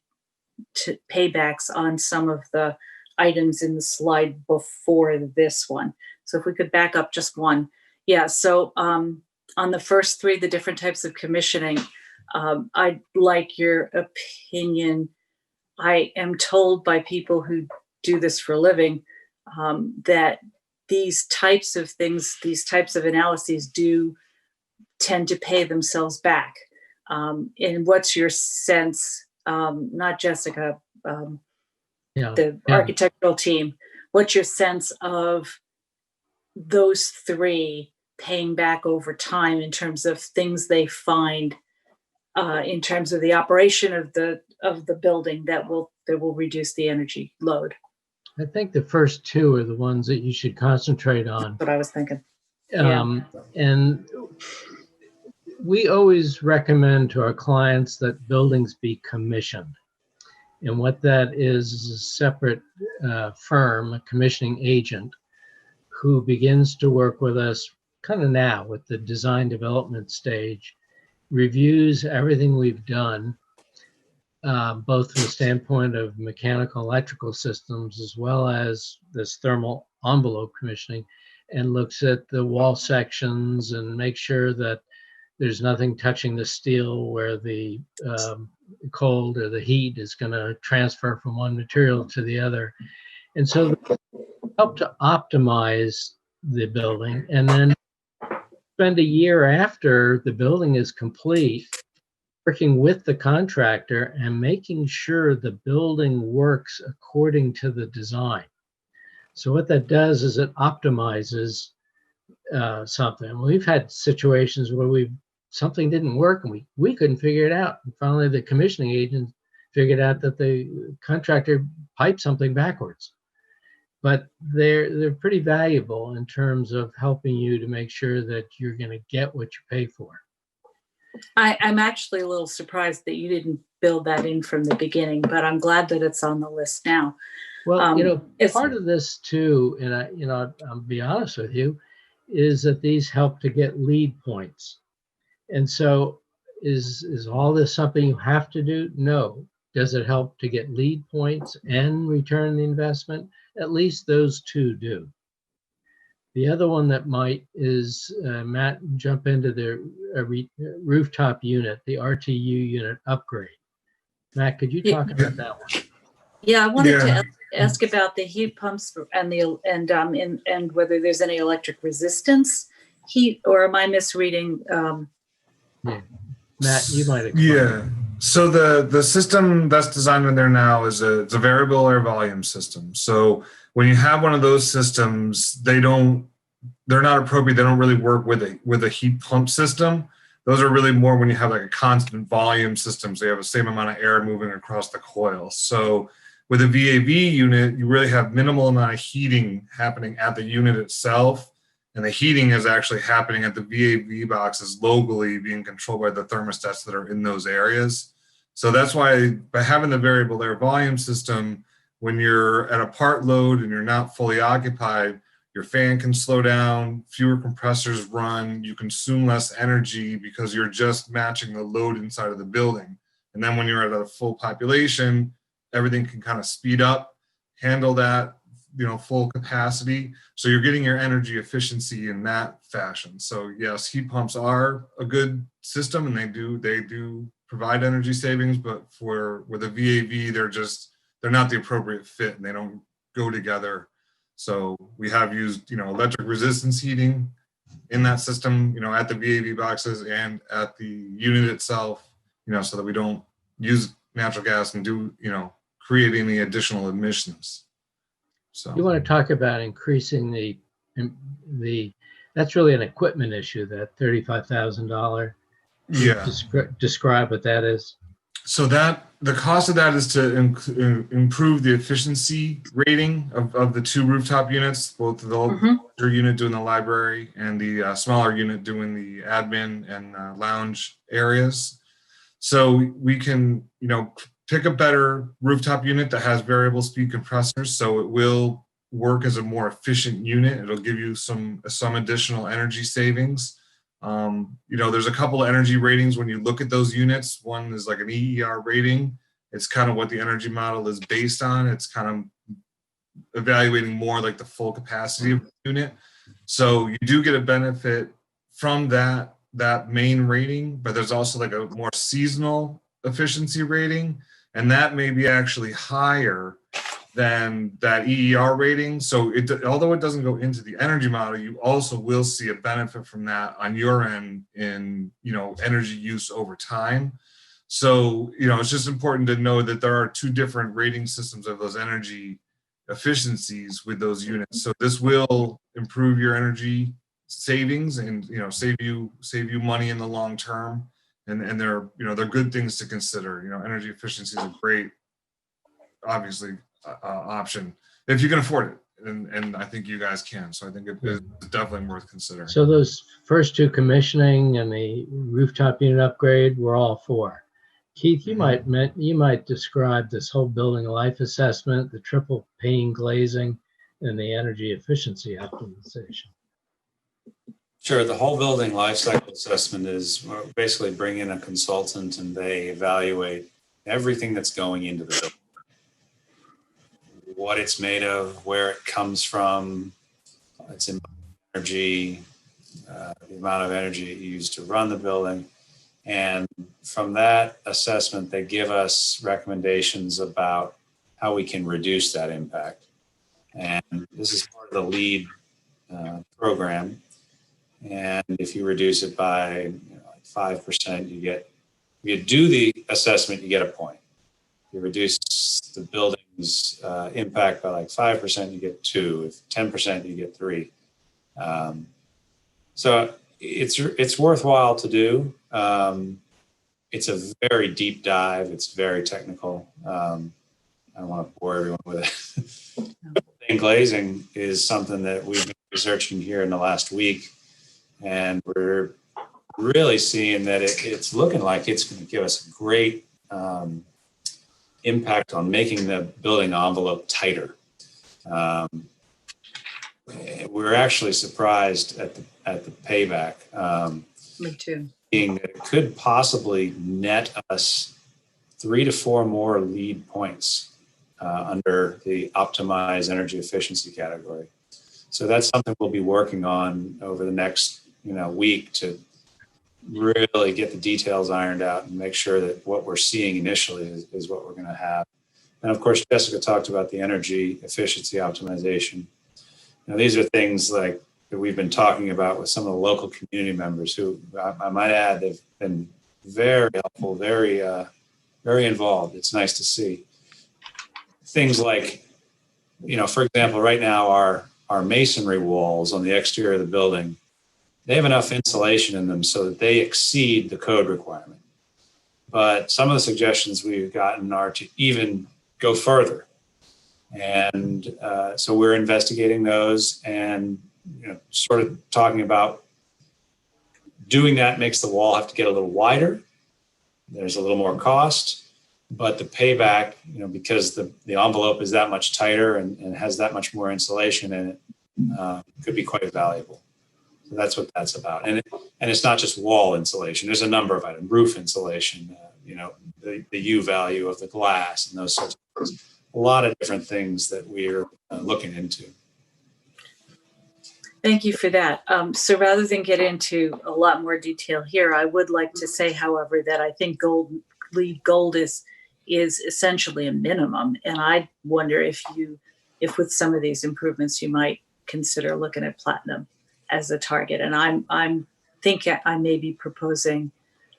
paybacks on some of the items in the slide before this one. So if we could back up just one. Yeah, so on the first three, the different types of commissioning, I'd like your opinion. I am told by people who do this for a living that these types of things, these types of analyses do tend to pay themselves back. And what's your sense, not Jessica, the architectural team, what's your sense of those three paying back over time in terms of things they find in terms of the operation of the building that will reduce the energy load? I think the first two are the ones that you should concentrate on. That's what I was thinking. And we always recommend to our clients that buildings be commissioned. And what that is a separate firm, a commissioning agent, who begins to work with us kind of now with the design development stage, reviews everything we've done, both from the standpoint of mechanical electrical systems as well as this thermal envelope commissioning, and looks at the wall sections and make sure that there's nothing touching the steel where the cold or the heat is going to transfer from one material to the other. And so help to optimize the building, and then spend a year after the building is complete working with the contractor and making sure the building works according to the design. So what that does is it optimizes something. We've had situations where something didn't work and we couldn't figure it out. And finally, the commissioning agent figured out that the contractor piped something backwards. But they're pretty valuable in terms of helping you to make sure that you're going to get what you pay for. I'm actually a little surprised that you didn't build that in from the beginning, but I'm glad that it's on the list now. Well, part of this too, and I'll be honest with you, is that these help to get lead points. And so is all this something you have to do? No. Does it help to get lead points and return the investment? At least those two do. The other one that might is, Matt, jump into the rooftop unit, the RTU unit upgrade. Matt, could you talk about that one? Yeah, I wanted to ask about the heat pumps and whether there's any electric resistance heat, or am I misreading? Matt, you might explain. So the system that's designed in there now is it's a variable air volume system. So when you have one of those systems, they're not appropriate. They don't really work with a heat pump system. Those are really more when you have like a constant volume system. So you have the same amount of air moving across the coil. So with a VAV unit, you really have minimal amount of heating happening at the unit itself. And the heating is actually happening at the VAV boxes locally, being controlled by the thermostats that are in those areas. So that's why by having the variable air volume system, when you're at a part load and you're not fully occupied, your fan can slow down, fewer compressors run, you consume less energy because you're just matching the load inside of the building. And then when you're at a full population, everything can kind of speed up, handle that, full capacity. So you're getting your energy efficiency in that fashion. So yes, heat pumps are a good system and they do provide energy savings, but with a VAV, they're not the appropriate fit and they don't go together. So we have used, electric resistance heating in that system, at the VAV boxes and at the unit itself, so that we don't use natural gas and create any additional emissions. So You want to talk about increasing that's really an equipment issue, that $35,000. yeah. Describe what that is. So that the cost of that is to improve the efficiency rating of the two rooftop units, both the larger unit doing the library and the smaller unit doing the admin and lounge areas. So we can, pick a better rooftop unit that has variable speed compressors, so it will work as a more efficient unit. It'll give you some additional energy savings. There's a couple of energy ratings when you look at those units. One is like an EER rating. It's kind of what the energy model is based on. It's kind of evaluating more like the full capacity of the unit. So you do get a benefit from that main rating, but there's also like a more seasonal efficiency rating, and that may be actually higher than that EER rating. So although it doesn't go into the energy model, you also will see a benefit from that on your end in, energy use over time. So, it's just important to know that there are two different rating systems of those energy efficiencies with those units. So this will improve your energy savings and, save you money in the long term. And they're good things to consider. Energy efficiency is a great, obviously, option if you can afford it, and I think you guys can. So I think it is definitely worth considering. So those first two, commissioning and the rooftop unit upgrade, we're all for. Keith, you might describe this whole building life assessment, the triple pane glazing, and the energy efficiency optimization. Sure. The whole building life cycle assessment is basically bring in a consultant and they evaluate everything that's going into the building. What it's made of, where it comes from, its energy, the amount of energy it used to run the building. And from that assessment, they give us recommendations about how we can reduce that impact. And this is part of the LEED program. And if you reduce it by 5%, if you do the assessment, you get a point. If you reduce the building's impact by like 5%, you get 2. If 10%, you get 3. So it's worthwhile to do. It's a very deep dive. It's very technical. I don't want to bore everyone with it. Pane glazing is something that we've been researching here in the last week. And we're really seeing that it's looking like it's going to give us a great impact on making the building envelope tighter. We're actually surprised at the payback. Me too. Being that it could possibly net us 3 to 4 more LEED points under the optimized energy efficiency category. So that's something we'll be working on over the next week to really get the details ironed out and make sure that what we're seeing initially is what we're going to have. And of course, Jessica talked about the energy efficiency optimization. These are things like that we've been talking about with some of the local community members who, I might add, they've been very helpful, very, very involved. It's nice to see. Things like, for example, right now our masonry walls on the exterior of the building, they have enough insulation in them so that they exceed the code requirement. But some of the suggestions we've gotten are to even go further. And so we're investigating those and sort of talking about doing that makes the wall have to get a little wider. There's a little more cost, but the payback, because the envelope is that much tighter and has that much more insulation in it, could be quite valuable. So that's what that's about. And it's not just wall insulation. There's a number of items, roof insulation, the U value of the glass and those sorts of things. A lot of different things that we're looking into. Thank you for that. So rather than get into a lot more detail here, I would like to say, however, that I think LEED Gold is essentially a minimum. And I wonder if with some of these improvements, you might consider looking at platinum as a target. And I'm thinking I may be proposing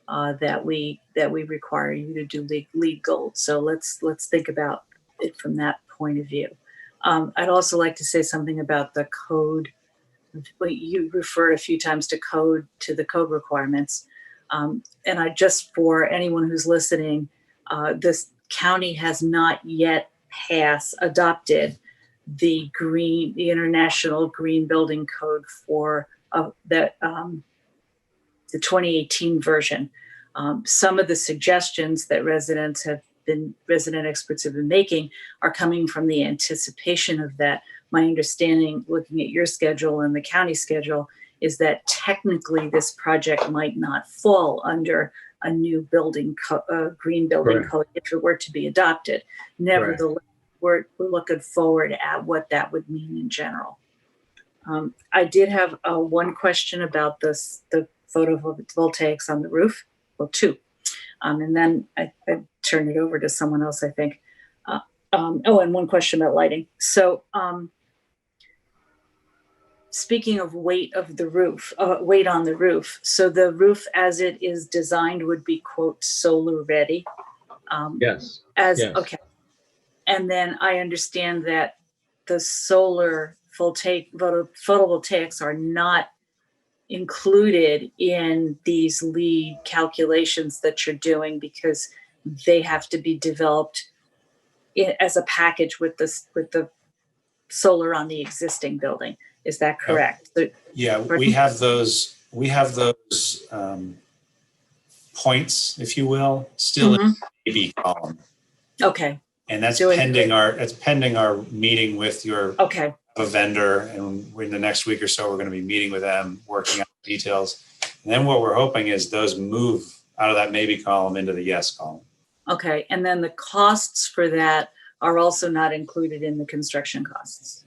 that we require you to do LEED Gold. So let's think about it from that point of view. I'd also like to say something about the code. You referred a few times to the code requirements. And just for anyone who's listening, this county has not yet adopted the International Green Building Code for the 2018 version. Some of the suggestions that resident experts have been making are coming from the anticipation of that. My understanding, looking at your schedule and the county schedule, is that technically this project might not fall under a new green building Correct. code if it were to be adopted. Nevertheless, we're looking forward at what that would mean in general. I did have one question about the photovoltaics on the roof. Well, two. And then I turn it over to someone else, I think. And one question about lighting. So speaking of weight on the roof, so the roof as it is designed would be, quote, solar ready. Yes. Yes. Okay. And then I understand that the solar photovoltaics are not included in these LEED calculations that you're doing because they have to be developed as a package with the solar on the existing building. Is that correct? Yeah, we have those points, if you will, still in the AB column. Okay. And that's pending our meeting with a vendor, and in the next week or so, we're going to be meeting with them, working out the details. And then what we're hoping is those move out of that maybe column into the yes column. Okay, and then the costs for that are also not included in the construction costs.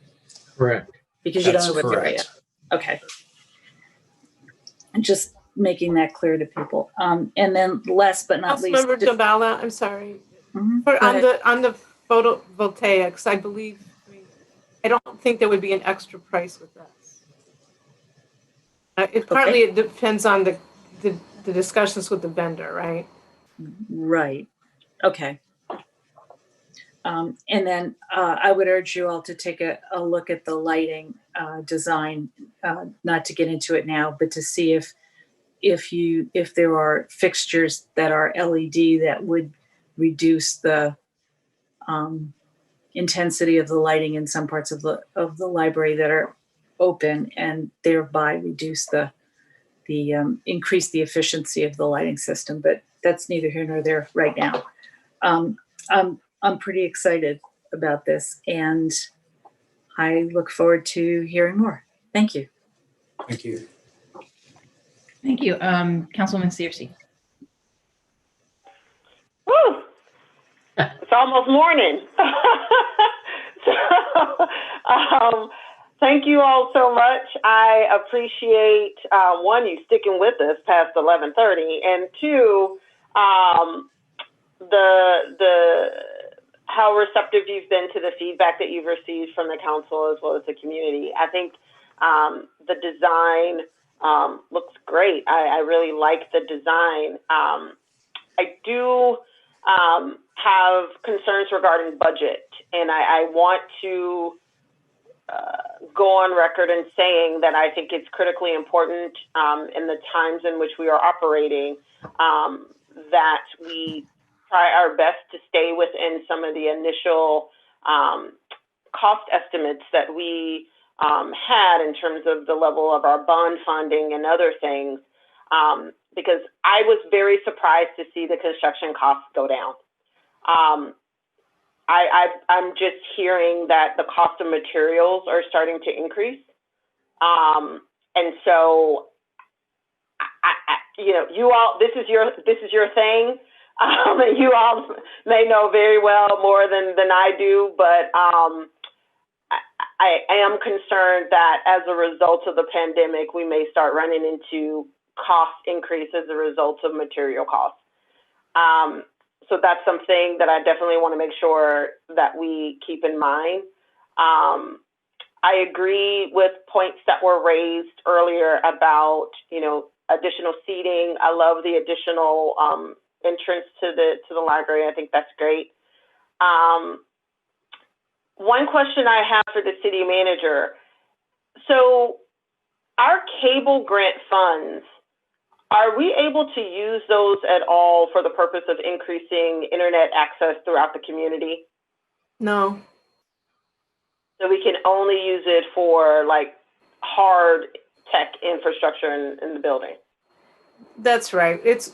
Correct. Because you don't know what they're yet. Okay. And just making that clear to people. And then last but not least. Councilmember Dobala, I'm sorry. On the photovoltaics, I don't think there would be an extra price with this. Partly it depends on the discussions with the vendor, right? Right. Okay. And then I would urge you all to take a look at the lighting design, not to get into it now, but to see if there are fixtures that are LED that would reduce the intensity of the lighting in some parts of the library that are open, and thereby reduce the increase the efficiency of the lighting system. But that's neither here nor there right now. I'm pretty excited about this, and I look forward to hearing more. Thank you. Thank you. Thank you. Councilwoman Searcy. Woo! It's almost morning. Thank you all so much. I appreciate, one, you sticking with us past 11:30, and two, how receptive you've been to the feedback that you've received from the council as well as the community. I think the design looks great. I really like the design. I do have concerns regarding budget, and I want to go on record in saying that I think it's critically important in the times in which we are operating that we try our best to stay within some of the initial cost estimates that we had in terms of the level of our bond funding and other things, because I was very surprised to see the construction costs go down. I'm just hearing that the cost of materials are starting to increase. And so, you all, this is your thing. You all may know very well more than I do, but I am concerned that as a result of the pandemic, we may start running into cost increase as a result of material costs. So that's something that I definitely want to make sure that we keep in mind. I agree with points that were raised earlier about, additional seating. I love the additional entrance to the library. I think that's great. one question I have for the city manager. So our cable grant funds, are we able to use those at all for the purpose of increasing internet access throughout the community? No. So we can only use it for like hard tech infrastructure in the building? That's right. It's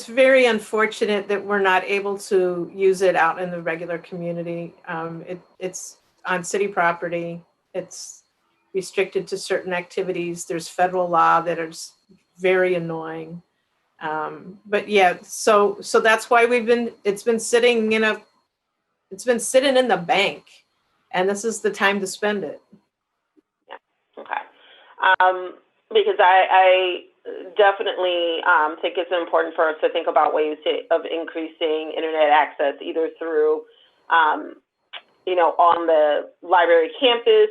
very unfortunate that we're not able to use it out in the regular community. It's on city property. It's restricted to certain activities. There's federal law that is very annoying. But yeah, so that's why it's been sitting in the bank, and this is the time to spend it. Yeah. Okay. Because I definitely think it's important for us to think about ways of increasing internet access, either through, on the library campus,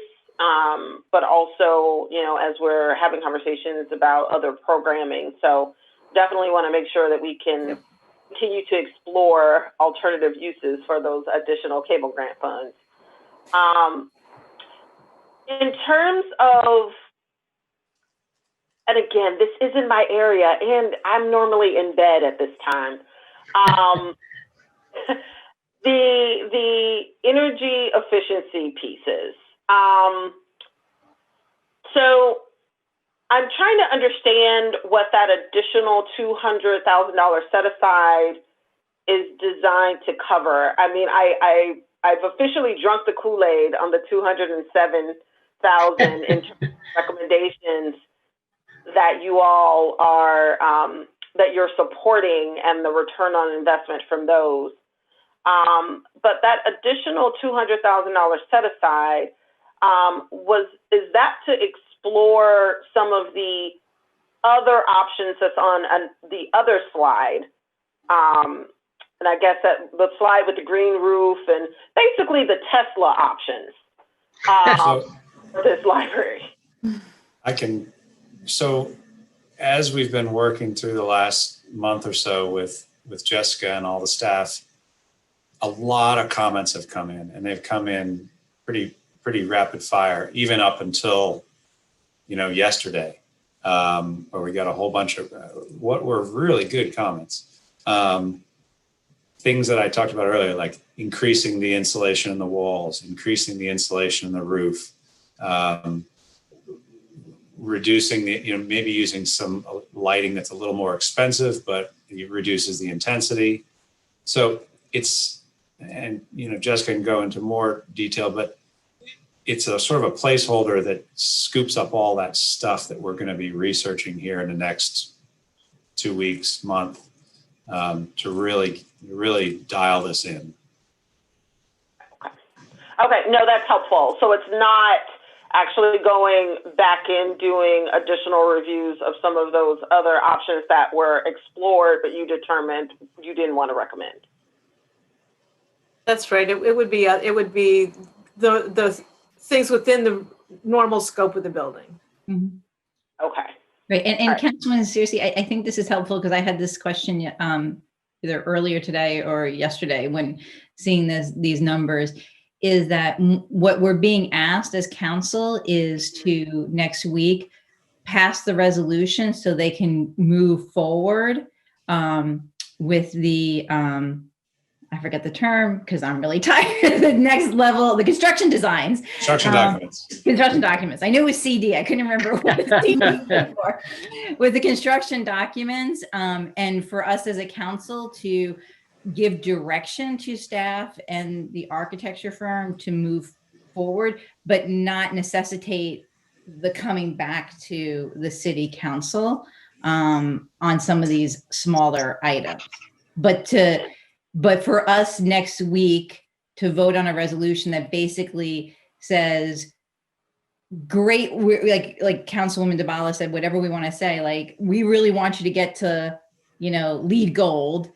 but also, as we're having conversations about other programming. So definitely want to make sure that we can continue to explore alternative uses for those additional cable grant funds. In terms of, and again, this isn't my area, and I'm normally in bed at this time. The energy efficiency pieces. So I'm trying to understand what that additional $200,000 set aside is designed to cover. I mean, I've officially drunk the Kool-Aid on the $207,000 in recommendations that you all are, that you're supporting and the return on investment from those. But that additional $200,000 set aside, is that to explore some of the other options that's on the other slide? And I guess that the slide with the green roof and basically the Tesla options for this library. So as we've been working through the last month or so with Jessica and all the staff, a lot of comments have come in, and they've come in pretty rapid fire, even up until, yesterday, where we got a whole bunch of what were really good comments. Things that I talked about earlier, like increasing the insulation in the walls, increasing the insulation in the roof, reducing maybe using some lighting that's a little more expensive, but it reduces the intensity. So Jessica can go into more detail, but it's a sort of a placeholder that scoops up all that stuff that we're going to be researching here in the next 2 weeks, month, to really dial this in. Okay, no, that's helpful. So it's not actually going back in doing additional reviews of some of those other options that were explored, but you determined you didn't want to recommend. That's right. It would be the things within the normal scope of the building. Mm-hmm. Okay. Right. And All right. Councilwoman, seriously, I think this is helpful because I had this question either earlier today or yesterday when seeing these numbers, is that what we're being asked as council is to next week pass the resolution so they can move forward with the, I forget the term because I'm really tired, the next level, the construction designs. Construction documents. Construction documents. I knew it was CD. I couldn't remember what CD stood for. With the construction documents, and for us as a council to give direction to staff and the architecture firm to move forward, but not necessitate the coming back to the city council on some of these smaller items. But for us next week to vote on a resolution that basically says, great, we're like Councilwoman Dabala said, whatever we want to say, like, we really want you to get to, LEED Gold,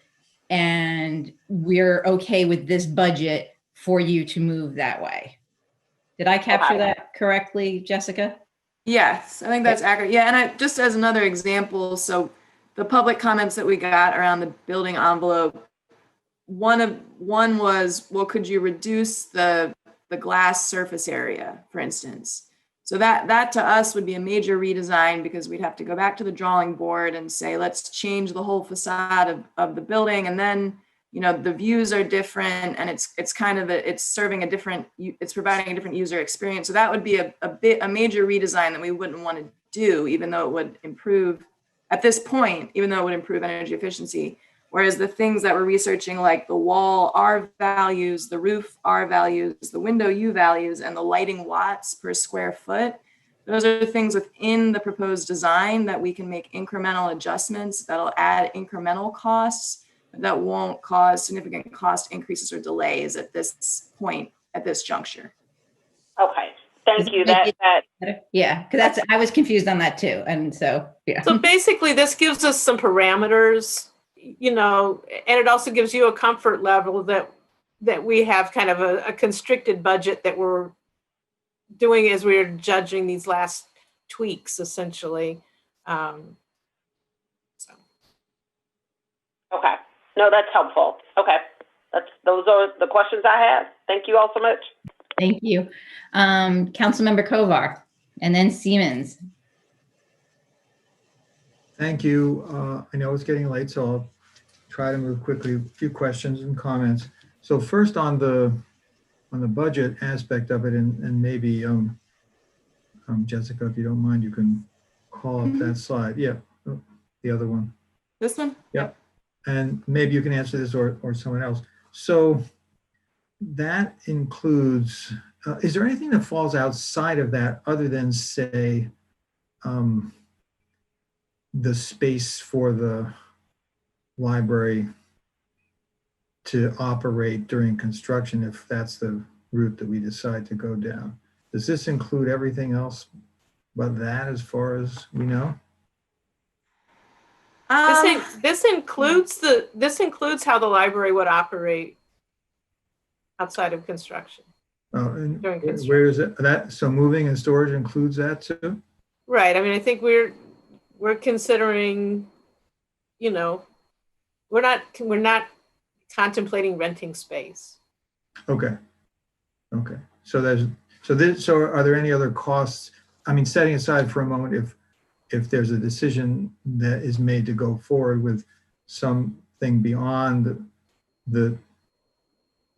and we're okay with this budget for you to move that way. Did I capture that correctly, Jessica? Yes, I think that's accurate. Yeah, and just as another example, so the public comments that we got around the building envelope, one was, well, could you reduce the the glass surface area, for instance. So that to us would be a major redesign, because we'd have to go back to the drawing board and say, let's change the whole facade of the building. And then, you know, the views are different, and it's kind of it's serving a different, it's providing a different user experience. So that would be a major redesign that we wouldn't want to do, even though it would improve at this point, even though it would improve energy efficiency. Whereas the things that we're researching, like the wall R values, the roof R values, the window U values, and the lighting watts per square foot, those are things within the proposed design that we can make incremental adjustments that'll add incremental costs that won't cause significant cost increases or delays at this point, at this juncture. Okay, thank you. Yeah, because I was confused on that too. And so, yeah. So basically this gives us some parameters, you know, and it also gives you a comfort level that we have kind of a constricted budget that we're doing as we're judging these last tweaks, essentially. Okay, no, that's helpful. Okay, those are the questions I have. Thank you all so much. Thank you. Councilmember Kovar, and then Siemens. Thank you. I know it's getting late, so I'll try to move quickly. A few questions and comments. So first on the budget aspect of it, and maybe Jessica, if you don't mind, you can call up that slide. Yeah, the other one. This one? Yep. And maybe you can answer this or someone else. So that includes, is there anything that falls outside of that other than, say, the space for the library to operate during construction, if that's the route that we decide to go down? Does this include everything else but that, as far as we know? This includes how the library would operate outside of construction. And during construction. where is it? So moving and storage includes that too? Right. I mean, I think we're considering, you know, we're not contemplating renting space. Okay. Okay. So are there any other costs? I mean, setting aside for a moment, if there's a decision that is made to go forward with something beyond the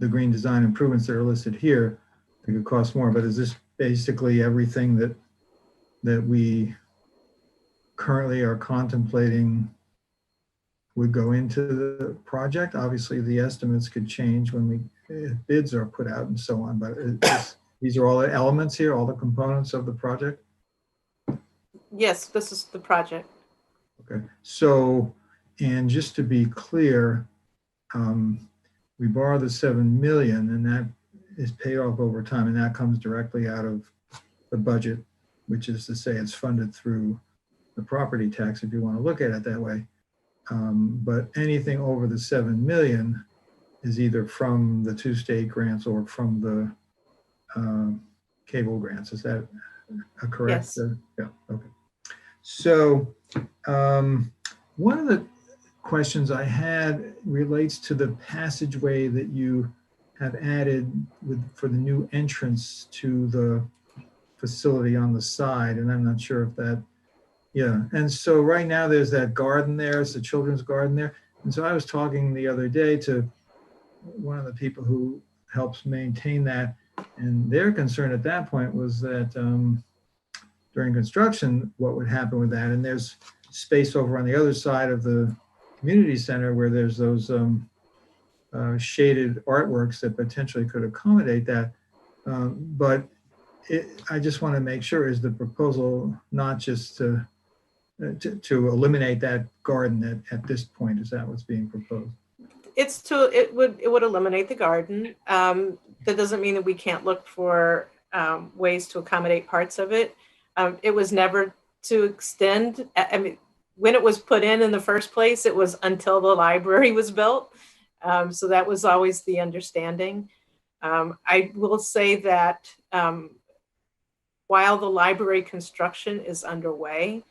green design improvements that are listed here, it could cost more. But is this basically everything that we currently are contemplating would go into the project? Obviously, the estimates could change when bids are put out and so on, but these are all the elements here, all the components of the project? Yes, this is the project. Okay, so, and just to be clear, we borrow the 7 million and that is paid off over time, and that comes directly out of the budget, which is to say it's funded through the property tax, if you want to look at it that way. But anything over the 7 million is either from the 2 state grants or from the cable grants. Is that a correct? Yes. Yeah, okay. So one of the questions I had relates to the passageway that you have added for the new entrance to the facility on the side, and I'm not sure if that, yeah. And so right now there's that garden there, it's the children's garden there. And so I was talking the other day to one of the people who helps maintain that, and their concern at that point was that during construction, what would happen with that? And there's space over on the other side of the community center where there's those shaded artworks that potentially could accommodate that. But I just want to make sure, is the proposal not just to eliminate that garden at this point? Is that what's being proposed? It would eliminate the garden. That doesn't mean that we can't look for ways to accommodate parts of it. It was never to extend. I mean, when it was put in the first place, it was until the library was built. So that was always the understanding. I will say that while the library construction is underway,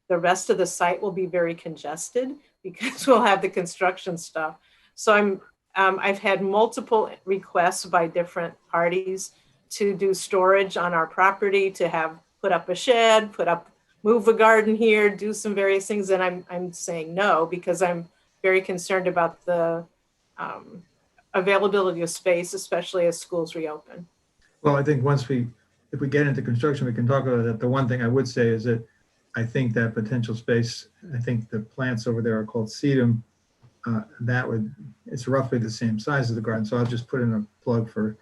the rest of the site will be very congested because we'll have the construction stuff. So I've had multiple requests by different parties to do storage on our property, to have, put up a shed, move a garden here, do some various things. And I'm saying no, because I'm very concerned about the availability of space, especially as schools reopen. Well, I think if we get into construction, we can talk about that. The one thing I would say is that I think that potential space, I think the plants over there are called sedum. It's roughly the same size as the garden. So I'll just put in a plug for,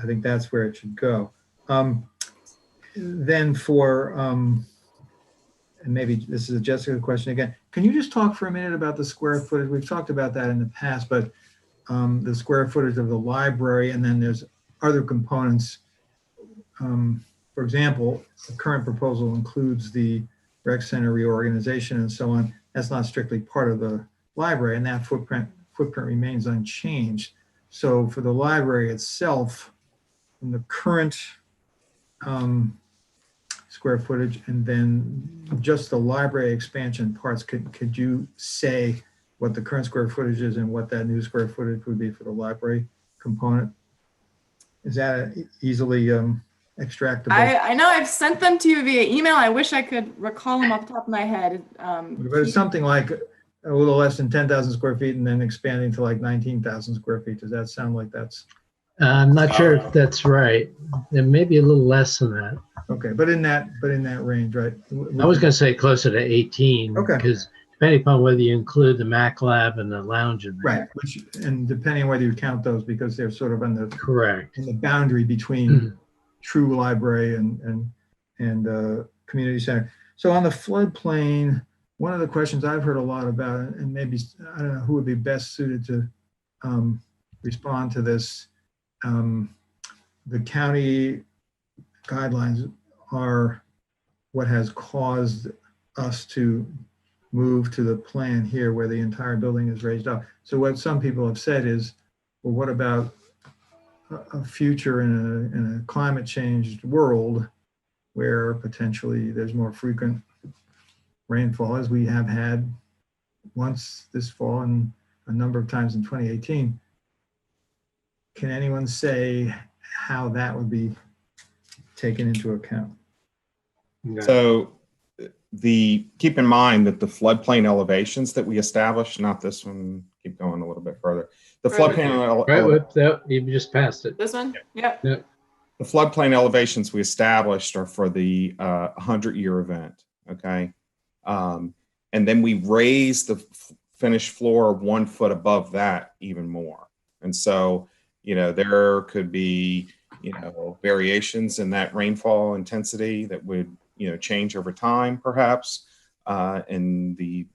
I think that's where it should go. Then for, and maybe this is a Jessica question again, can you just talk for a minute about the square footage? We've talked about that in the past, but the square footage of the library, and then there's other components. For example, the current proposal includes the rec center reorganization and so on. That's not strictly part of the library, and that footprint remains unchanged. So for the library itself, in the current square footage, and then just the library expansion parts, could you say what the current square footage is and what that new square footage would be for the library component? Is that easily extractable? I know I've sent them to you via email. I wish I could recall them off the top of my head. But it's something like a little less than 10,000 square feet and then expanding to like 19,000 square feet. Does that sound like that's? I'm not sure if that's right. It may be a little less than that. Okay, but in that range, right? I was going to say closer to 18. Okay. Because depending upon whether you include the Mac Lab and the lounge in there. Right, and depending on whether you count those, because they're sort of on the correct in the boundary between true library and community center. So on the floodplain, one of the questions I've heard a lot about, and maybe I don't know who would be best suited to respond to this. The county guidelines are what has caused us to move to the plan here where the entire building is raised up. So what some people have said is, well, what about a future in a climate changed world where potentially there's more frequent rainfall, as we have had once this fall and a number of times in 2018. Can anyone say how that would be taken into account? So keep in mind that the floodplain elevations that we established, not this one, keep going a little bit further. The floodplain you just passed it. This one? Yeah. The floodplain elevations we established are for the 100-year event, okay? And then we raised the finished floor 1 foot above that even more. And so, there could be, variations in that rainfall intensity that would, change over time perhaps. And the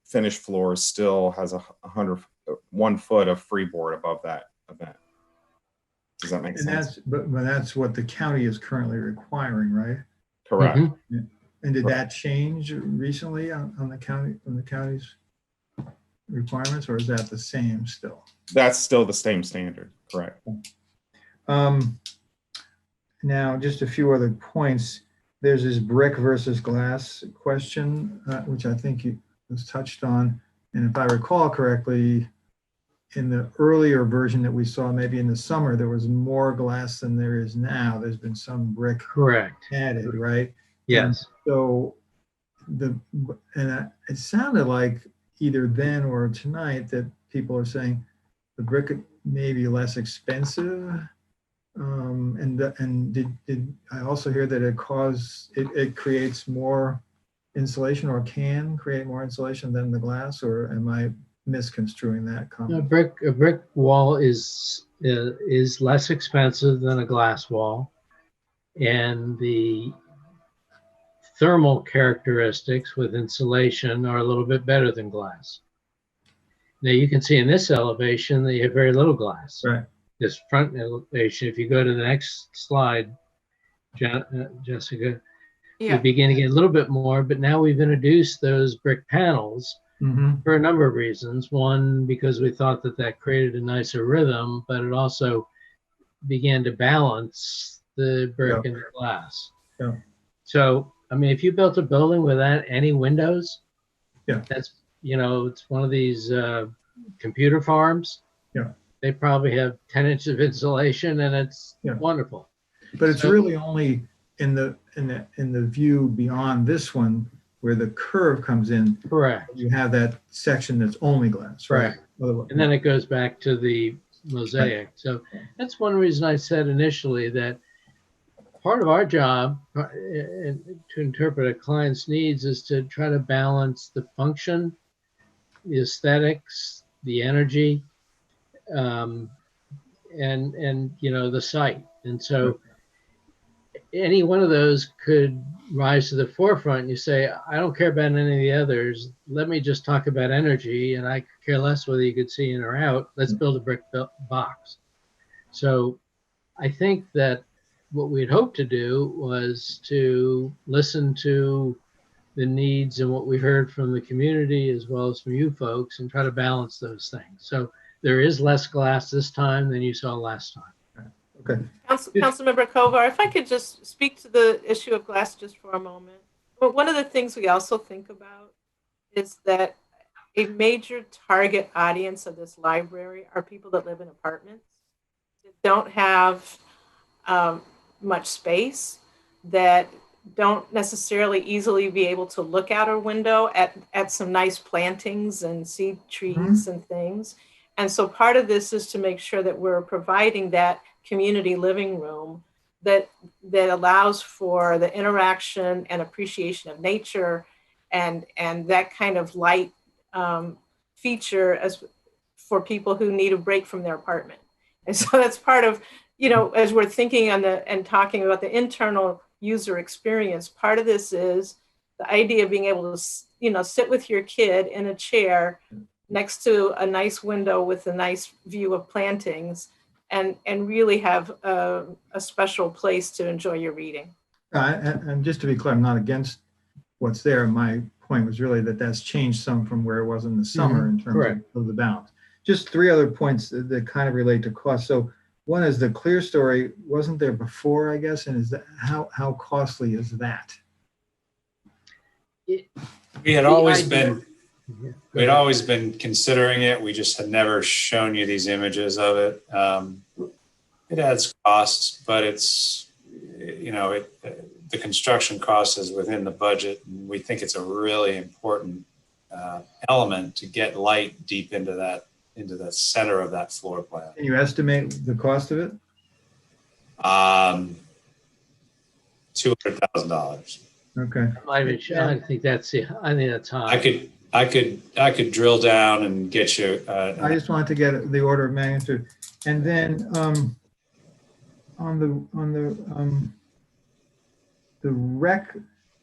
finished floor still has 1 foot of freeboard above that event. Does that make sense? But that's what the county is currently requiring, right? Correct. Yeah. And did that change recently on the county's requirements, or is that the same still? That's still the same standard, correct. Now, just a few other points. There's this brick versus glass question, which I think was touched on. And if I recall correctly, in the earlier version that we saw, maybe in the summer, there was more glass than there is now. There's been some brick added, right? Yes. So it sounded like either then or tonight that people are saying the brick may be less expensive. And did I also hear that it creates more insulation, or can create more insulation than the glass, or am I misconstruing that comment? A brick wall is less expensive than a glass wall, and the thermal characteristics with insulation are a little bit better than glass. Now you can see in this elevation that you have very little glass. Right. This front elevation, if you go to the next slide, Jessica, you begin to get a little bit more, but now we've introduced those brick panels for a number of reasons. One, because we thought that created a nicer rhythm, but it also began to balance the brick and the glass. Yeah. So, I mean, if you built a building without any windows, that's, it's one of these computer farms. Yeah. They probably have 10 inches of insulation, and it's wonderful. But it's So- really only in the view beyond this one where the curve comes in. Correct. You have that section that's only glass, right? Otherwise- And then it goes back to the mosaic. So that's one reason I said initially that part of our job to interpret a client's needs is to try to balance the function, the aesthetics, the energy, and the site. And so any one of those could rise to the forefront. You say, I don't care about any of the others. Let me just talk about energy, and I care less whether you could see in or out. Let's build a brick box. So I think that what we'd hoped to do was to listen to the needs and what we heard from the community as well as from you folks and try to balance those things. So there is less glass this time than you saw last time. Okay. Councilmember Kovar, if I could just speak to the issue of glass just for a moment. But one of the things we also think about is that a major target audience of this library are people that live in apartments that don't have much space, that don't necessarily easily be able to look out a window at some nice plantings and see trees and things. And so part of this is to make sure that we're providing that community living room that allows for the interaction and appreciation of nature and that kind of light feature as for people who need a break from their apartment. And so that's part of, as we're thinking and talking about the internal user experience, part of this is the idea of being able to, sit with your kid in a chair next to a nice window with a nice view of plantings and really have a special place to enjoy your reading. And just to be clear, I'm not against what's there. My point was really that that's changed some from where it was in the summer in terms of the balance. Just three other points that kind of relate to cost. So one is the Clear Story wasn't there before, I guess, and is that how costly is that? We had always been considering it. We just had never shown you these images of it. It adds costs, but it's, the construction cost is within the budget. And we think it's a really important element to get light deep into the center of that floor plan. Can you estimate the cost of it? $200,000. Okay. I think that's high. I could drill down and get you. I just wanted to get the order of magnitude, and then on the rec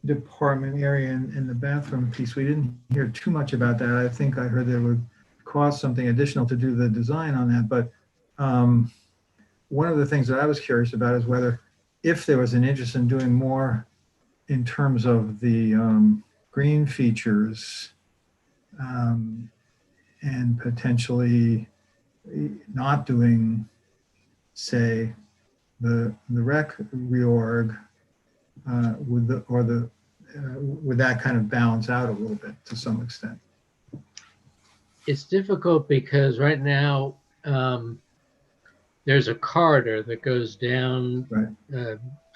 department area and the bathroom piece, we didn't hear too much about that. I think I heard that it would cost something additional to do the design on that, but one of the things that I was curious about is whether if there was an interest in doing more in terms of the green features and potentially not doing, say, the rec reorg, would that kind of balance out a little bit to some extent? It's difficult because right now there's a corridor that goes down. Right.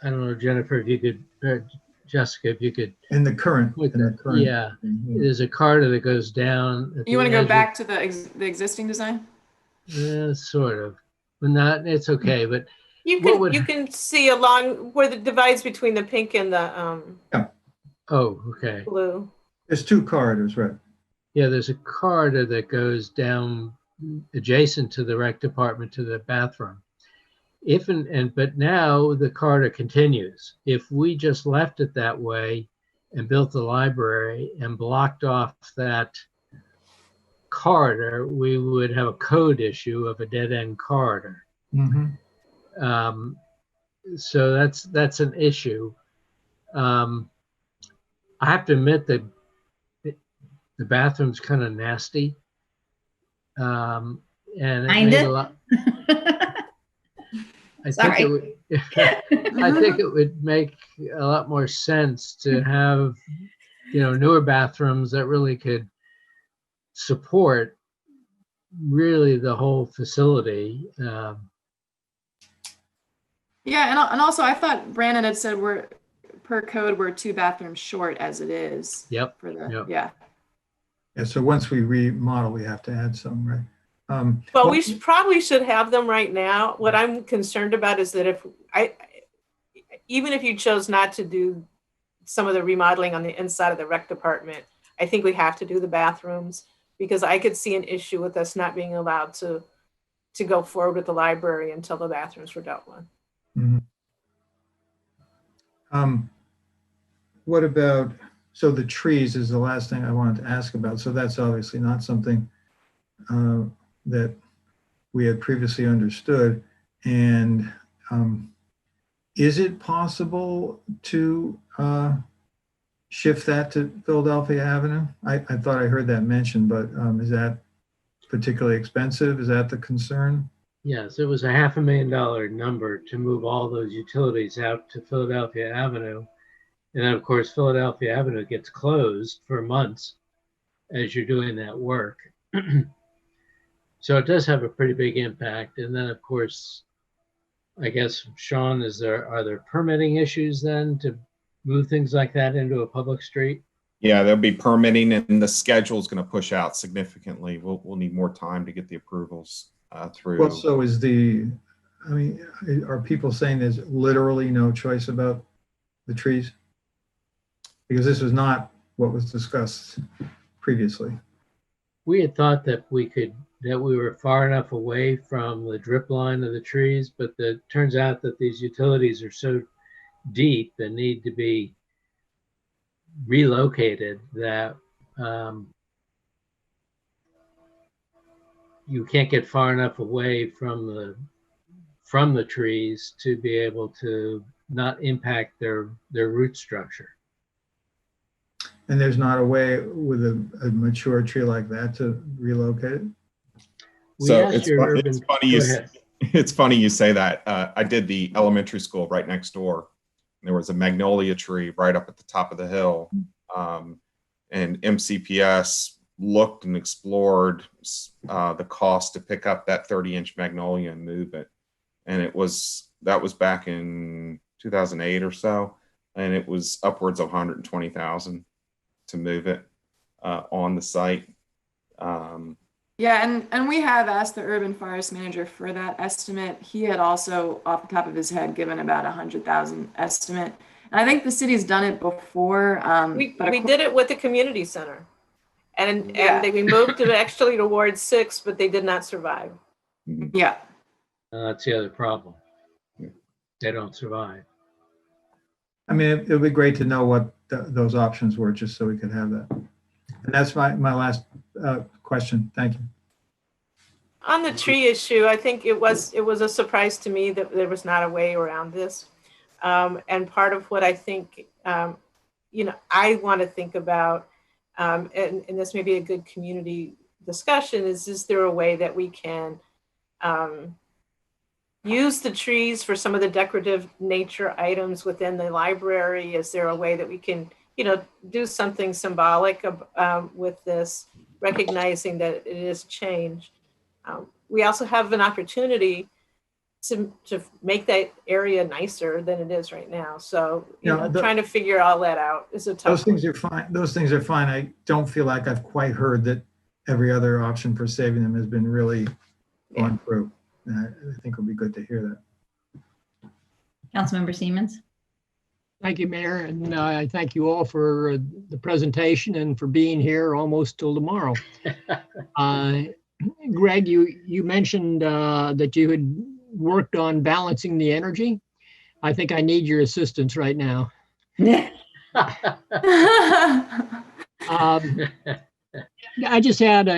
I don't know, Jennifer, if you could, Jessica, if you could. In the current. Yeah, there's a corridor that goes down. You want to go back to the existing design? Sort of, but not. It's okay, but you can see along where the divides between the pink and the okay. blue. There's two corridors, right? Yeah, there's a corridor that goes down adjacent to the rec department to the bathroom. But now the corridor continues. If we just left it that way and built the library and blocked off that corridor, we would have a code issue of a dead-end corridor. Mm-hmm. So that's an issue. I have to admit that the bathroom's kind of nasty. And it made a lot. I think it would make a lot more sense to have, newer bathrooms that really could support really the whole facility. Yeah, and also I thought Brandon had said per code, we're 2 bathrooms short as it is. Yep. For the, Yep. yeah. Yeah, so once we remodel, we have to add some, right? Well, we probably should have them right now. What I'm concerned about is that even if you chose not to do some of the remodeling on the inside of the rec department, I think we have to do the bathrooms, because I could see an issue with us not being allowed to go forward with the library until the bathrooms were dealt with. What about, so the trees is the last thing I wanted to ask about. So that's obviously not something that we had previously understood. And is it possible to shift that to Philadelphia Avenue? I thought I heard that mentioned, but is that particularly expensive? Is that the concern? Yes, it was a $500,000 number to move all those utilities out to Philadelphia Avenue. And then, of course, Philadelphia Avenue gets closed for months as you're doing that work. So it does have a pretty big impact. And then, of course, I guess, Sean, are there permitting issues then to move things like that into a public street? Yeah, there'll be permitting, and the schedule is going to push out significantly. We'll need more time to get the approvals through. Well, so are people saying there's literally no choice about the trees? Because this was not what was discussed previously. We had thought that we were far enough away from the drip line of the trees, but it turns out that these utilities are so deep and need to be relocated that you can't get far enough away from the trees to be able to not impact their root structure. And there's not a way with a mature tree like that to relocate it? So it's funny you say that. I did the elementary school right next door. There was a magnolia tree right up at the top of the hill. And MCPS looked and explored the cost to pick up that 30-inch magnolia and move it. And that was back in 2008 or so. And it was upwards of $120,000 to move it on the site. Yeah, and we have asked the urban forest manager for that estimate. He had also, off the top of his head, given about $100,000 estimate. And I think the city's done it before. We did it with the community center, and we moved it actually to Ward 6, but they did not survive. Yeah, that's the other problem. They don't survive. I mean, it would be great to know what those options were, just so we could have that. And that's my last question. Thank you. On the tree issue, I think it was a surprise to me that there was not a way around this. And part of what I think, I want to think about, and this may be a good community discussion, is there a way that we can use the trees for some of the decorative nature items within the library? Is there a way that we can, do something symbolic with this, recognizing that it is change? We also have an opportunity to make that area nicer than it is right now. So, trying to figure all that out is a tough. Those things are fine. Those things are fine. I don't feel like I've quite heard that every other option for saving them has been really gone through. I think it'll be good to hear that. Councilmember Siemens. Thank you, Mayor, and I thank you all for the presentation and for being here almost till tomorrow. Greg, you mentioned that you had worked on balancing the energy. I think I need your assistance right now. I just had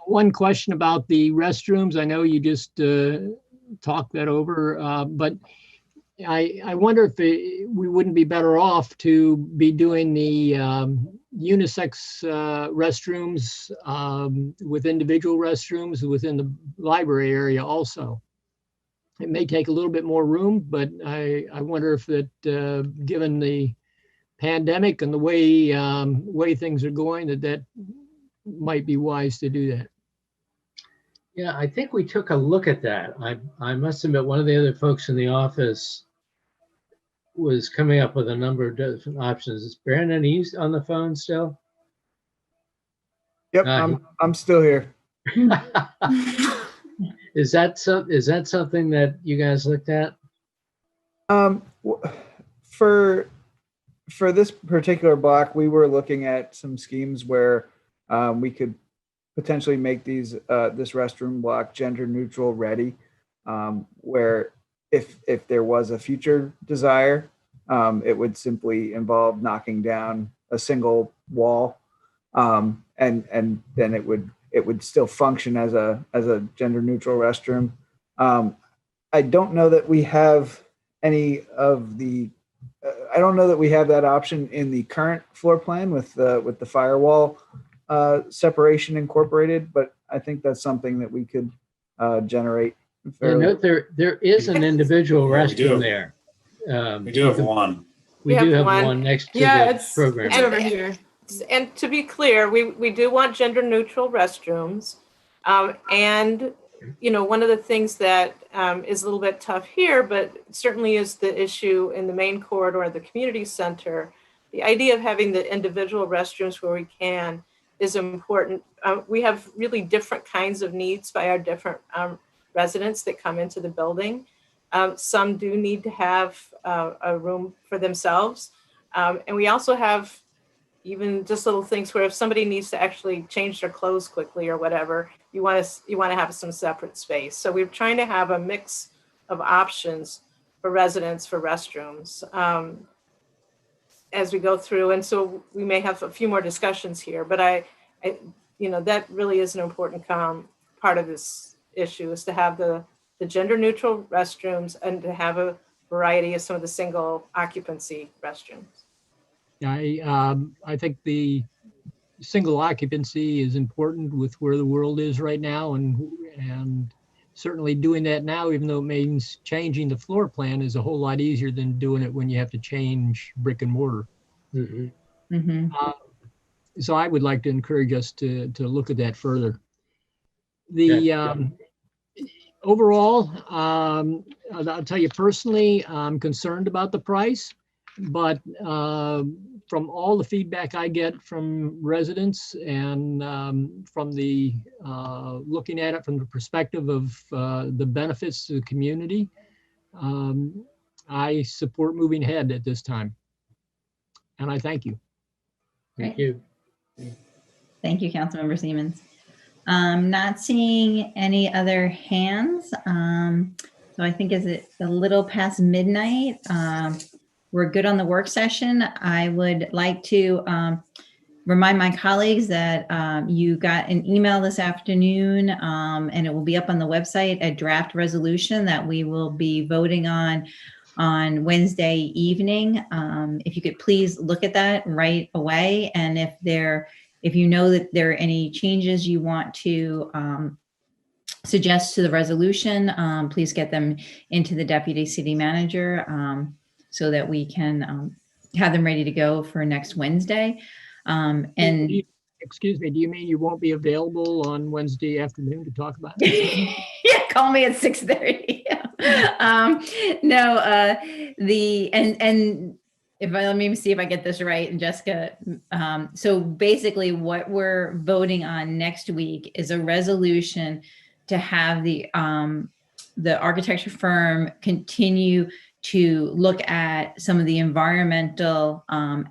one question about the restrooms. I know you just talked that over, but I wonder if we wouldn't be better off to be doing the unisex restrooms with individual restrooms within the library area also. It may take a little bit more room, but I wonder if that, given the pandemic and the way things are going, that might be wise to do that. Yeah, I think we took a look at that. I must admit, one of the other folks in the office was coming up with a number of different options. Is Brandon, he's on the phone still? Yep, Uh, I'm still here. Is that something that you guys looked at? For this particular block, we were looking at some schemes where we could potentially make these this restroom block gender neutral ready, where if there was a future desire, it would simply involve knocking down a single wall, and then it would still function as a gender neutral restroom. I don't know that we have any of the I don't know that we have that option in the current floor plan with the firewall separation incorporated, but I think that's something that we could generate. Yeah, note there is an individual Yeah, we do. restroom there. We do have one. We do have one next to the program. It's over here. And to be clear, we do want gender neutral restrooms. And, you know, one of the things that is a little bit tough here, but certainly is the issue in the main corridor, the community center, the idea of having the individual restrooms where we can is important. We have really different kinds of needs by our different residents that come into the building. Some do need to have a room for themselves. And we also have even just little things where if somebody needs to actually change their clothes quickly or whatever, you want to have some separate space. So we're trying to have a mix of options for residents for restrooms as we go through. And so we may have a few more discussions here, but I you know, that really is an important part of this issue, is to have the gender neutral restrooms and to have a variety of some of the single occupancy restrooms. I think the single occupancy is important with where the world is right now, and certainly doing that now, even though it means changing the floor plan, is a whole lot easier than doing it when you have to change brick and mortar. Mm-hmm. Mm-hmm. So I would like to encourage us to look at that further. Overall, I'll tell you personally, I'm concerned about the price, but from all the feedback I get from residents and from the looking at it from the perspective of the benefits to the community, I support moving ahead at this time. And I thank you. Thank you. Thank you, Councilmember Siemens. Not seeing any other hands. So I think is it a little past midnight. We're good on the work session. I would like to remind my colleagues that you got an email this afternoon, and it will be up on the website, a draft resolution that we will be voting on Wednesday evening. If you could please look at that right away, and if you know that there are any changes you want to suggest to the resolution, please get them into the deputy city manager so that we can have them ready to go for next Wednesday. And excuse me, do you mean you won't be available on Wednesday afternoon to talk about it? Yeah, call me at 6:30. Let me see if I get this right, and Jessica. So basically what we're voting on next week is a resolution to have the architecture firm continue to look at some of the environmental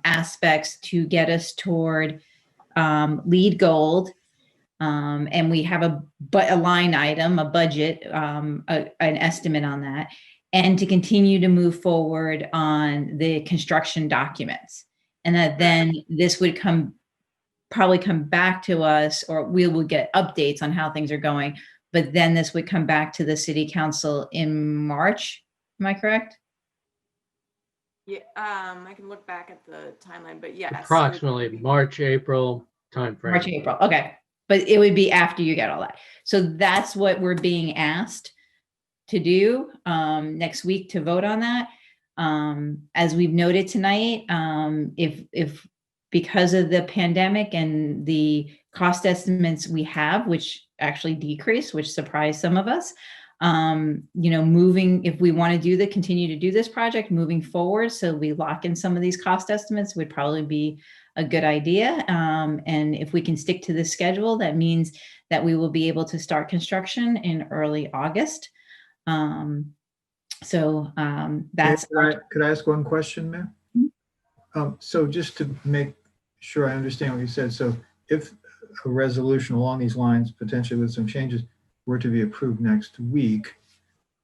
aspects to get us toward LEED Gold. And we have a line item, a budget, an estimate on that, and to continue to move forward on the construction documents. And that then this would probably come back to us, or we will get updates on how things are going. But then this would come back to the city council in March. Am I correct? Yeah, I can look back at the timeline, but yes. Approximately March, April timeframe. March, April. Okay. But it would be after you get all that. So that's what we're being asked to do next week, to vote on that. As we've noted tonight, if because of the pandemic and the cost estimates we have, which actually decreased, which surprised some of us. If we want to continue to do this project moving forward, so we lock in some of these cost estimates would probably be a good idea. And if we can stick to this schedule, that means that we will be able to start construction in early August. That's Could I ask one question, Mayor? So just to make sure I understand what you said, so if a resolution along these lines, potentially with some changes, were to be approved next week,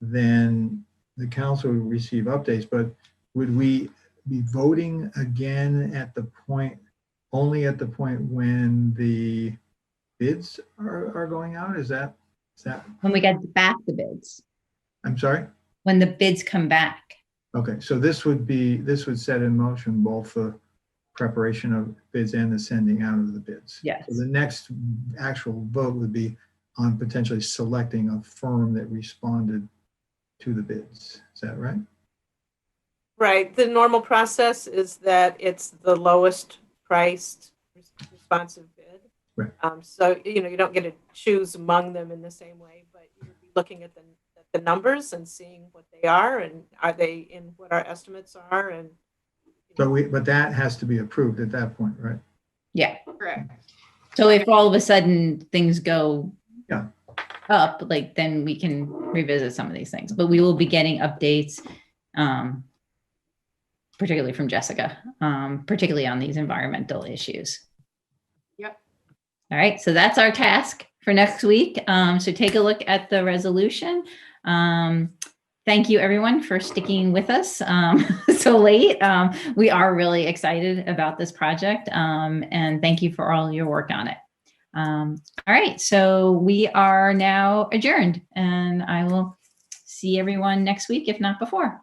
then the council would receive updates, but would we be voting again only at the point when the bids are going out? Is that when we get back the bids? I'm sorry? When the bids come back. Okay, so this would set in motion both the preparation of bids and the sending out of the bids. Yes. So the next actual vote would be on potentially selecting a firm that responded to the bids. Is that right? Right. The normal process is that it's the lowest priced responsive bid. Right. So, you don't get to choose among them in the same way, but you're looking at the numbers and seeing what they are and are they in what our estimates are. And but that has to be approved at that point, right? Yeah. Correct. So if all of a sudden things go Yeah. up, then we can revisit some of these things. But we will be getting updates, particularly from Jessica, particularly on these environmental issues. Yep. All right, so that's our task for next week. So take a look at the resolution. Thank you, everyone, for sticking with us so late. We are really excited about this project, and thank you for all your work on it. All right, so we are now adjourned, and I will see everyone next week, if not before.